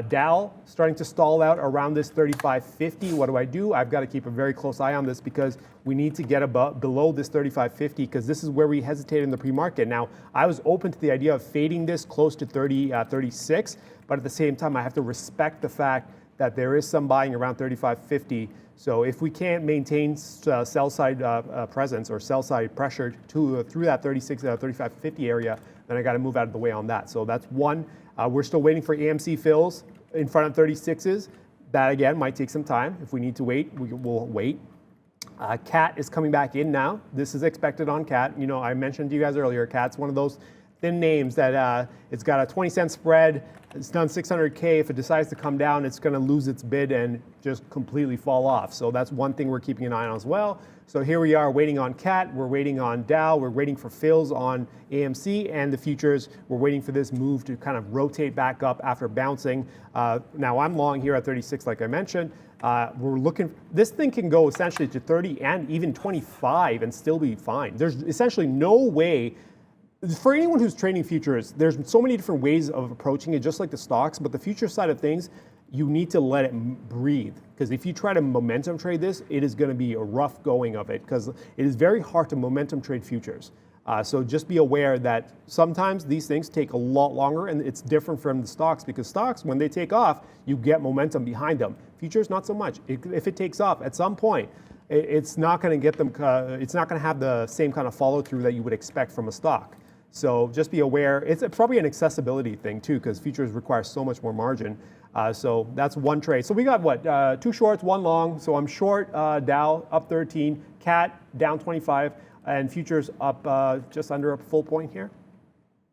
Dow starting to stall out around this 35.50. What do? I've got to keep a very close eye on this because we need to get below this 35.50 because this is where we hesitate in the pre-market. Now, I was open to the idea of fading this close to 36, but at the same time, I have to respect the fact that there is some buying around 35.50. So if we can't maintain sell side presence or sell side pressure through that 35.50 area, then I got to move out of the way on that. So that's one. We're still waiting for AMC fills in front of 36s. That again might take some time. If we need to wait, we'll wait. CAT is coming back in now. This is expected on CAT. You know, I mentioned to you guys earlier, CAT's one of those thin names that it's got a 20-cent spread. It's done 600K. If it decides to come down, it's going to lose its bid and just completely fall off. So that's one thing we're keeping an eye on as well. So here we are waiting on CAT. We're waiting on Dow. We're waiting for fills on AMC and the futures. We're waiting for this move to kind of rotate back up after bouncing. Now I'm long here at 36, like I mentioned. We're looking, this thing can go essentially to 30 and even 25 and still be fine. There's essentially no way. For anyone who's trading futures, there's so many different ways of approaching it, just like the stocks, but the future side of things, you need to let it breathe. Because if you try to momentum trade this, it is going to be a rough going of it, because it is very hard to momentum trade futures. So just be aware that sometimes these things take a lot longer, and it's different from the stocks, because stocks, when they take off, you get momentum behind them. Futures, not so much. If it takes off at some point, it's not going to get them, it's not going to have the same kind of follow through that you would expect from a stock. So just be aware. It's probably an accessibility thing too, because futures require so much more margin. So that's one trade. So we got what? 2 shorts, 1 long. So I'm short Dow up 13, CAT down 25, and futures up just under a full point here.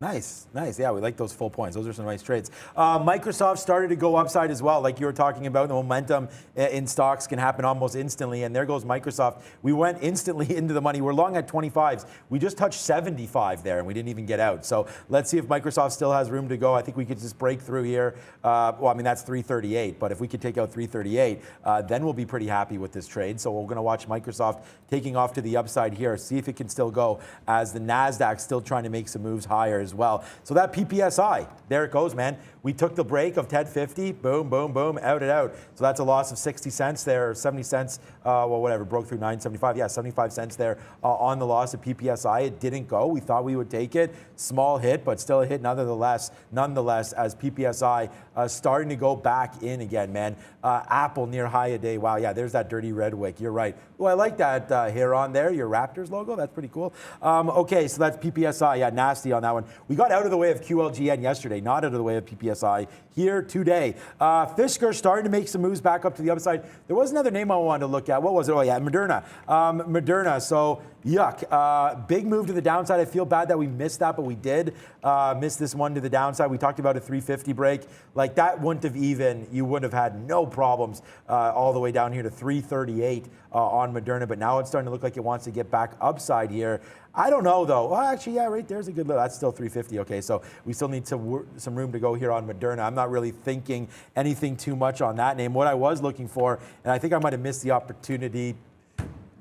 Nice, nice. Yeah, we like those full points. Those are some nice trades. Microsoft started to go upside as well, like you were talking about. The momentum in stocks can happen almost instantly, and there goes Microsoft. We went instantly into the money. We're long at 25s. We just touched 75 there, and we didn't even get out. So let's see if Microsoft still has room to go. I think we could just break through here. Well, I mean, that's 338, but if we could take out 338, then we'll be pretty happy with this trade. So we're going to watch Microsoft taking off to the upside here, see if it can still go, as the NASDAQ still trying to make some moves higher as well. So that PPSI, there it goes, man. We took the break of 1050, boom, boom, boom, out and out. So that's a loss of 60 cents there, or 70 cents, well, whatever, broke through 975. Yeah, 75 cents there on the loss of PPSI. It didn't go. We thought we would take it. Small hit, but still a hit nonetheless, as PPSI starting to go back in again, man. Apple near high a day. Wow, yeah, there's that dirty red wick. You're right. Oh, I like that hair on there, your Raptors logo. That's pretty cool. Okay, so that's PPSI. Yeah, nasty on that one. We got out of the way of QLGN yesterday, not out of the way of PPSI here today. Fisker starting to make some moves back up to the upside. There was another name I wanted to look at. What was it? Oh, yeah, Moderna. Moderna. So, yuck. Big move to the downside. I feel bad that we missed that, but we did miss this one to the downside. We talked about a 350 break. Like, that wouldn't have even, you would have had no problems all the way down here to 338 on Moderna, but now it's starting to look like it wants to get back upside here. I don't know, though. Well, actually, yeah, right there's a good look. That's still 350. Okay, so we still need some room to go here on Moderna. I'm not really thinking anything too much on that name. What I was looking for, and I think I might have missed the opportunity.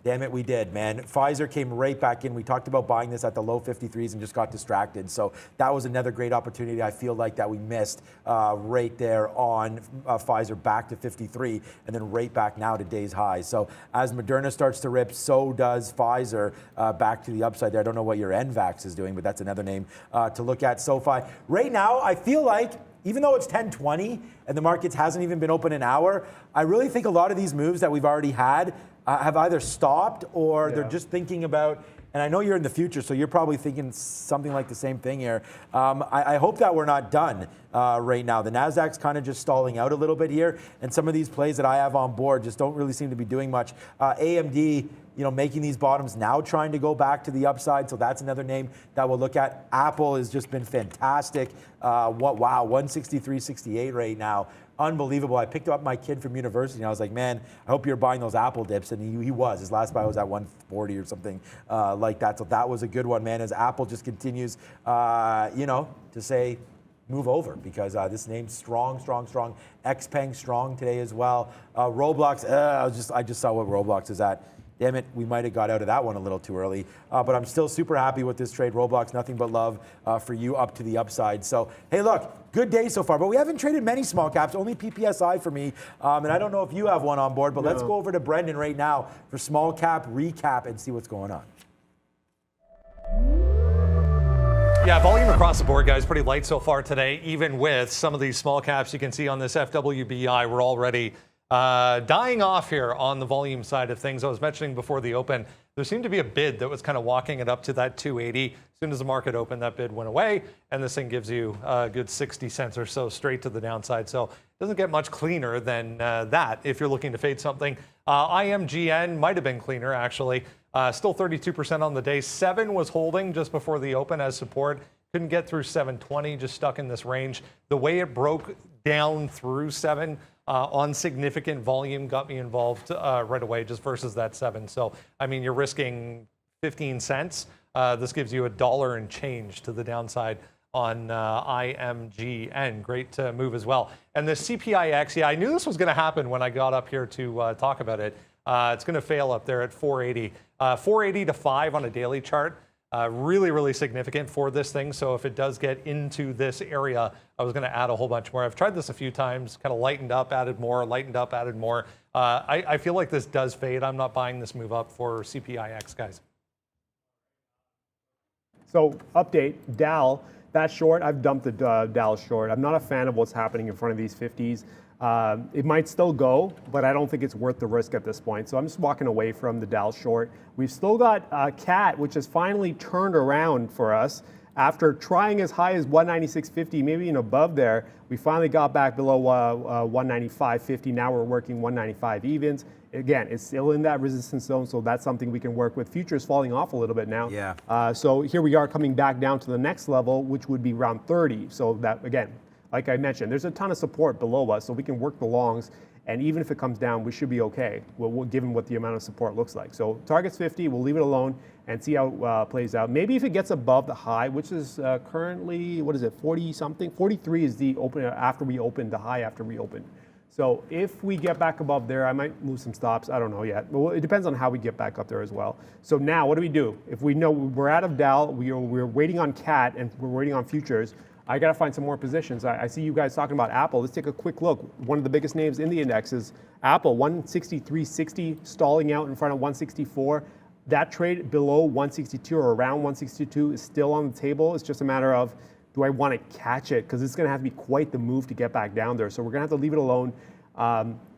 Damn it, we did, man. Pfizer came right back in. We talked about buying this at the low 53s and just got distracted. So that was another great opportunity I feel like that we missed right there on Pfizer back to 53 and then right back now to day's high. So as Moderna starts to rip, so does Pfizer back to the upside there. I don't know what your NVAX is doing, but that's another name to look at. SoFi. Right now, I feel like even though it's 10:20 and the markets hasn't even been open an hour, I really think a lot of these moves that we've already had have either stopped or they're just thinking about and I know you're in the future, so you're probably thinking something like the same thing here. I hope that we're not done right now. The NASDAQ's kind of just stalling out a little bit here, and some of these plays that I have on board just don't really seem to be doing much. AMD, making these bottoms now, trying to go back to the upside. So that's another name that we'll look at. Apple has just been fantastic. Wow, 163.68 right now. Unbelievable. I picked up my kid from university and I was like, man, I hope you're buying those Apple dips. And he was. His last buy was at 140 or something like that. So that was a good one, man, as Apple just continues, to say, move over, because this name's strong. XPeng strong today as well. Roblox, I just saw what Roblox is at. Damn it, we might have got out of that one a little too early. But I'm still super happy with this trade. Roblox, nothing but love for you up to the upside. So, hey, look, good day so far. But we haven't traded many small caps, only PPSI for me. And I don't know if you have one on board, but let's go over to Brendan right now for small cap recap and see what's going on. Yeah, volume across the board, guys, pretty light so far today, even with some of these small caps you can see on this FWBI. We're already dying off here on the volume side of things. I was mentioning before the open, there seemed to be a bid that was kind of walking it up to that 280. As soon as the market opened, that bid went away, and this thing gives you a good 60 cents or so straight to the downside. So it doesn't get much cleaner than that if you're looking to fade something. IMGN might have been cleaner, actually. Still 32% on the day. 7 was holding just before the open as support. Couldn't get through 720, just stuck in this range. The way it broke down through 7 on significant volume got me involved right away, just versus that 7. So, I mean, you're risking 15 cents. This gives you $1 and change to the downside on IMGN. Great move as well. And the CPIX, yeah, I knew this was going to happen when I got up here to talk about it. It's going to fail up there at 480. 480 to 5 on a daily chart. Really significant for this thing. So if it does get into this area, I was going to add a whole bunch more. I've tried this a few times, kind of lightened up, added more, lightened up, added more. I feel like this does fade. I'm not buying this move up for CPIX, guys. So update, Dow, that short, I've dumped the Dow short. I'm not a fan of what's happening in front of these 50s. It might still go, but I don't think it's worth the risk at this point. So I'm just walking away from the Dow short. We've still got CAT, which has finally turned around for us. After trying as high as 196.50, maybe even above there, we finally got back below 195.50. Now we're working 195 evens. Again, it's still in that resistance zone, so that's something we can work with. Futures falling off a little bit now. Yeah. So here we are coming back down to the next level, which would be around 30. So that, again, like I mentioned, there's a ton of support below us, so we can work the longs, and even if it comes down, we should be okay, given what the amount of support looks like. So target's 50, we'll leave it alone and see how it plays out. Maybe if it gets above the high, which is currently, 40-something? 43 is the open after we opened, the high after we opened. So if we get back above there, I might move some stops. I don't know yet. Well, it depends on how we get back up there as well. So now what do? If we know we're out of Dow, we're waiting on CAT, and we're waiting on futures, I got to find some more positions. I see you guys talking about Apple. Let's take a quick look. One of the biggest names in the index is Apple, 163.60, stalling out in front of 164. That trade below 162 or around 162 is still on the table. It's just a matter of, do I want to catch it? Because it's going to have to be quite the move to get back down there. So we're going to have to leave it alone.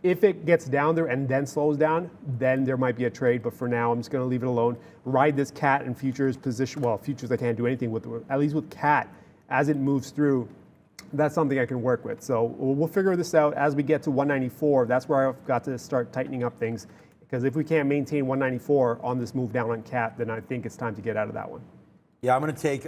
If it gets down there and then slows down, then there might be a trade. But for now, I'm just going to leave it alone. Ride this CAT and futures position. Well, futures I can't do anything with, at least with CAT. As it moves through, that's something I can work with. So we'll figure this out as we get to 194. That's where I've got to start tightening up things. Because if we can't maintain 194 on this move down on CAT, then I think it's time to get out of that one. Yeah, I'm going to take,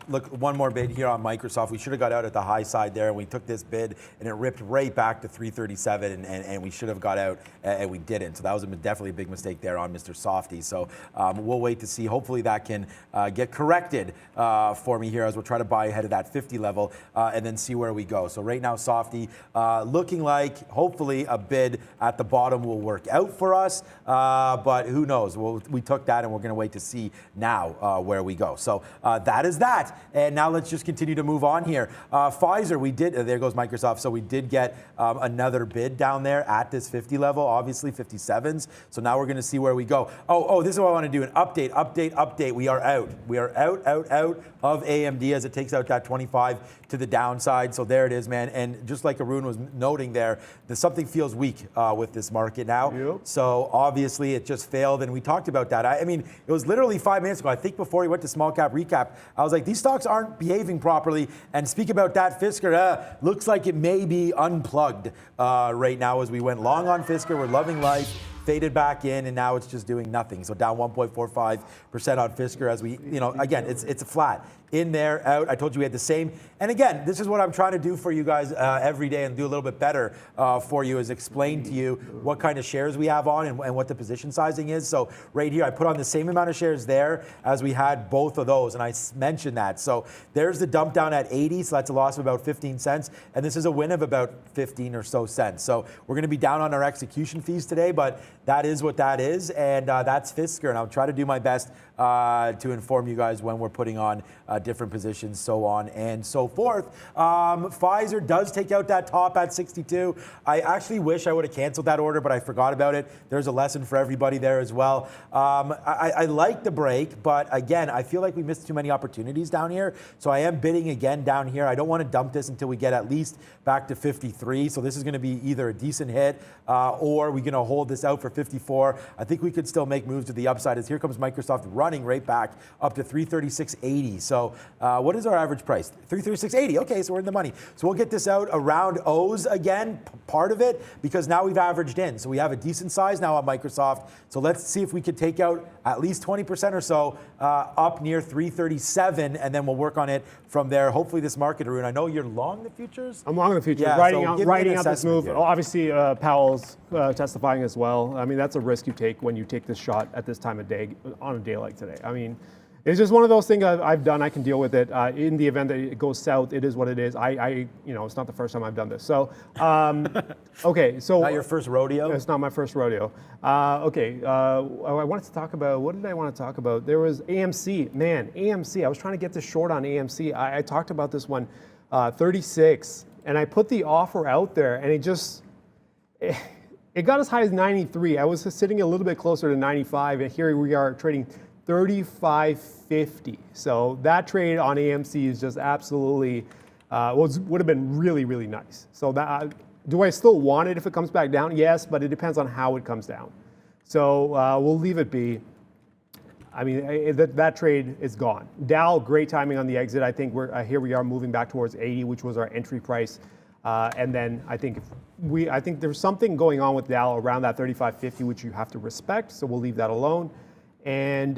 look, one more bid here on Microsoft. We should have got out at the high side there, and we took this bid, and it ripped right back to 337, and we should have got out, and we didn't. So that was definitely a big mistake there on Mr. Softy. So we'll wait to see. Hopefully that can get corrected for me here as we'll try to buy ahead of that 50 level and then see where we go. So right now, Softy, looking like hopefully a bid at the bottom will work out for us, but who knows? We took that, and we're going to wait to see now where we go. So So that is that. And now let's just continue to move on here. Pfizer, we did, there goes Microsoft. So we did get another bid down there at this 50 level, obviously 57s. So now we're going to see where we go. Oh, this is what I want to do, an update. We are out. We are out of AMD as it takes out that 25 to the downside. So there it is, man. And just like Arun was noting there, something feels weak with this market now. Yep. So obviously it just failed. And we talked about that. I mean, it was literally 5 minutes ago. I think before we went to small cap recap, I was like, these stocks aren't behaving properly. And speak about that, Fisker, looks like it may be unplugged right now as we went long on Fisker. We're loving life. Faded back in, and now it's just doing nothing. So down 1.45% on Fisker as we, again, it's a flat. In there, out. I told you we had the same. And again, this is what I'm trying to do for you guys every day and do a little bit better for you, is explain to you what kind of shares we have on and what the position sizing is. So right here, I put on the same amount of shares there as we had both of those, and I mentioned that. So there's the dump down at 80, so that's a loss of about 15 cents, and this is a win of about 15 or so cents. So we're going to be down on our execution fees today, but that is what that is, and that's Fisker, and I'll try to do my best to inform you guys when we're putting on different positions, so on and so forth. Pfizer does take out that top at 62. I actually wish I would have canceled that order, but I forgot about it. There's a lesson for everybody there as well. I like the break, but again, I feel like we missed too many opportunities down here, so I am bidding again down here. I don't want to dump this until we get at least back to 53, so this is going to be either a decent hit or we're going to hold this out for 54. I think we could still make moves to the upside as here comes Microsoft running right back up to 336.80. So what is our average price? 336.80. Okay, so we're in the money. So we'll get this out around O's again, part of it, because now we've averaged in. So we have a decent size now on Microsoft. So let's see if we could take out at least 20% or so up near 337, and then we'll work on it from there. Hopefully this market, Arun, I know you're long the futures. I'm long in the futures. Yeah, writing so out this move. Here. Obviously, Powell's testifying as well. I mean, that's a risk you take when you take this shot at this time of day on a day like today. I mean, it's just one of those things I've done. I can deal with it. In the event that it goes south, it is what it is. It's not the first time I've done this. So, okay. So not your first rodeo? It's not my first rodeo. Okay. I wanted to talk about, what did I want to talk about? There was AMC. Man, AMC. I was trying to get this short on AMC. I talked about this one, 36, and I put the offer out there, and it got as high as 93. I was sitting a little bit closer to 95, and here we are trading 35.50. So that trade on AMC is just absolutely would have been really, really nice. So do I still want it if it comes back down? Yes, but it depends on how it comes down. So we'll leave it be. I mean, that trade is gone. Dow, great timing on the exit. I think here we are moving back towards 80, which was our entry price. And then I think there's something going on with Dow around that 35.50, which you have to respect. So we'll leave that alone. And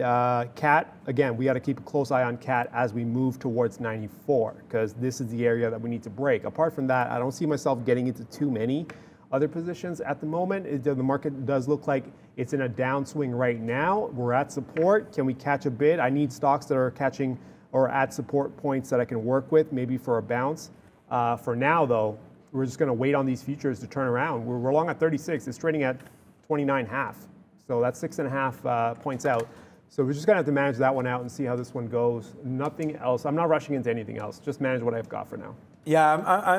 CAT, again, we got to keep a close eye on CAT as we move towards 94, because this is the area that we need to break. Apart from that, I don't see myself getting into too many other positions at the moment. The market does look like it's in a downswing right now. We're at support. Can we catch a bid? I need stocks that are catching or at support points that I can work with, maybe for a bounce. For now, though, we're just going to wait on these futures to turn around. We're long at 36. It's trading at 29.5. So that's 6.5 points out. So we're just going to have to manage that one out and see how this one goes. Nothing else. I'm not rushing into anything else. Just manage what I've got for now. Yeah,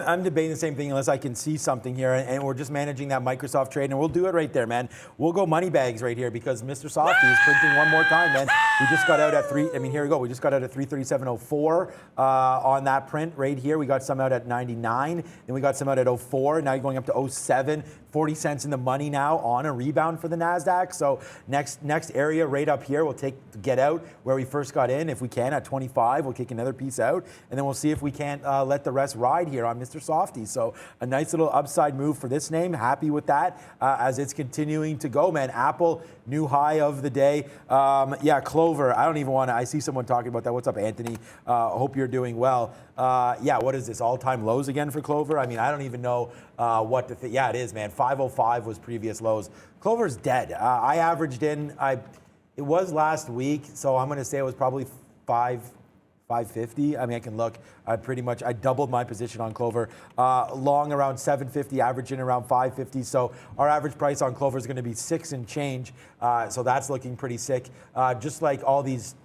I'm debating the same thing unless I can see something here, and we're just managing that Microsoft trade, and we'll do it right there, man. We'll go money bags right here because Mr. Softy is printing one more time, man. We just got out at here we go. We just got out at 337.04 on that print right here. We got some out at 99, then we got some out at 04. Now you're going up to 07. 40 cents in the money now on a rebound for the NASDAQ. So next area right up here, we'll get out where we first got in. If we can at 25, we'll kick another piece out. And then we'll see if we can't let the rest ride here on Mr. Softy. So a nice little upside move for this name. Happy with that as it's continuing to go, man. Apple, new high of the day. Yeah, Clover. I don't even want to. I see someone talking about that. What's up, Anthony? Hope you're doing well. Yeah, what is this? All-time lows again for Clover? I mean, I don't even know what to think. Yeah, it is, man. 505 was previous lows. Clover's dead. I averaged in. It was last week, so I'm going to say it was probably 550. I mean, I can look. I doubled my position on Clover. Long around 750, average in around 550. So our average price on Clover is going to be 6 and change. So that's looking pretty sick. Just like all these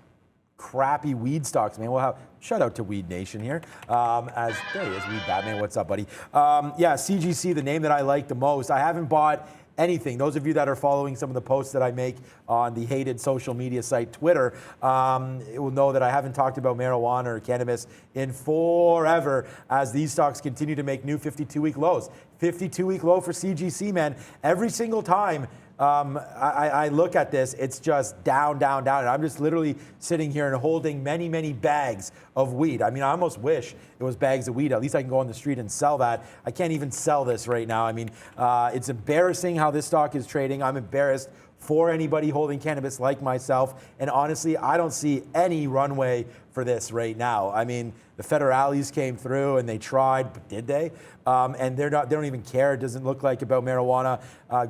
crappy weed stocks, man. We'll have shout out to Weed Nation here. As there he is, Weed Batman. What's up, buddy? Yeah, CGC, the name that I like the most. I haven't bought anything. Those of you that are following some of the posts that I make on the hated social media site Twitter will know that I haven't talked about marijuana or cannabis in forever, as these stocks continue to make new 52-week lows. 52-week low for CGC, man. Every single time I look at this, it's just down, down, down. And I'm just literally sitting here and holding many, many bags of weed. I mean, I almost wish it was bags of weed. At least I can go on the street and sell that. I can't even sell this right now. I mean, it's embarrassing how this stock is trading. I'm embarrassed for anybody holding cannabis like myself. And honestly, I don't see any runway for this right now. I mean, the federales came through and they tried, but did they? And they don't even care. It doesn't look like about marijuana.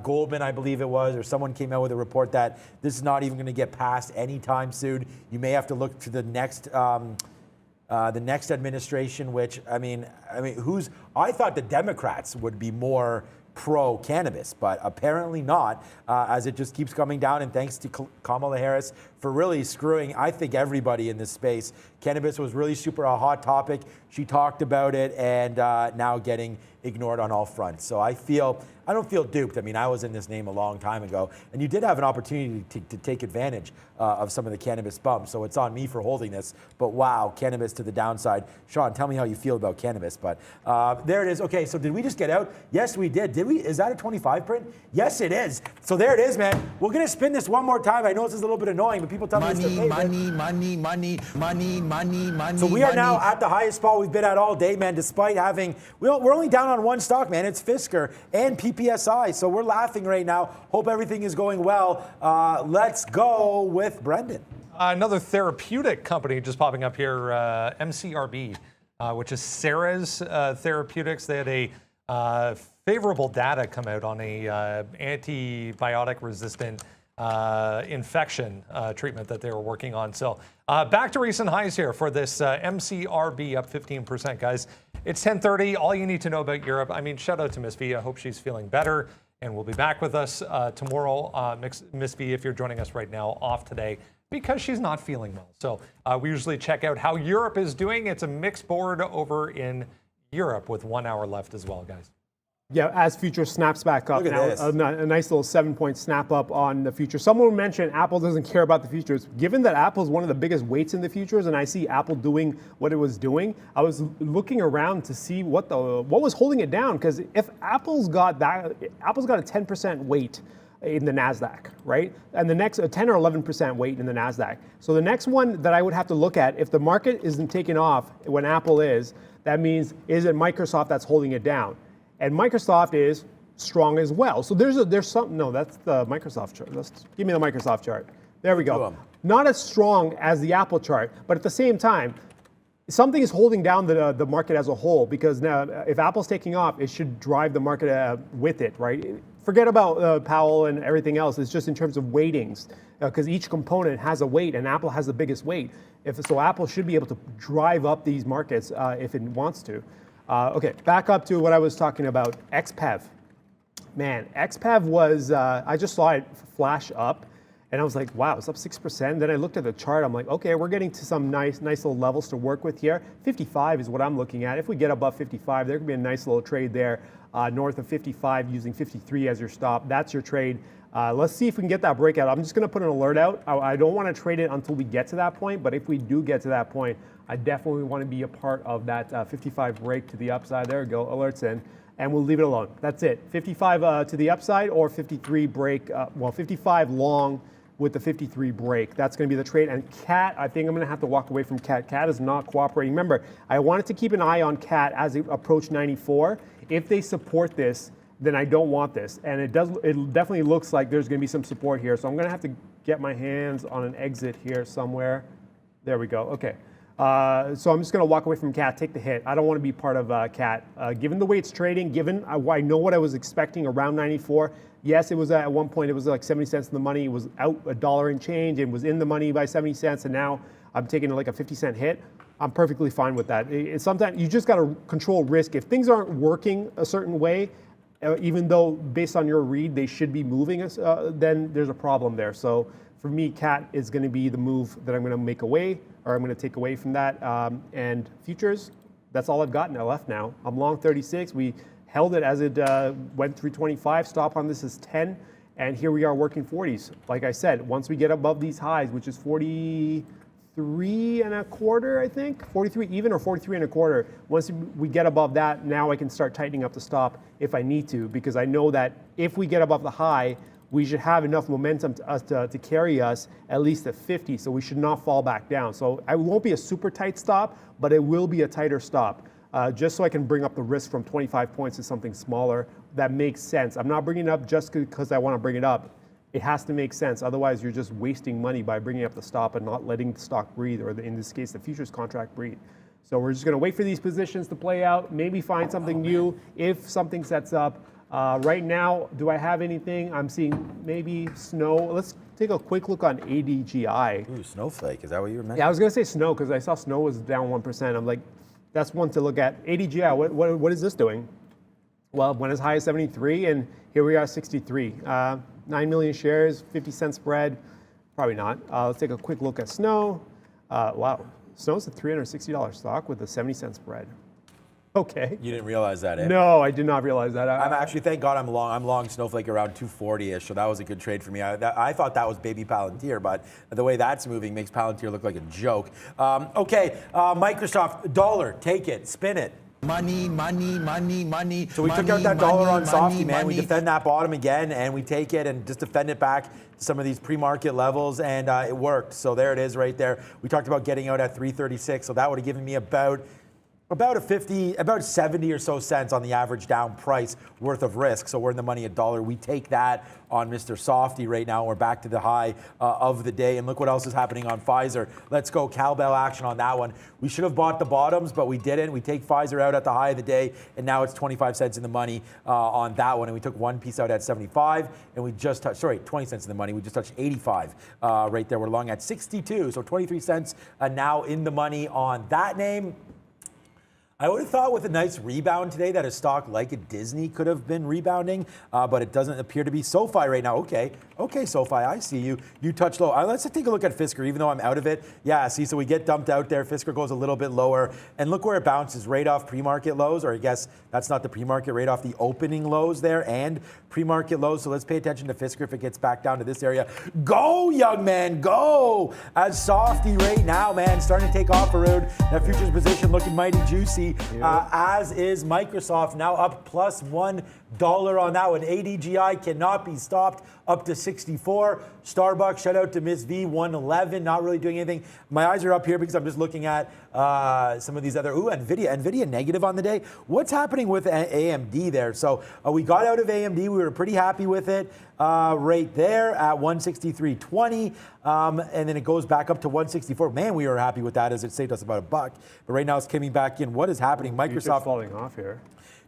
Goldman, I believe it was, or someone came out with a report that this is not even going to get passed anytime soon. You may have to look to the next administration, which I thought the Democrats would be more pro-cannabis, but apparently not, as it just keeps coming down. And thanks to Kamala Harris for really screwing, I think, everybody in this space. Cannabis was really super a hot topic. She talked about it, and now getting ignored on all fronts. So I don't feel duped. I mean, I was in this name a long time ago, and you did have an opportunity to take advantage of some of the cannabis bumps. So it's on me for holding this. But wow, cannabis to the downside. Sean, tell me how you feel about cannabis. But there it is. Okay, so did we just get out? Yes, we did. Did we? Is that a 25 print? Yes, it is. So there it is, man. We're gonna spin this one more time. I know this is a little bit annoying, but people tell me it's their favorite. Money. So we are now at the highest spot we've been at all day, man, despite having, we're only down on one stock, man. It's Fisker and PPSI. So we're laughing right now. Hope everything is going well. Let's go with Brendan. Another therapeutic company just popping up here, MCRB, which is Sarah's Therapeutics. They had a favorable data come out on a antibiotic-resistant infection treatment that they were working on. So back to recent highs here for this MCRB, up 15%, guys. It's 10:30. All you need to know about Europe. I mean, shout out to Miss V. I hope she's feeling better and will be back with us tomorrow. Miss V, if you're joining us right now, off today because she's not feeling well. So we usually check out how Europe is doing. It's a mixed board over in Europe with 1 hour left as well, guys. Yeah, as future snaps back up. Look at now, this. a nice little 7-point snap up on the future. Someone mentioned Apple doesn't care about the futures. Given that Apple is one of the biggest weights in the futures, and I see Apple doing what it was doing, I was looking around to see what was holding it down. Because if Apple's got a 10% weight in the NASDAQ, right? And the next, a 10 or 11% weight in the NASDAQ. So the next one that I would have to look at, if the market isn't taking off when Apple is, that means, is it Microsoft that's holding it down? And Microsoft is strong as well. So there's something. No, that's the Microsoft chart. Give me the Microsoft chart. There we go. Not as strong as the Apple chart, but at the same time, something is holding down the market as a whole, because now if Apple's taking off, it should drive the market with it, right? Forget about Powell and everything else. It's just in terms of weightings, because each component has a weight, and Apple has the biggest weight. So Apple should be able to drive up these markets if it wants to. Okay, back up to what I was talking about, XPEV. Man, XPEV was, I just saw it flash up, and I was like, wow, it's up 6%. Then I looked at the chart, I'm like, okay, we're getting to some nice little levels to work with here. 55 is what I'm looking at. If we get above 55, there could be a nice little trade there. North of 55, using 53 as your stop. That's your trade. Let's see if we can get that breakout. I'm just going to put an alert out. I don't want to trade it until we get to that point, but if we do get to that point, I definitely want to be a part of that 55 break to the upside. There we go, alerts in, and we'll leave it alone. That's it. 55 to the upside, or 53 break, 55 long with the 53 break. That's going to be the trade. And CAT, I think I'm going to have to walk away from CAT. CAT is not cooperating. Remember, I wanted to keep an eye on CAT as it approached 94. If they support this, then I don't want this. And it definitely looks like there's going to be some support here. So I'm going to have to get my hands on an exit here somewhere. There we go. Okay. So I'm just going to walk away from CAT, take the hit. I don't want to be part of CAT. Given the way it's trading, given I know what I was expecting around 94. Yes, it was at one point, it was like 70 cents in the money. It was out $1 and change and was in the money by 70 cents. And now I'm taking like a 50-cent hit. I'm perfectly fine with that. Sometimes you just got to control risk. If things aren't working a certain way, even though based on your read, they should be moving us, then there's a problem there. So For me, CAT is going to be the move that I'm going to make away, or I'm going to take away from that. And futures, that's all I've got left now. I'm long 36. We held it as it went through 25. Stop on this is 10. And here we are working 40s. Like I said, once we get above these highs, which is 43 and a quarter, I think, 43 even or 43 and a quarter. Once we get above that, now I can start tightening up the stop if I need to, because I know that if we get above the high, we should have enough momentum to carry us at least at 50, so we should not fall back down. So it won't be a super tight stop, but it will be a tighter stop, just so I can bring up the risk from 25 points to something smaller that makes sense. I'm not bringing it up just because I want to bring it up. It has to make sense. Otherwise, you're just wasting money by bringing up the stop and not letting the stock breathe, or in this case, the futures contract breathe. So we're just going to wait for these positions to play out, maybe find something new if something sets up. Right now, do I have anything? I'm seeing maybe snow. Let's take a quick look on ADGI. Ooh, snowflake. Is that what you were mentioning? Yeah, I was going to say snow because I saw snow was down 1%. I'm like, that's one to look at. ADGI, what is this doing? Well, went as high as 73, and here we are 63. 9 million shares, 50-cent spread. Probably not. Let's take a quick look at snow. Wow, snow's a $360 stock with a 70-cent spread. Okay. You didn't realize that, eh? No, I did not realize that. I'm actually, thank God I'm long Snowflake around 240-ish, so that was a good trade for me. I thought that was baby Palantir, but the way that's moving makes Palantir look like a joke. Microsoft, dollar, take it, spin it. Money. So we took out that dollar on Softy, man. We defend that bottom again, and we take it and just defend it back to some of these pre-market levels, and it worked. So there it is right there. We talked about getting out at 336, so that would have given me about 70 or so cents on the average down price worth of risk. So we're in the money $1. We take that on Mr. Softy right now. We're back to the high of the day. And look what else is happening on Pfizer. Let's go cowbell action on that one. We should have bought the bottoms, but we didn't. We take Pfizer out at the high of the day, and now it's 25 cents in the money on that one. And we took one piece out at 75, and we just touched, 20 cents in the money. We just touched 85 right there. We're long at 62, so 23 cents now in the money on that name. I would have thought with a nice rebound today that a stock like a Disney could have been rebounding, but it doesn't appear to be. SoFi right now. Okay, SoFi, I see you. You touch low. Let's take a look at Fisker, even though I'm out of it. Yeah, see, so we get dumped out there. Fisker goes a little bit lower, and look where it bounces, right off pre-market lows, or I guess that's not the pre-market, right off the opening lows there and pre-market lows. So let's pay attention to Fisker if it gets back down to this area. Go, young man, go! As Softy right now, man, starting to take off a road. That futures position looking mighty juicy. As is Microsoft, now up plus $1 on that one. ADGI cannot be stopped, up to 64. Starbucks, shout out to Miss V, 111, not really doing anything. My eyes are up here because I'm just looking at some of these other, NVIDIA negative on the day. What's happening with AMD there? So we got out of AMD, we were pretty happy with it right there at 163.20, and then it goes back up to 164. Man, we were happy with that as it saved us about $1. But right now it's coming back in. What is happening? Microsoft falling off here.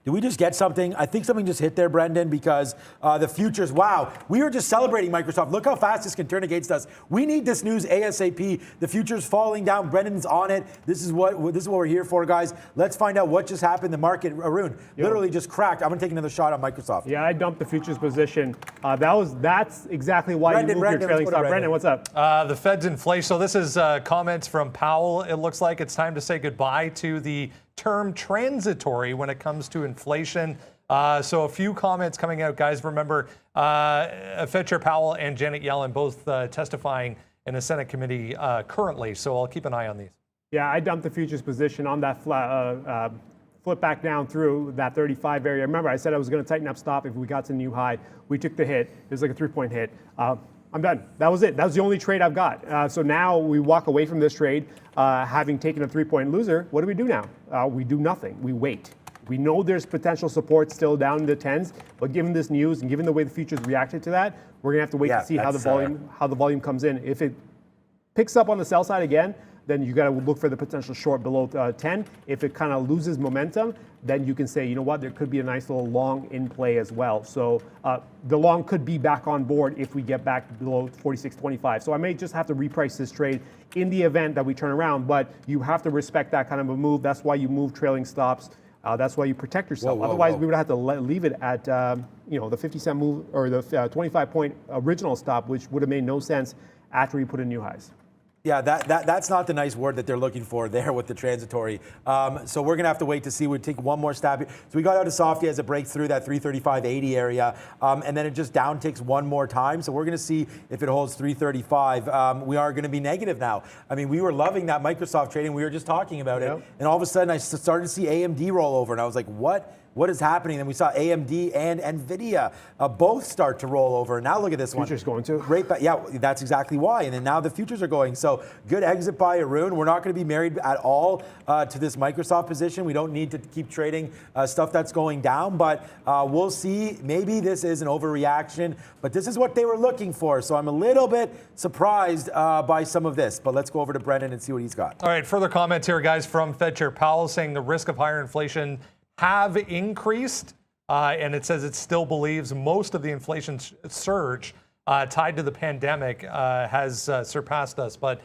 Did we just get something? I think something just hit there, Brendan, because the futures, wow, we were just celebrating Microsoft. Look how fast this can turn against us. We need this news ASAP. The futures falling down. Brendan's on it. This is what we're here for, guys. Let's find out what just happened. The market, Arun, literally just cracked. I'm going to take another shot on Microsoft. Yeah, I dumped the futures position. That's exactly why you moved your trailing stop. Brendan, what's up? The Fed's inflation. So this is comments from Powell. It looks like it's time to say goodbye to the term transitory when it comes to inflation. So a few comments coming out, guys. Remember, Fed Chair Powell and Janet Yellen both testifying in a Senate committee currently. So I'll keep an eye on these. Yeah, I dumped the futures position on that flip back down through that 35 area. Remember, I said I was going to tighten up stop if we got to new high. We took the hit. It was like a 3-point hit. I'm done. That was it. That was the only trade I've got. So now we walk away from this trade, having taken a 3-point loser. What do we do now? We do nothing. We wait. We know there's potential support still down in the 10s, but given this news and given the way the futures reacted to that, we're gonna have to wait to see how the volume comes in. If it picks up on the sell side again, then you got to look for the potential short below 10. If it kind of loses momentum, then you can say, you know what, there could be a nice little long in play as well. So the long could be back on board if we get back below 46.25. So I may just have to reprice this trade in the event that we turn around, but you have to respect that kind of a move. That's why you move trailing stops. That's why you protect yourself. Otherwise, we would have to leave it at the 50-cent move or the 25-point original stop, which would have made no sense after we put in new highs. Yeah, that's not the nice word that they're looking for there with the transitory. So we're going to have to wait to see. We'll take one more stab here. So we got out of Softy as it breaks through that 335.80 area, and then it just down ticks one more time. So we're going to see if it holds 335. We are going to be negative now. I mean, we were loving that Microsoft trading. We were just talking about it. And all of a sudden, I started to see AMD roll over, and I was like, what? What is happening? Then we saw AMD and NVIDIA both start to roll over. Now look at this one. Futures going to. Great, yeah, that's exactly why. And then now the futures are going. So good exit by Arun. We're not going to be married at all to this Microsoft position. We don't need to keep trading stuff that's going down, but we'll see. Maybe this is an overreaction, but this is what they were looking for. So I'm a little bit surprised by some of this. But let's go over to Brendan and see what he's got. All right, further comments here, guys, from Fed Chair Powell saying the risk of higher inflation have increased, and it says it still believes most of the inflation surge tied to the pandemic has surpassed us, but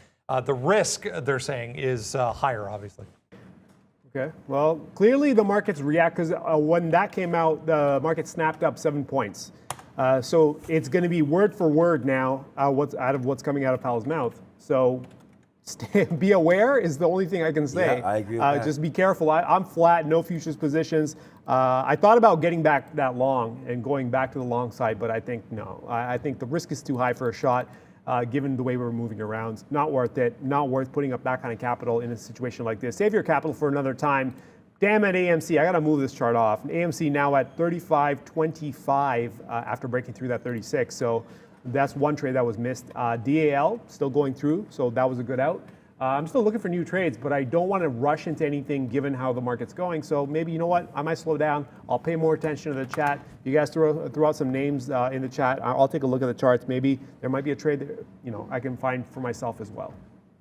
the risk, they're saying, is higher, obviously. Okay, well, clearly the markets react because when that came out, the market snapped up 7 points. So it's going to be word for word now what's coming out of Powell's mouth. So be aware is the only thing I can say. Yeah, I agree with that. Just be careful. I'm flat, no futures positions. I thought about getting back that long and going back to the long side, but I think no. I think the risk is too high for a shot, given the way we're moving around. Not worth it. Not worth putting up that kind of capital in a situation like this. Save your capital for another time. Damn it, AMC. I got to move this chart off. AMC now at 35.25 after breaking through that 36. So that's one trade that was missed. DAL still going through, so that was a good out. I'm still looking for new trades, but I don't want to rush into anything given how the market's going. So maybe, you know what, I might slow down. I'll pay more attention to the chat. You guys throw out some names in the chat. I'll take a look at the charts. Maybe there might be a trade that I can find for myself as well.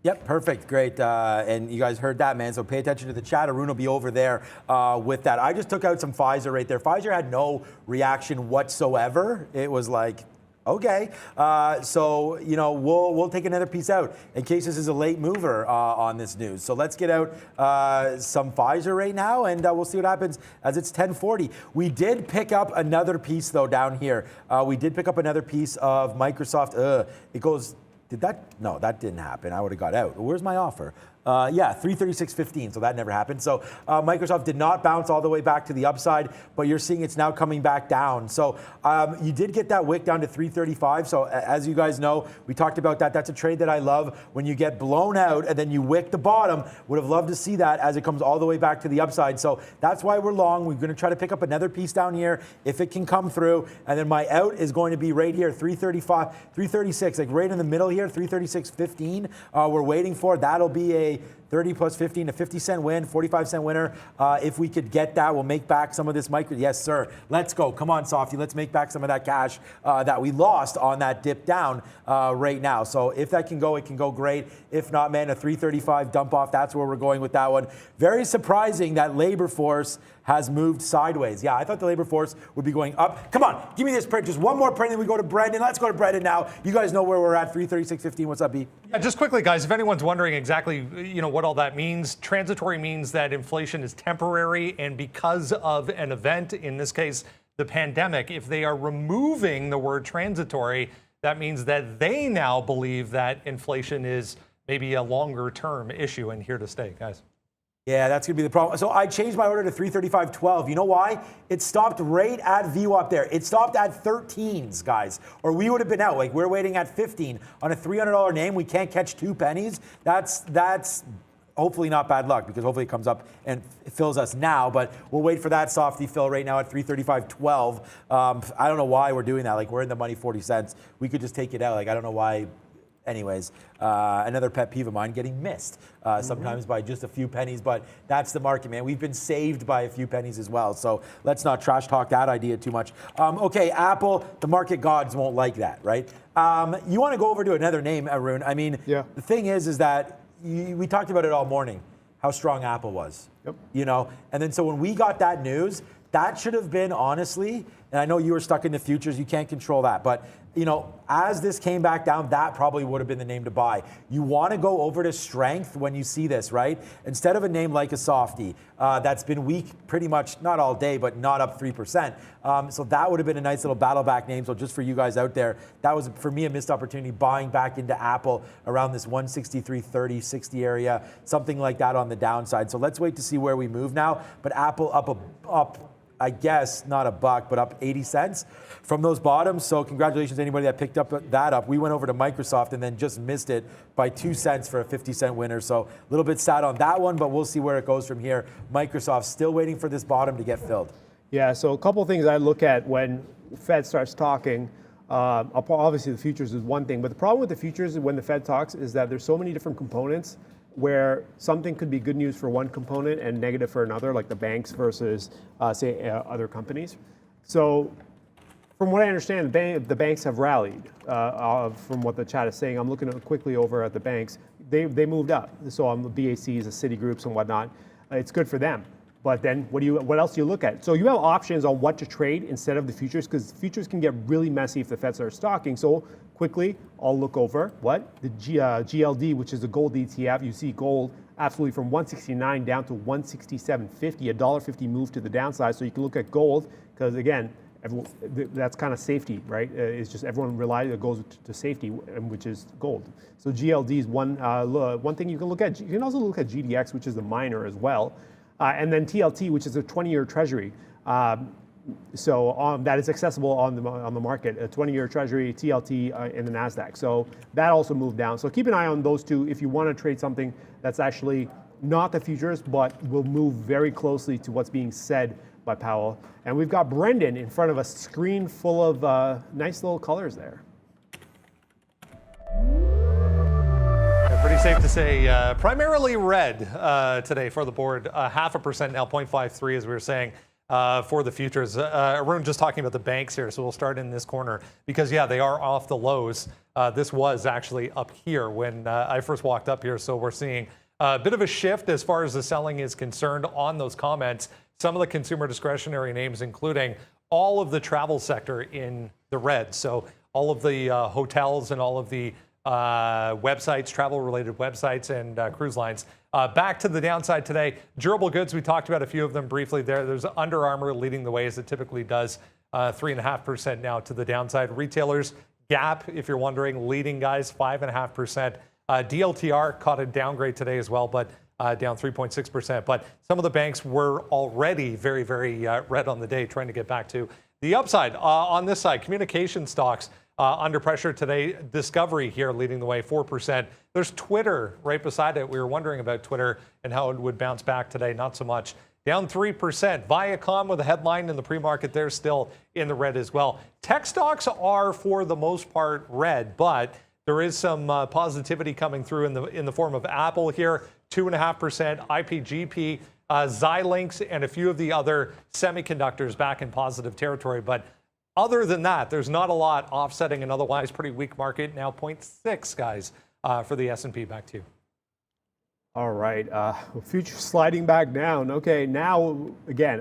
Yep, perfect, great. And you guys heard that, man. So pay attention to the chat. Arun will be over there with that. I just took out some Pfizer right there. Pfizer had no reaction whatsoever. It was like, okay, so we'll take another piece out in case this is a late mover on this news. So let's get out some Pfizer right now, and we'll see what happens as it's 10:40. We did pick up another piece though down here. We did pick up another piece of Microsoft. It goes. Did that? No, that didn't happen. I would have got out. Where's my offer? Yeah, 336.15, so that never happened. So Microsoft did not bounce all the way back to the upside, but you're seeing it's now coming back down. So you did get that wick down to 335. So as you guys know, we talked about that. That's a trade that I love when you get blown out and then you wick the bottom. Would have loved to see that as it comes all the way back to the upside. So that's why we're long. We're going to try to pick up another piece down here if it can come through. And then my out is going to be right here, 335, 336, like right in the middle here, 336.15. We're waiting for. That'll be a 30 plus 15, a 50-cent win, 45-cent winner. If we could get that, we'll make back some of this micro. Yes, sir. Let's go. Come on, Softy. Let's make back some of that cash that we lost on that dip down right now. So if that can go, it can go great. If not, man, a 335 dump off. That's where we're going with that one. Very surprising that labor force has moved sideways. Yeah, I thought the labor force would be going up. Come on, give me this print. Just one more print, and we go to Brendan. Let's go to Brendan now. You guys know where we're at, 336.15. What's up, B? Yeah, just quickly, guys, if anyone's wondering exactly, what all that means, transitory means that inflation is temporary, and because of an event, in this case, the pandemic, if they are removing the word transitory, that means that they now believe that inflation is maybe a longer-term issue and here to stay, guys. Yeah, that's going to be the problem. So I changed my order to 335.12. You know why? It stopped right at VWAP there. It stopped at 13s, guys, or we would have been out. Like, we're waiting at 15 on a $300 name. We can't catch 2 pennies. That's hopefully not bad luck, because hopefully it comes up and it fills us now, but we'll wait for that Softy fill right now at 335.12. I don't know why we're doing that. Like, we're in the money 40 cents. We could just take it out. Like, I don't know why. Anyways, another pet peeve of mine, getting missed sometimes by just a few pennies, but that's the market, man. We've been saved by a few pennies as well, so let's not trash talk that idea too much. Okay, Apple, the market gods won't like that, right? You want to go over to another name, Arun. I mean, yeah. The thing is that we talked about it all morning, how strong Apple was. Yep. And then so when we got that news, that should have been, honestly, and I know you were stuck in the futures, you can't control that, but you know, as this came back down, that probably would have been the name to buy. You want to go over to strength when you see this, right? Instead of a name like a softie that's been weak pretty much, not all day, but not up 3%. So that would have been a nice little battle back name. So just for you guys out there, that was, for me, a missed opportunity buying back into Apple around this 163.30, 60 area, something like that on the downside. So let's wait to see where we move now. But Apple up, I guess, not a buck, but up 80 cents from those bottoms. So congratulations to anybody that picked up that up. We went over to Microsoft and then just missed it by 2 cents for a 50-cent winner. So a little bit sad on that one, but we'll see where it goes from here. Microsoft still waiting for this bottom to get filled. Yeah, so a couple of things I look at when Fed starts talking. Obviously, the futures is one thing, but the problem with the futures when the Fed talks is that there's so many different components where something could be good news for one component and negative for another, like the banks versus, say, other companies. So from what I understand, the banks have rallied from what the chat is saying. I'm looking quickly over at the banks. They moved up. So on the BACs, the Citigroups and whatnot, it's good for them. But then what else do you look at? So you have options on what to trade instead of the futures, because futures can get really messy if the Fed starts talking. So quickly, I'll look over the GLD, which is the gold ETF. You see gold absolutely from 169 down to 167.50, $1.50 move to the downside. So you can look at gold because again, that's kind of safety, right? It's just everyone relies, it goes to safety, which is gold. So GLD is one thing you can look at. You can also look at GDX, which is the miner as well. And then TLT, which is a 20-year treasury. So that is accessible on the market, a 20-year treasury, TLT in the NASDAQ. So that also moved down. So keep an eye on those two if you want to trade something that's actually not the futures, but will move very closely to what's being said by Powell. And we've got Brendan in front of a screen full of nice little colors there. Pretty safe to say primarily red today for the board. 0.5% now, 0.53 as we were saying for the futures. Arun just talking about the banks here, so we'll start in this corner because, yeah, they are off the lows. This was actually up here when I first walked up here, so we're seeing a bit of a shift as far as the selling is concerned on those comments. Some of the consumer discretionary names, including all of the travel sector in the red. So all of the hotels and all of the websites, travel-related websites and cruise lines. Back to the downside today. Durable goods, we talked about a few of them briefly there. There's Under Armour leading the way as it typically does, 3.5% now to the downside. Retailers, Gap, if you're wondering, leading guys, 5.5%. DLTR caught a downgrade today as well, but down 3.6%. But some of the banks were already very, very red on the day, trying to get back to the upside. On this side, communication stocks, under pressure today. Discovery here leading the way, 4%. There's Twitter right beside it. We were wondering about Twitter and how it would bounce back today. Not so much. Down 3%. Viacom with a headline in the pre-market. They're still in the red as well. Tech stocks are, for the most part, red, but there is some positivity coming through in the form of Apple here, 2.5%. IPGP, Xilinx, and a few of the other semiconductors back in positive territory. But other than that, there's not a lot offsetting an otherwise pretty weak market. Now 0.6, guys, for the S&P. Back to you. All right, future sliding back down. Okay, now, again,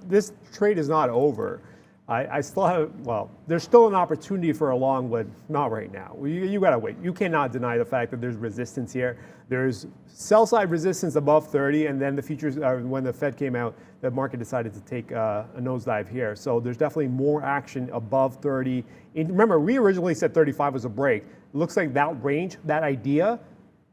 this trade is not over. I still have, well, there's still an opportunity for a long, but not right now. You gotta wait. You cannot deny the fact that there's resistance here. There's sell side resistance above 30, and then the futures, when the Fed came out, the market decided to take a nosedive here. So there's definitely more action above 30. Remember, we originally said 35 was a break. It looks like that range, that idea,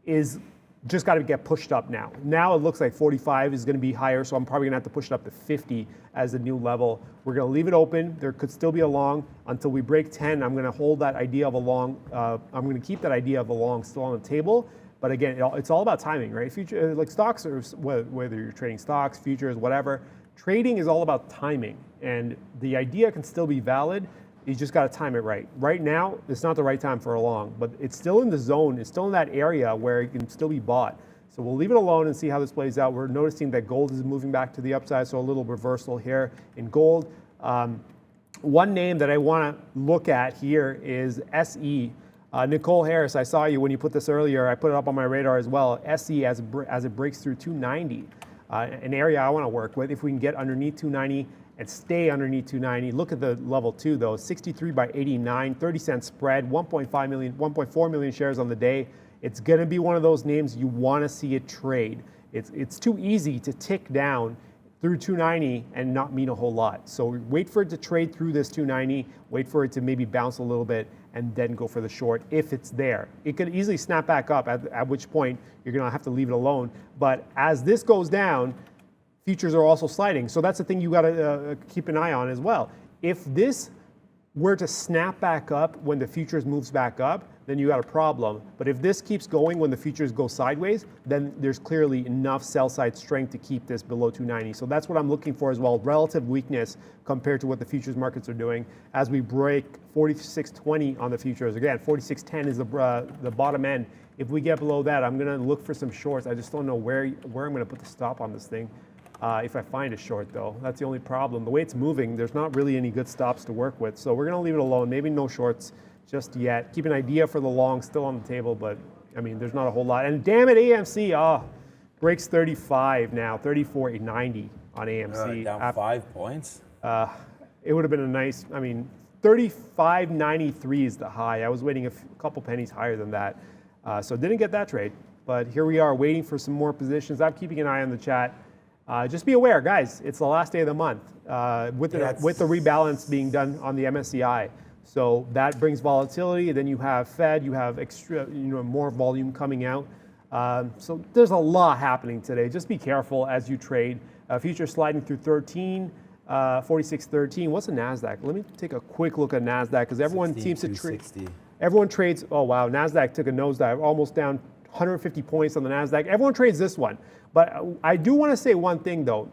is just got to get pushed up now. Now it looks like 45 is going to be higher, so I'm probably going to have to push it up to 50 as the new level. We're going to leave it open. There could still be a long until we break 10. I'm going to hold that idea of a long. I'm going to keep that idea of a long still on the table. But again, it's all about timing, right? Future, like stocks, or whether you're trading stocks, futures, whatever, trading is all about timing. And the idea can still be valid. You just got to time it right. Right now, it's not the right time for a long, but it's still in the zone. It's still in that area where it can still be bought. So we'll leave it alone and see how this plays out. We're noticing that gold is moving back to the upside, so a little reversal here in gold. One name that I want to look at here is SE. Nicole Harris, I saw you when you put this earlier. I put it up on my radar as well. SE as it breaks through 290, an area I want to work with. If we can get underneath 290 and stay underneath 290. Look at the level 2 though, 63 by 89, 30-cent spread, 1.4 million shares on the day. It's going to be one of those names you want to see it trade. It's too easy to tick down through 290 and not mean a whole lot. So wait for it to trade through this 290, wait for it to maybe bounce a little bit, and then go for the short if it's there. It could easily snap back up, at which point you're gonna have to leave it alone. But as this goes down, futures are also sliding. So that's the thing you gotta keep an eye on as well. If this were to snap back up when the futures moves back up, then you got a problem. But if this keeps going when the futures go sideways, then there's clearly enough sell side strength to keep this below 290. So that's what I'm looking for as well, relative weakness compared to what the futures markets are doing as we break 46.20 on the futures. Again, 46.10 is the bottom end. If we get below that, I'm gonna look for some shorts. I just don't know where I'm gonna put the stop on this thing. If I find a short though, that's the only problem. The way it's moving, there's not really any good stops to work with. So we're gonna leave it alone, maybe no shorts just yet. Keep an idea for the long still on the table, but I mean, there's not a whole lot. And damn it, AMC, breaks 35 now, 34.90 on AMC. Down 5 points? It would have been a nice, 35.93 is the high. I was waiting a couple pennies higher than that. So didn't get that trade, but here we are waiting for some more positions. I'm keeping an eye on the chat. Just be aware, guys, it's the last day of the month with the rebalance being done on the MSCI. So that brings volatility. Then you have Fed, you have extra, more volume coming out. So there's a lot happening today. Just be careful as you trade. Futures sliding through 46.13. What's the NASDAQ? Let me take a quick look at NASDAQ because everyone seems to trade. Everyone trades. Oh wow, NASDAQ took a nosedive, almost down 150 points on the NASDAQ. Everyone trades this one. But I do want to say one thing though.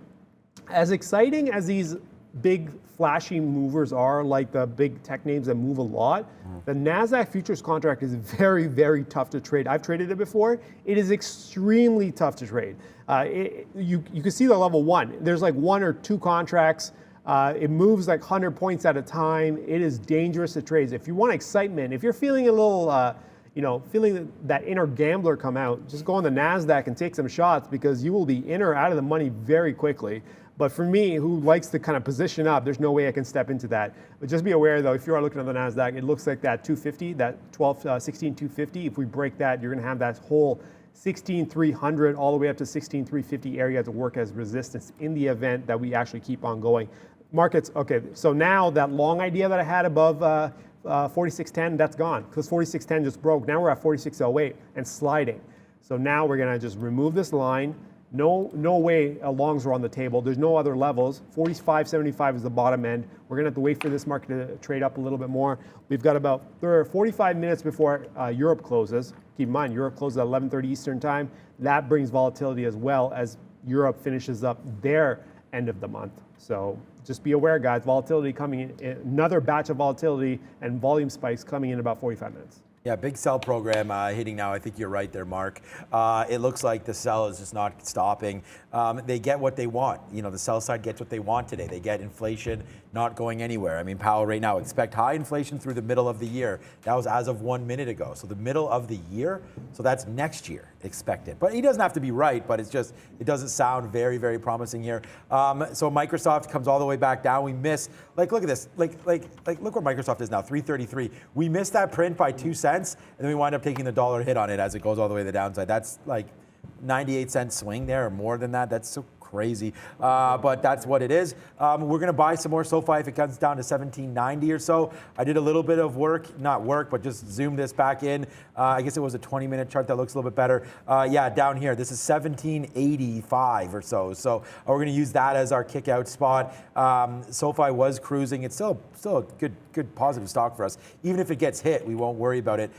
As exciting as these big flashy movers are, like the big tech names that move a lot, the NASDAQ futures contract is very, very tough to trade. I've traded it before. It is extremely tough to trade. You can see the level 1. There's like 1 or 2 contracts. It moves like 100 points at a time. It is dangerous to trade. If you want excitement, if you're feeling a little, feeling that inner gambler come out, just go on the NASDAQ and take some shots because you will be in or out of the money very quickly. But for me, who likes to kind of position up, there's no way I can step into that. But just be aware though, if you are looking at the NASDAQ, it looks like that 250, that 16,250. If we break that, you're gonna have that whole 16,300 all the way up to 16,350 area to work as resistance in the event that we actually keep on going. Markets, okay, so now that long idea that I had above 46.10, that's gone because 46.10 just broke. Now we're at 46.08 and sliding. So now we're gonna just remove this line. No way longs are on the table. There's no other levels. 45.75 is the bottom end. We're gonna have to wait for this market to trade up a little bit more. We've got about 45 minutes before Europe closes. Keep in mind, Europe closes at 11:30 Eastern time. That brings volatility as well as Europe finishes up their end of the month. So just be aware, guys, volatility coming in, another batch of volatility and volume spikes coming in about 45 minutes. Yeah, big sell program hitting now. I think you're right there, Mark. It looks like the sell is just not stopping. They get what they want. The sell side gets what they want today. They get inflation not going anywhere. Powell right now expect high inflation through the middle of the year. That was as of 1 minute ago. So the middle of the year, so that's next year expected. But he doesn't have to be right, but it doesn't sound very, very promising here. So Microsoft comes all the way back down. We miss, look at this, look where Microsoft is now, 333. We missed that print by 2 cents, and then we wind up taking the dollar hit on it as it goes all the way to the downside. That's like 98-cent swing there, or more than that. That's so crazy, but that's what it is. We're going to buy some more SoFi if it comes down to 1790 or so. I did a little bit of but just zoom this back in. I guess it was a 20-minute chart that looks a little bit better. Yeah, down here, this is 1785 or so. So we're going to use that as our kick out spot. SoFi was cruising. It's still a good positive stock for us. Even if it gets hit, we won't worry about it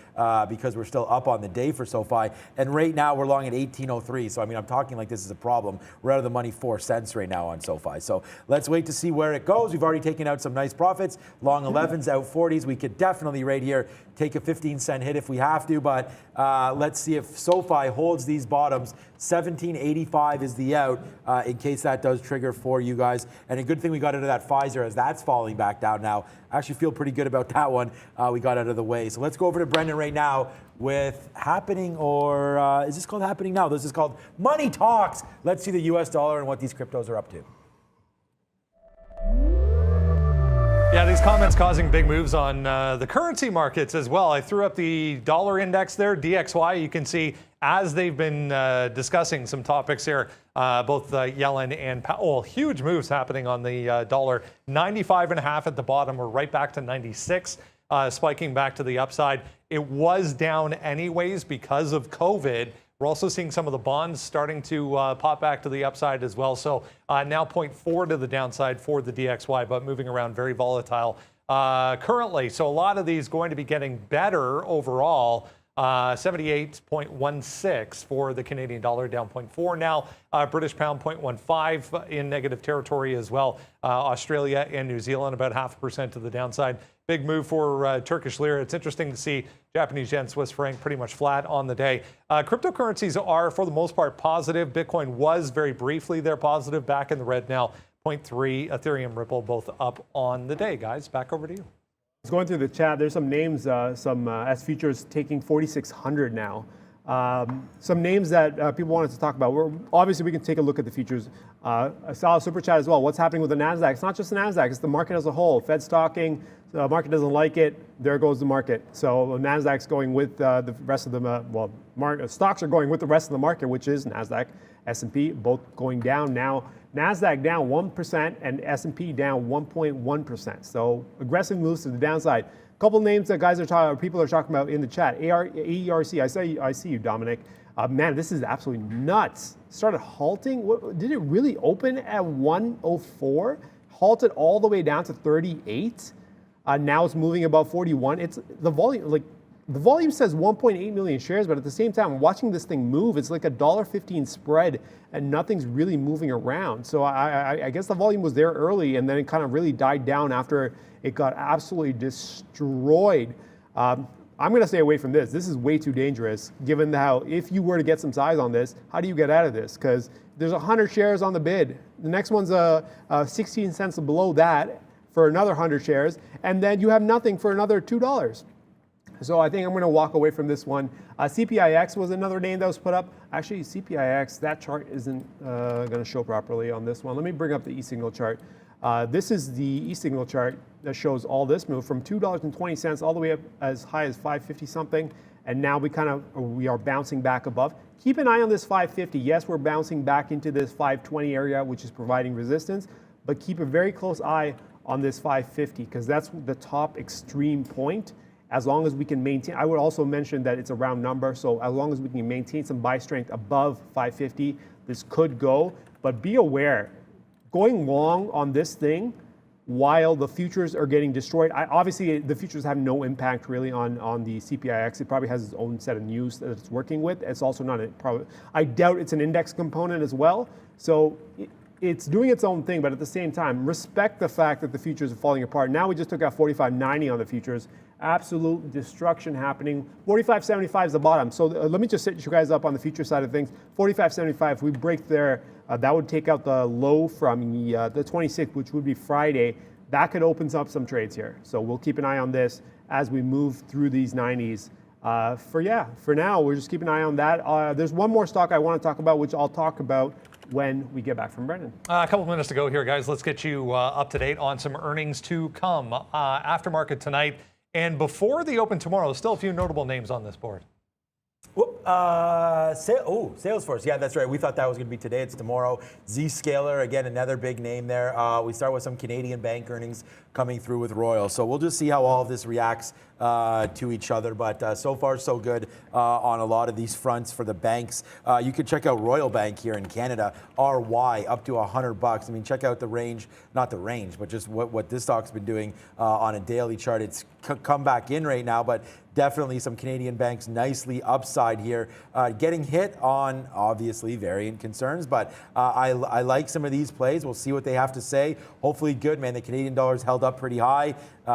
because we're still up on the day for SoFi. And right now we're long at 1803. So I'm talking like this is a problem. We're out of the money 4 cents right now on SoFi. So let's wait to see where it goes. We've already taken out some nice profits. Long 11s, out 40s. We could definitely right here take a 15-cent hit if we have to, but let's see if SoFi holds these bottoms. 1785 is the out in case that does trigger for you guys. And a good thing we got into that Pfizer as that's falling back down now. I actually feel pretty good about that one. We got out of the way. So let's go over to Brendan right now with Happening, or is this called Happening Now? This is called Money Talks. Let's see the US dollar and what these cryptos are up to. Yeah, these comments causing big moves on the currency markets as well. I threw up the dollar index there, DXY. You can see as they've been discussing some topics here, both Yellen and Powell, huge moves happening on the dollar. 95.5 at the bottom. We're right back to 96, spiking back to the upside. It was down anyways because of COVID. We're also seeing some of the bonds starting to pop back to the upside as well. So now 0.4 to the downside for the DXY, but moving around very volatile currently. So a lot of these going to be getting better overall. 78.16 for the Canadian dollar, down 0.4 now. British pound 0.15 in negative territory as well. Australia and New Zealand about 0.5% to the downside. Big move for Turkish lira. It's interesting to see Japanese yen, Swiss franc pretty much flat on the day. Cryptocurrencies are for the most part positive. Bitcoin was very briefly there positive, back in the red now. 0.3, Ethereum, Ripple both up on the day. Guys, back over to you. Going through the chat, there's some names, some S futures taking 4,600 now. Some names that people wanted to talk about. Obviously, we can take a look at the futures. I saw a super chat as well. What's happening with the NASDAQ? It's not just the NASDAQ, it's the market as a whole. Fed's talking, the market doesn't like it, there goes the market. So NASDAQ's going with the rest of the, stocks are going with the rest of the market, which is NASDAQ, S&P, both going down now. NASDAQ down 1% and S&P down 1.1%. So aggressive moves to the downside. A couple names that people are talking about in the chat. AERC, I see you, Dominic. Man, this is absolutely nuts. Started halting. Did it really open at 104? Halted all the way down to 38. Now it's moving above 41. It's the volume, the volume says 1.8 million shares, but at the same time, watching this thing move, it's like a $1.15 spread and nothing's really moving around. So I guess the volume was there early and then it kind of really died down after it got absolutely destroyed. I'm going to stay away from this. This is way too dangerous, given how if you were to get some size on this, how do you get out of this? Because there's 100 shares on the bid. The next one's 16 cents below that for another 100 shares, and then you have nothing for another $2. So I think I'm going to walk away from this one. CPIX was another name that was put up. Actually, CPIX, that chart isn't going to show properly on this one. Let me bring up the E-signal chart. This is the E-signal chart that shows all this move from $2.20 all the way up as high as 550 something. And now we are bouncing back above. Keep an eye on this 550. Yes, we're bouncing back into this 520 area, which is providing resistance, but keep a very close eye on this 550 because that's the top extreme point. As long as we can maintain, I would also mention that it's a round number, so as long as we can maintain some buy strength above 550, this could go. But be aware, going long on this thing while the futures are getting destroyed, obviously the futures have no impact really on the CPIX. It probably has its own set of news that it's working with. It's also not I doubt it's an index component as well. So it's doing its own thing, but at the same time, respect the fact that the futures are falling apart. Now we just took out 45.90 on the futures. Absolute destruction happening. 45.75 is the bottom. So let me just set you guys up on the future side of things. 45.75, if we break there, that would take out the low from the 26th, which would be Friday. That could open up some trades here. So we'll keep an eye on this as we move through these 90s. For now, we're just keeping an eye on that. There's one more stock I want to talk about, which I'll talk about when we get back from Brendan. A couple minutes to go here, guys. Let's get you up to date on some earnings to come. Aftermarket tonight. And before the open tomorrow, still a few notable names on this board. Salesforce. Yeah, that's right. We thought that was going to be today. It's tomorrow. Zscaler, again, another big name there. We start with some Canadian bank earnings coming through with Royal. So we'll just see how all of this reacts to each other. But so far, so good on a lot of these fronts for the banks. You could check out Royal Bank here in Canada, RY, up to $100. I mean, check out the range, not the range, but just what this stock's been doing on a daily chart. It's come back in right now, but definitely some Canadian banks nicely upside here. Getting hit on, obviously, variant concerns, but I like some of these plays. We'll see what they have to say. Hopefully good, man. The Canadian dollar's held up pretty high,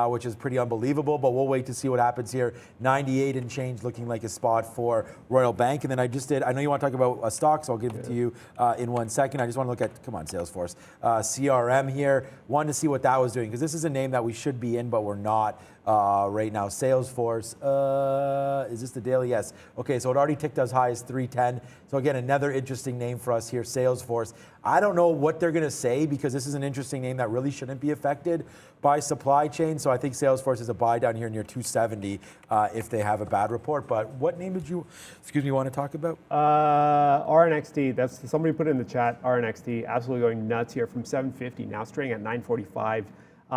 which is pretty unbelievable, but we'll wait to see what happens here. 98 and change looking like a spot for Royal Bank. And then I know you want to talk about a stock, so I'll give it to you in 1 second. I just want to look at, come on, Salesforce. CRM here. Wanted to see what that was doing, because this is a name that we should be in, but we're not right now. Salesforce, is this the daily? Yes. Okay, so it already ticked as high as 310. So again, another interesting name for us here, Salesforce. I don't know what they're going to say because this is an interesting name that really shouldn't be affected by supply chain. So I think Salesforce is a buy down here near 270 if they have a bad report. But what name did you, want to talk about? RNXT. That's somebody put it in the chat. RNXT absolutely going nuts here from 750. Now it's trading at 945.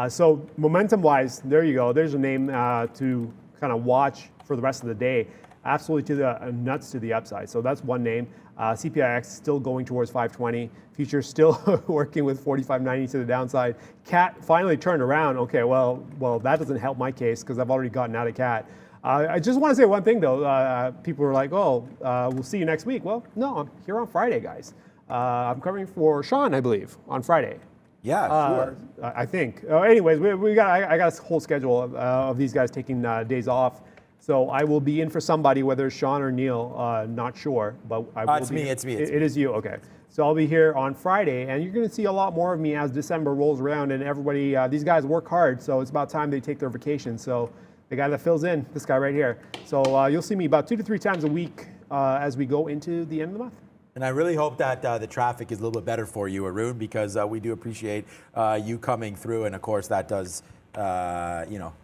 So momentum-wise, there you go. There's a name to kind of watch for the rest of the day. Absolutely to the nuts to the upside. So that's one name. CPIX still going towards 520. Futures still working with 45.90 to the downside. CAT finally turned around. Okay, well, that doesn't help my case because I've already gotten out of CAT. I just want to say one thing though. People are like, "Oh, we'll see you next week." Well, no, I'm here on Friday, guys. I'm covering for Sean, I believe, on Friday. Yeah, sure. I think. Anyways, I got a whole schedule of these guys taking days off. So I will be in for somebody, whether it's Sean or Neil, not sure, but I will it's me. It is you, okay. So I'll be here on Friday, and you're going to see a lot more of me as December rolls around, and everybody, these guys work hard, so it's about time they take their vacation. So the guy that fills in, this guy right here. So you'll see me about 2 to 3 times a week as we go into the end of the month. And I really hope that the traffic is a little bit better for you, Arun, because we do appreciate you coming through, and of course that does,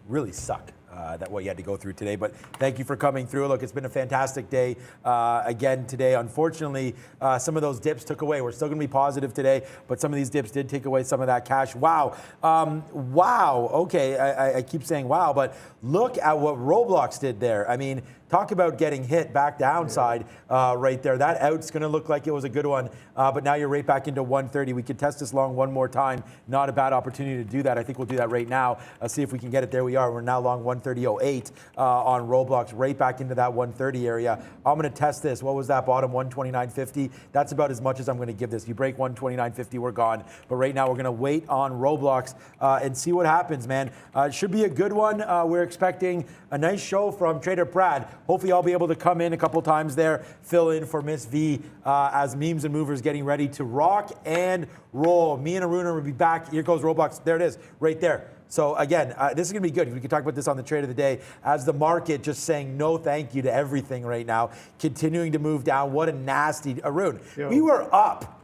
really suck. That what you had to go through today. But thank you for coming through. Look, it's been a fantastic day again today. Unfortunately, some of those dips took away. We're still going to be positive today, but some of these dips did take away some of that cash. Wow. Wow. Okay, I keep saying wow, but look at what Roblox did there. I mean, talk about getting hit back downside right there. That out's going to look like it was a good one, but now you're right back into 130. We could test this long one more time. Not a bad opportunity to do that. I think we'll do that right now. See if we can get it. There we are. We're now long 130.08 on Roblox, right back into that 130 area. I'm going to test this. What was that bottom? 129.50. That's about as much as I'm going to give this. You break 129.50, we're gone. But right now we're going to wait on Roblox and see what happens, man. It should be a good one. We're expecting a nice show from Trader Brad. Hopefully I'll be able to come in a couple times there, fill in for Miss V as Memes and Movers getting ready to rock and roll. Me and Aruna will be back. Here goes Roblox. There it is, right there. So again, this is going to be good. We can talk about this on the trade of the day as the market just saying no thank you to everything right now, continuing to move down. What a nasty, Arun. Yeah. We were up.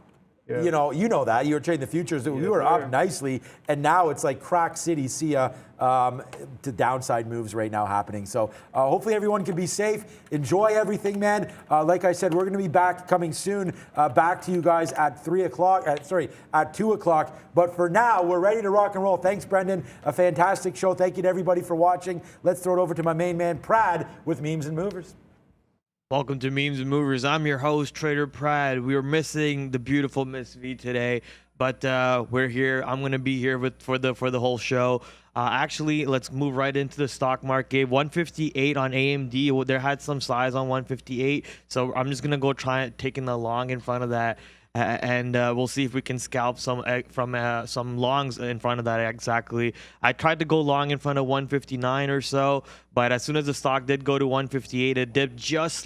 Yeah. You know that. You were trading the futures. We were up nicely, and now it's like crack city. See ya. To downside moves right now happening. So hopefully everyone can be safe. Enjoy everything, man. Like I said, we're going to be back coming soon. Back to you guys at 3 o'clock. At 2 o'clock. But for now, we're ready to rock and roll. Thanks, Brendan. A fantastic show. Thank you to everybody for watching. Let's throw it over to my main man, Prad, with Memes and Movers. Welcome to Memes and Movers. I'm your host, Trader Prad. We were missing the beautiful Miss V today, but we're here. I'm going to be here for the whole show. Actually, let's move right into the stock market. 158 on AMD. There had some size on 158, so I'm just going to go try taking the long in front of that. And we'll see if we can scalp some from some longs in front of that exactly. I tried to go long in front of 159 or so, but as soon as the stock did go to 158, it dipped just